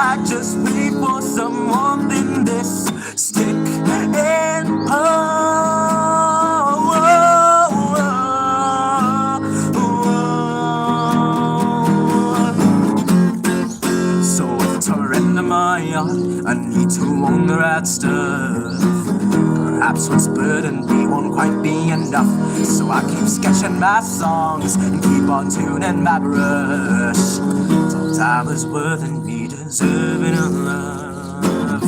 I just wait for some warmth in this stick and so I surrender my heart, I need to own the right stuff. Perhaps what's burdened me won't quite be enough, so I keep sketching my songs and keep on tuning my brush till time is worth and me deserving of love.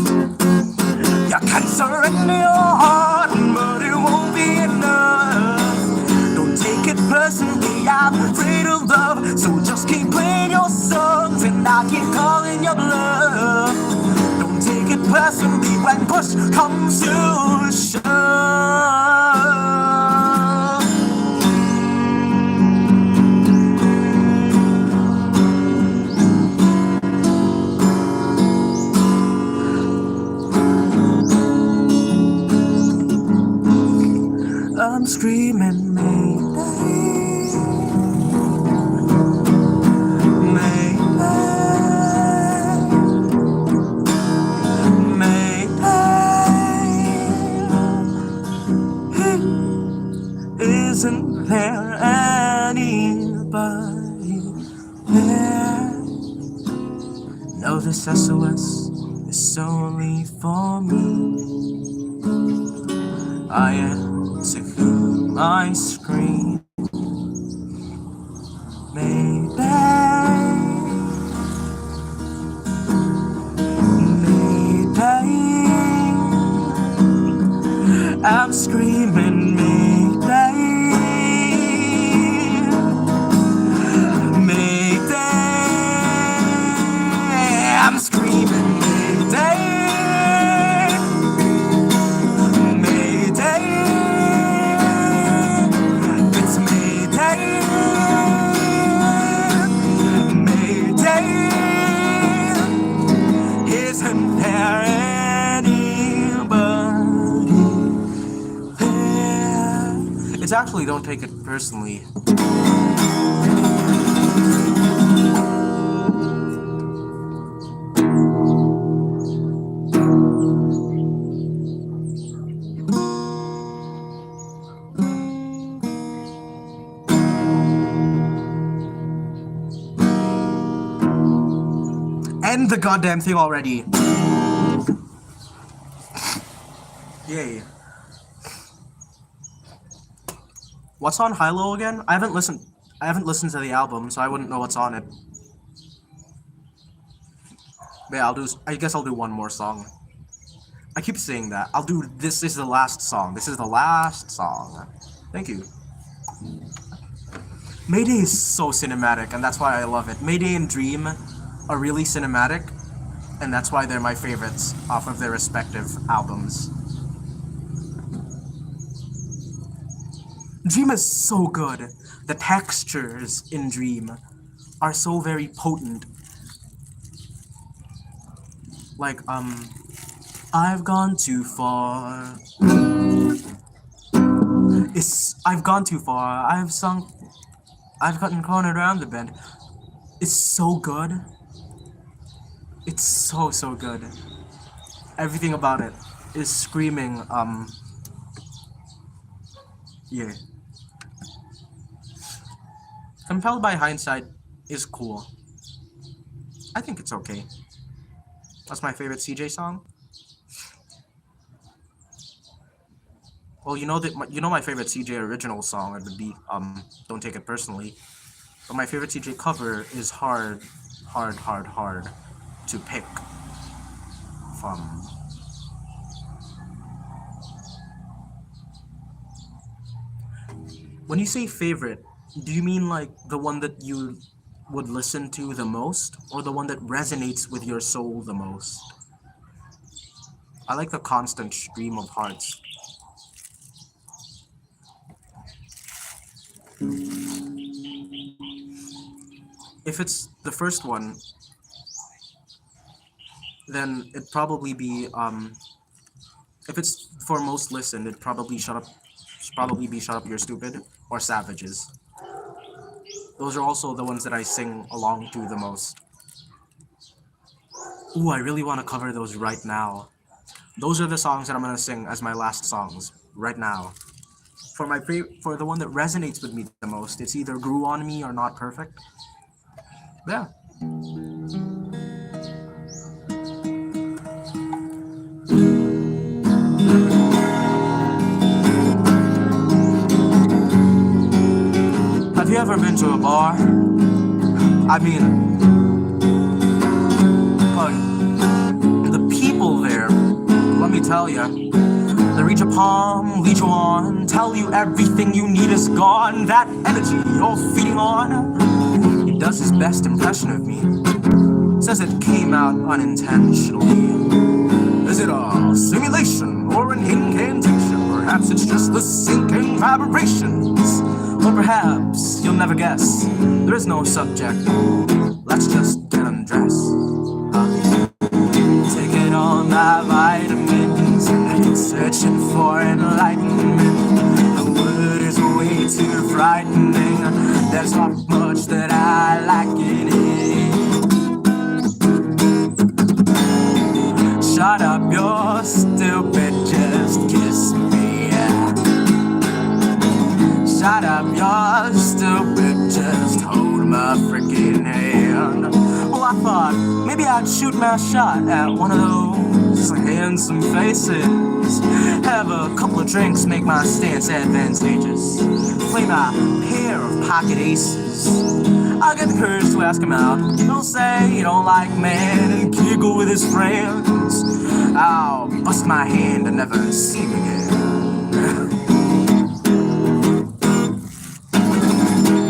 You can surrender your heart, but it won't be enough. Don't take it personally, I'm afraid of love, so just keep playing your songs and I keep calling your bluff. Don't take it personally when push comes to shove. I'm screaming Mayday, Mayday, Mayday. Isn't there anybody there? No, this SOS is solely for me. I am to whom I scream Mayday, Mayday. I'm screaming Mayday, Mayday. I'm screaming Mayday, Mayday. It's Mayday, Mayday. Isn't there anybody there? It's actually Don't Take It Personally. End the goddamn thing already. Yay. What's on Hilo again? I haven't listened to the album, so I wouldn't know what's on it. But yeah, I guess I'll do one more song. I keep saying that. This is the last song. This is the last song. Thank you. Mayday is so cinematic, and that's why I love it. Mayday and Dream are really cinematic, and that's why they're my favorites off of their respective albums. Dream is so good. The textures in Dream are so very potent. Like, I've gone too far. I've gone too far. I've gotten cornered around the bend. It's so good. It's so good. Everything about it is screaming, yeah. Compelled by Hindsight is cool. I think it's okay. That's my favorite CJ song. Well, you know my favorite CJ original song would be Don't Take It Personally. But my favorite CJ cover is hard to pick from. When you say favorite, do you mean like the one that you would listen to the most, or the one that resonates with your soul the most? I like the constant stream of hearts. If it's the first one, then it'd probably be if it's for most listened, it'd probably be Shut Up You're Stupid or Savages. Those are also the ones that I sing along to the most. Ooh, I really want to cover those right now. Those are the songs that I'm gonna sing as my last songs right now. For the one that resonates with me the most, it's either "Grew on Me" or "Not Perfect." Yeah. Have you ever been to a bar? I mean, but the people there, let me tell you, they reach a palm, lead you on, tell you everything you need is gone. That energy you're feeding on, he does his best impression of me. Says it came out unintentionally. Is it a simulation or an incantation? Perhaps it's just the sinking vibrations. Or perhaps you'll never guess. There is no subject. Let's just get undressed. Taking all my vitamins, searching for enlightenment. The word is way too frightening. There's not much that I like in it. Shut up, you're stupid, just kiss me. Shut up, you're stupid, just hold my freaking hand. Well, I thought maybe I'd shoot my shot at one of those handsome faces. Have a couple of drinks, make my stance advantageous. Play my pair of pocket aces. I'll get the courage to ask him out. He'll say he don't like man and giggle with his friends. I'll bust my hand and never see him again.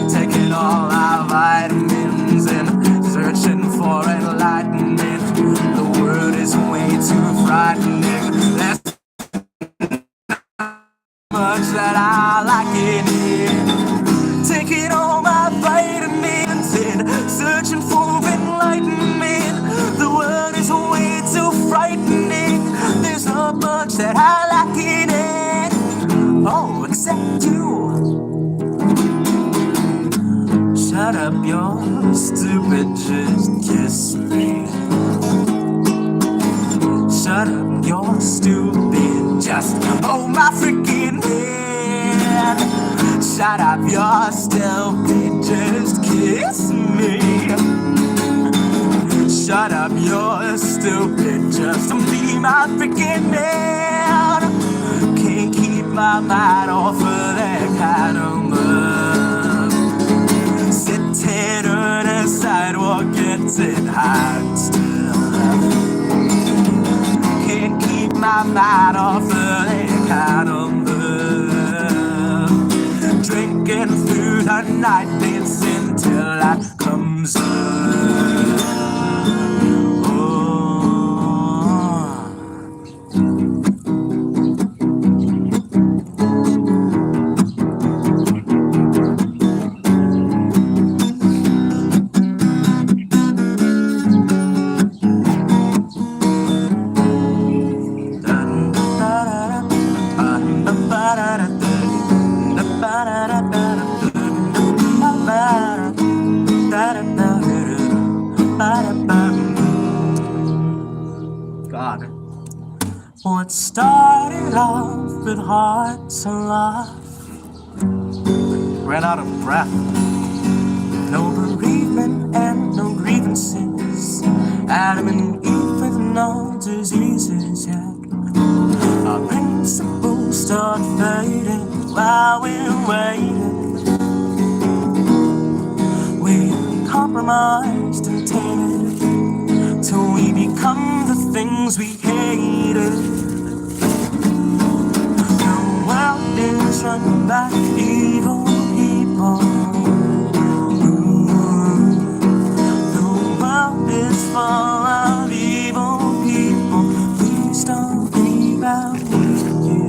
Taking all our vitamins and searching for enlightenment. The word is way too frightening. There's much that I like in it. Taking all my vitamins and searching for enlightenment. The world is way too frightening. There's not much that I like in it. Oh, except you. Shut up, you're stupid, just kiss me. Shut up, you're stupid, just hold my freaking hand. Shut up, you're stupid, just kiss me. Shut up, you're stupid, just be my freaking man. Can't keep my mind off of that kind of love. Sitting on a sidewalk, getting hot still. Can't keep my mind off of that kind of love. Drinking through the night, dancing till light comes up. God. What started off with hearts alive ran out of breath. No bereavement and no grievances. Adam and Eve with no diseases yet. Our principles start fading while we're waiting. We're compromised and tainted till we become the things we hated. The world is run by evil people. The world is full of evil people. Please don't leave out you.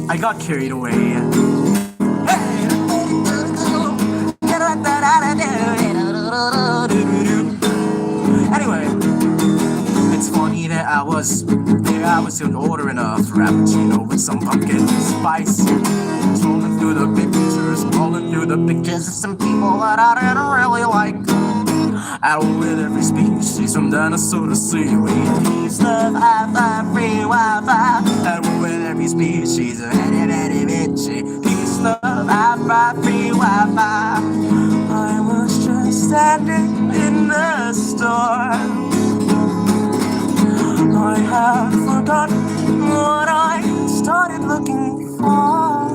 I got carried away. Anyway, it's funny that I was ordering a frappuccino with some pumpkin spice. Scrolling through the pictures of some people that I didn't really like. Out with every species from dinosaur to seaweed. Peace, love, high five, free Wi-Fi. Out with every species of any bitchy. Peace, love, high five, free Wi-Fi. I was just standing in the store. I have forgotten what I started looking for.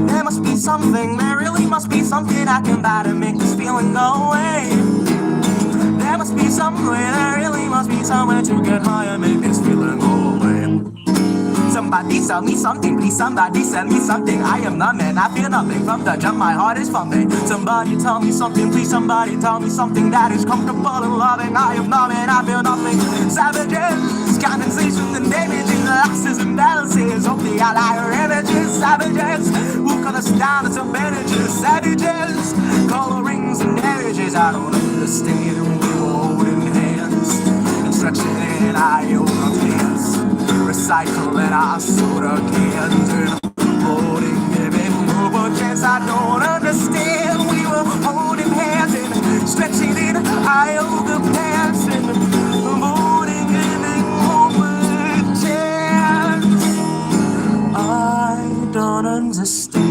There must be something, there really must be something I can buy to make this feeling go away. There must be somewhere, there really must be somewhere to get high and make this feeling go away. Somebody sell me something, please somebody sell me something. I am numb and I feel nothing from the jump, my heart is pumping. Somebody tell me something, please somebody tell me something that is comfortable and loving. I am numb and I feel nothing. Savages, condensation and damaging the axes and balances of the outlier images. Savages, who cut us down into bandages. Savages, colorings and marriages. I don't understand when we were holding hands and stretching and I hold our hands. Recycling our soda cans and holding giving over chance. I don't understand. We were holding hands and stretching in yoga pants and holding giving over chance. I don't understand.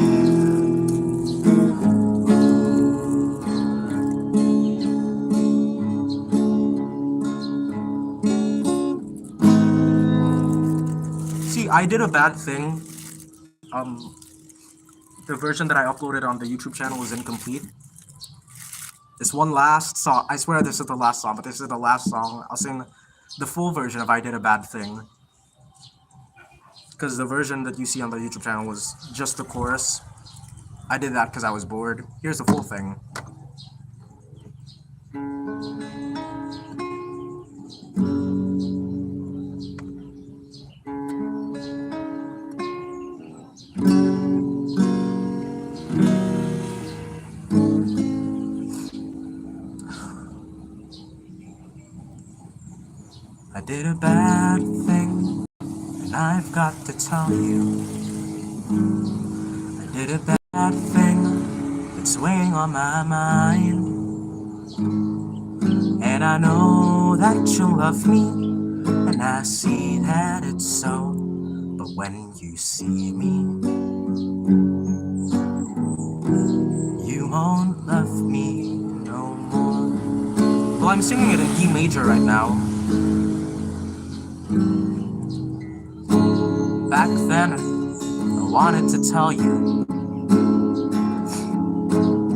See, I did a bad thing. The version that I uploaded on the YouTube channel was incomplete. This one last song, I swear this is the last song, but this is the last song. I'll sing the full version of I Did a Bad Thing. Because the version that you see on the YouTube channel was just the chorus. I did that because I was bored. Here's the full thing. I did a bad thing, and I've got to tell you. I did a bad thing that's weighing on my mind. And I know that you love me, and I see that it's so. But when you see me, you won't love me no more. Well, I'm singing it in E major right now. Back then, I wanted to tell you,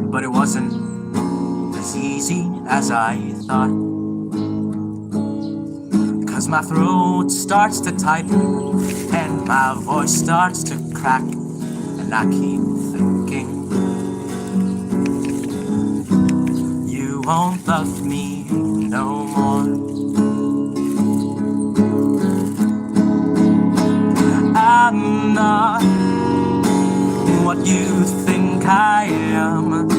but it wasn't as easy as I thought. Cause my throat starts to tighten and my voice starts to crack, and I keep thinking, you won't love me no more. I'm not what you think I am.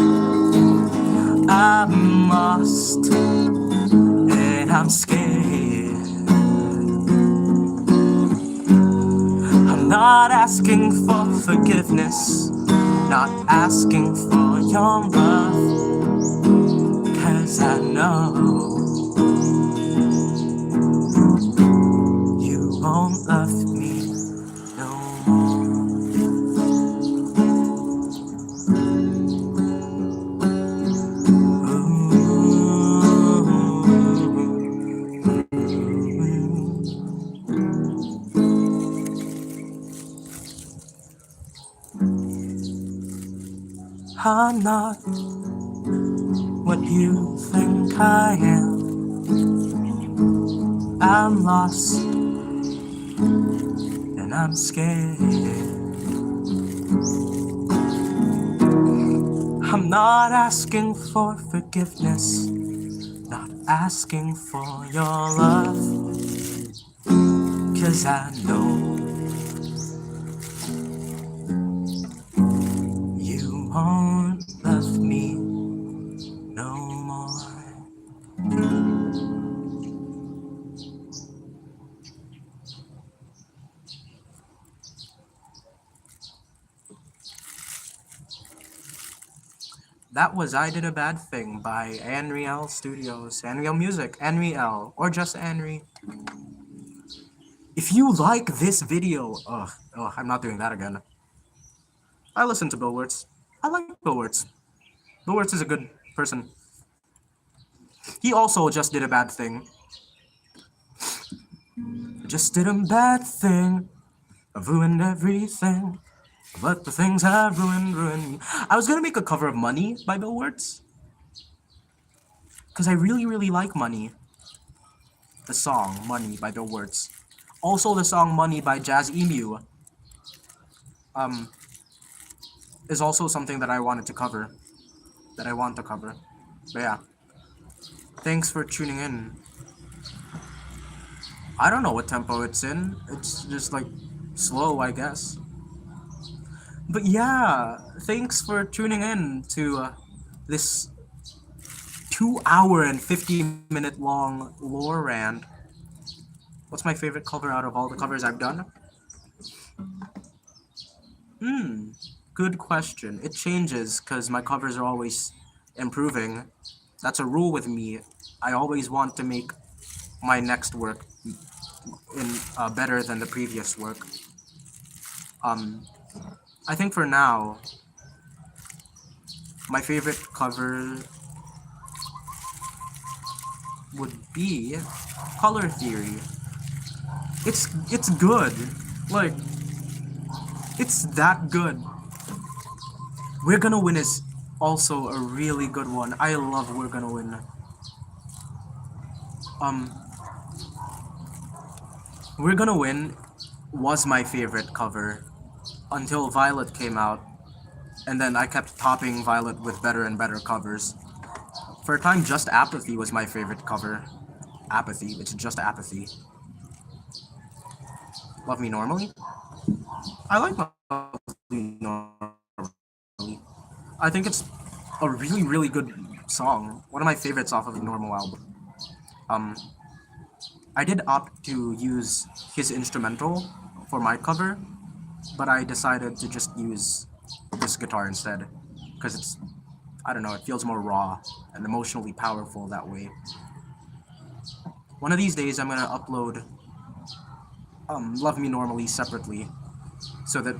I'm lost and I'm scared. I'm not asking for forgiveness, not asking for your love, 'cause I know you won't love me no more. I'm not what you think I am. I'm lost and I'm scared. I'm not asking for forgiveness, not asking for your love, 'cause I know you won't love me no more. That was I Did a Bad Thing by Anry Studios, Anry Music, Anry or just Anry. If you like this video, I'm not doing that again. I listen to Bill Wirtz. I like Bill Wirtz. Bill Wirtz is a good person. He also just did a bad thing. Just did a bad thing. I've ruined everything. But the things I've ruined me. I was gonna make a cover of Money by Bill Wirtz. Because I really like Money. The song Money by Bill Wirtz. Also the song Money by Jazz Emu. Is also something that I wanted to cover. That I want to cover. But yeah. Thanks for tuning in. I don't know what tempo it's in. It's just like slow, I guess. But yeah, thanks for tuning in to this 2-hour and 50-minute long lore rant. What's my favorite cover out of all the covers I've done? Good question. It changes because my covers are always improving. That's a rule with me. I always want to make my next work better than the previous work. I think for now, my favorite cover would be Color Theory. It's good. Like, it's that good. We're Gonna Win is also a really good one. I love We're Gonna Win. We're Gonna Win was my favorite cover until Violet came out, and then I kept topping Violet with better and better covers. For a time, Just Apathy was my favorite cover. Apathy, it's just Apathy. Love Me Normally? I like Love Me Normally. I think it's a really good song. One of my favorites off of the Normal album. I did opt to use his instrumental for my cover, but I decided to just use this guitar instead, because it's, I don't know, it feels more raw and emotionally powerful that way. One of these days I'm gonna upload Love Me Normally separately, so that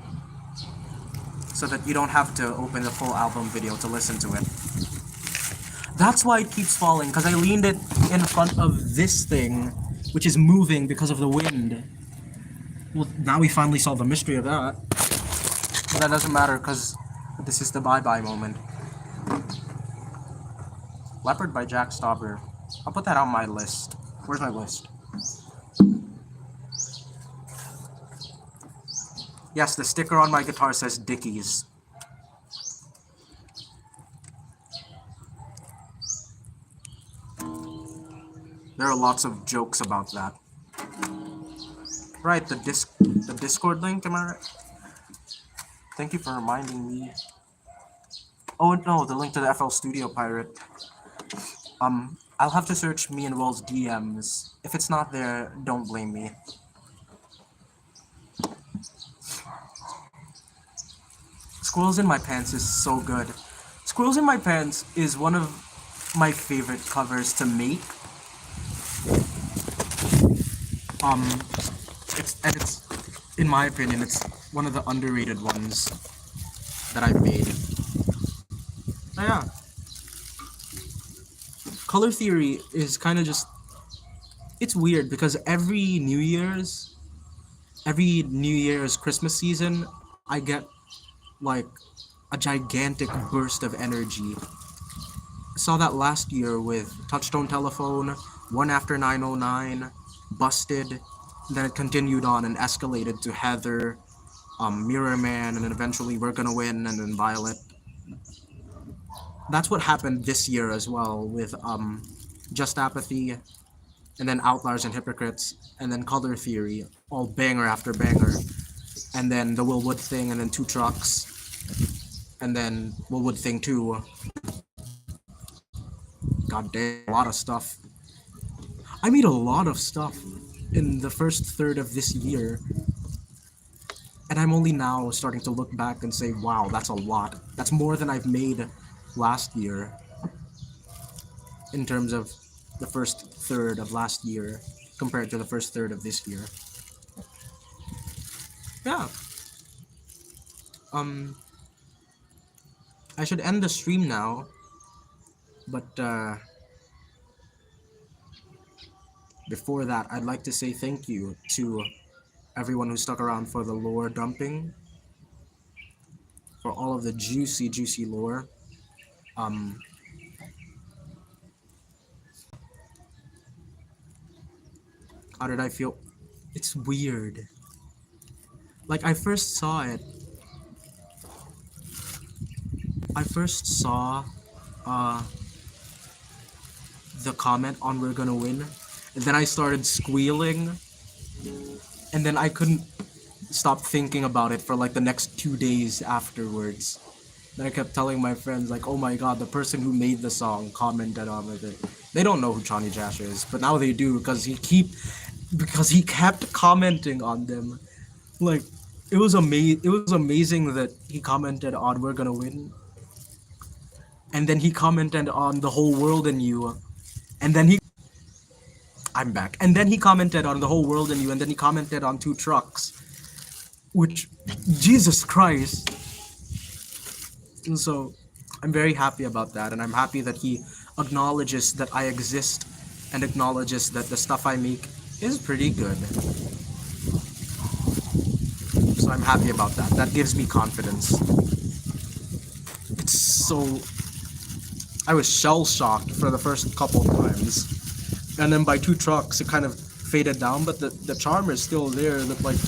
you don't have to open the full album video to listen to it. That's why it keeps falling, because I leaned it in front of this thing, which is moving because of the wind. Well, now we finally solved the mystery of that. But that doesn't matter, because this is the bye-bye moment. Leopard by Jack Stauber. I'll put that on my list. Where's my list? Yes, the sticker on my guitar says Dickies. There are lots of jokes about that. Right, the Discord link, am I right? Thank you for reminding me. Oh no, the link to the FL Studio Pirate. I'll have to search me and Will's DMs. If it's not there, don't blame me. Squirrels in My Pants is so good. Squirrels in My Pants is one of my favorite covers to make. It's in my opinion, it's one of the underrated ones that I've made. Oh, yeah. Color Theory is kind of just, it's weird because every New Year's Christmas season, I get like a gigantic burst of energy. I saw that last year with Touchstone Telephone, One After 909, Busted, then it continued on and escalated to Heather, Mirror Man, and then eventually We're Gonna Win, and then Violet. That's what happened this year as well with Just Apathy, and then Outliers and Hypocrites, and then Color Theory, all banger after banger, and then the Will Wood thing, and then Two Trucks, and then Will Wood thing 2. God damn, a lot of stuff. I made a lot of stuff in the first third of this year, and I'm only now starting to look back and say, wow, that's a lot. That's more than I've made last year in terms of the first third of last year compared to the first third of this year. Yeah. Um, I should end the stream now, but before that, I'd like to say thank you to everyone who stuck around for the lore dumping, for all of the juicy, juicy lore. Um, how did I feel? It's weird. Like I first saw uh, the comment on "We're gonna win," and then I started squealing, and then I couldn't stop thinking about it for like the next 2 days afterwards. Then I kept telling my friends like, "Oh my god, the person who made the song commented on it." They don't know who Johnny Jash is, but now they do because he kept commenting on them. Like it was amazing that he commented on "We're gonna win," and then he commented on "The Whole World and You," and then I'm back, and then he commented on "The Whole World and You," and then he commented on "Two Trucks," which Jesus Christ. And so I'm very happy about that, and I'm happy that he acknowledges that I exist and acknowledges that the stuff I make is pretty good. So I'm happy about that. That gives me confidence. It's so... I was shell-shocked for the first couple of times. And then by Two Trucks, it kind of faded down, but the charm is still there. That like,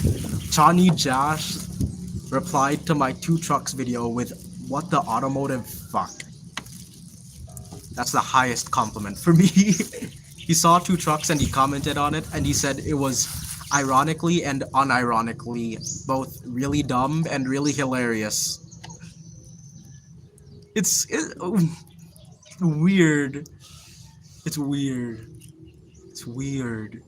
Johnny Jash replied to my Two Trucks video with, "What the automotive fuck?" That's the highest compliment for me. He saw Two Trucks and he commented on it, and he said it was ironically and unironically both really dumb and really hilarious. It's weird. It's weird. It's weird.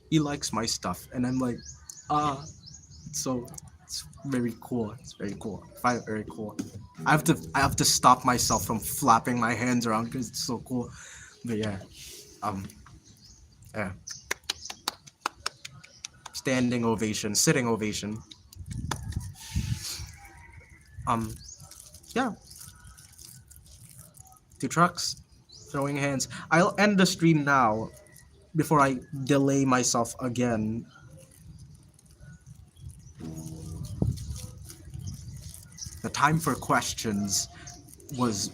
He likes my stuff, and I'm like, it's very cool. It's very cool. I find it very cool. I have to stop myself from flapping my hands around because it's so cool. But yeah, yeah. Standing ovation, sitting ovation. Yeah. Two Trucks, throwing hands. I'll end the stream now before I delay myself again. The time for questions was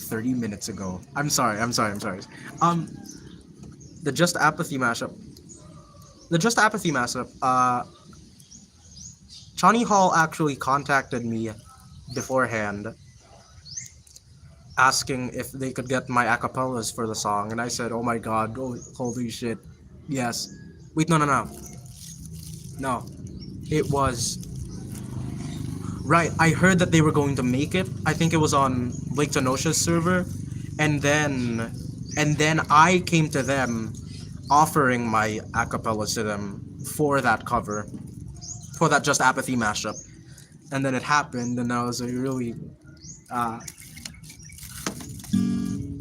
30 minutes ago. I'm sorry. The Just Apathy mashup. Johnny Hall actually contacted me beforehand asking if they could get my acapellas for the song, and I said, "Oh my god, holy shit. Yes." Wait, no. No. It was right. I heard that they were going to make it. I think it was on Blake Tanosha's server, and then I came to them offering my acapellas to them for that cover, for that Just Apathy mashup. And then it happened, and I was like, really, it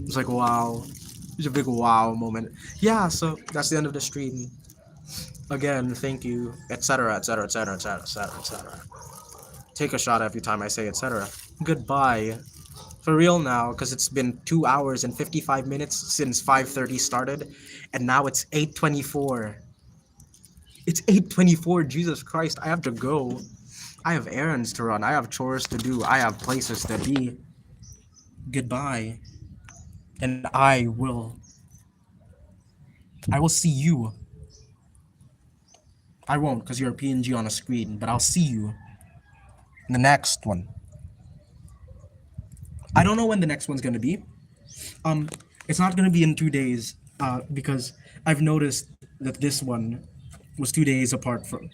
was like, wow. It was a big wow moment. Yeah, so that's the end of the stream. Again, thank you, etc. Take a shot every time I say etc. Goodbye. For real now, because it's been 2 hours and 55 minutes since 5:30 started, and now it's 8:24. It's 8:24, Jesus Christ, I have to go. I have errands to run, I have chores to do, I have places to be. Goodbye. And I will see you. I won't, because you're a PNG on a screen, but I'll see you in the next one. I don't know when the next one's gonna be. It's not gonna be in 2 days, because I've noticed that this one was 2 days apart from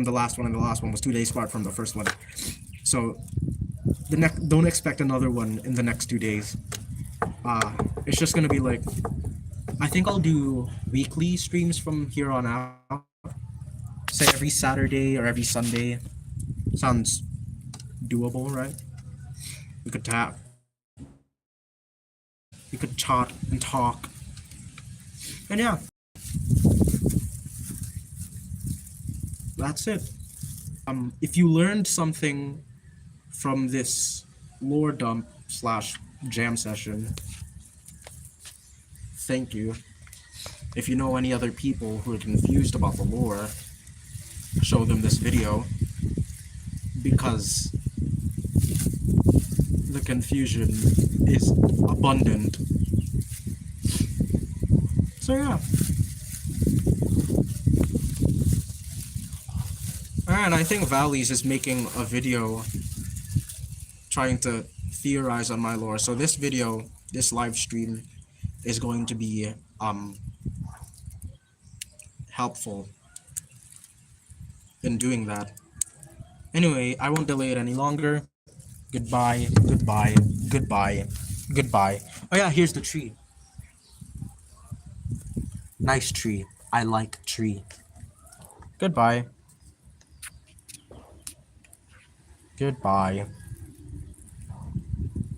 the last one, and the last one was 2 days apart from the first one. So don't expect another one in the next 2 days. It's just gonna be like, I think I'll do weekly streams from here on out. Say every Saturday or every Sunday. Sounds doable, right? We could tap. We could chat and talk. And yeah, that's it. If you learned something from this lore dump slash jam session, thank you. If you know any other people who are confused about the lore, show them this video, because the confusion is abundant. So yeah. And I think Valleys is making a video trying to theorize on my lore. So this video, this live stream, is going to be helpful in doing that. Anyway, I won't delay it any longer. Goodbye, goodbye, goodbye, goodbye. Oh yeah, here's the tree. Nice tree. I like tree. Goodbye. Goodbye.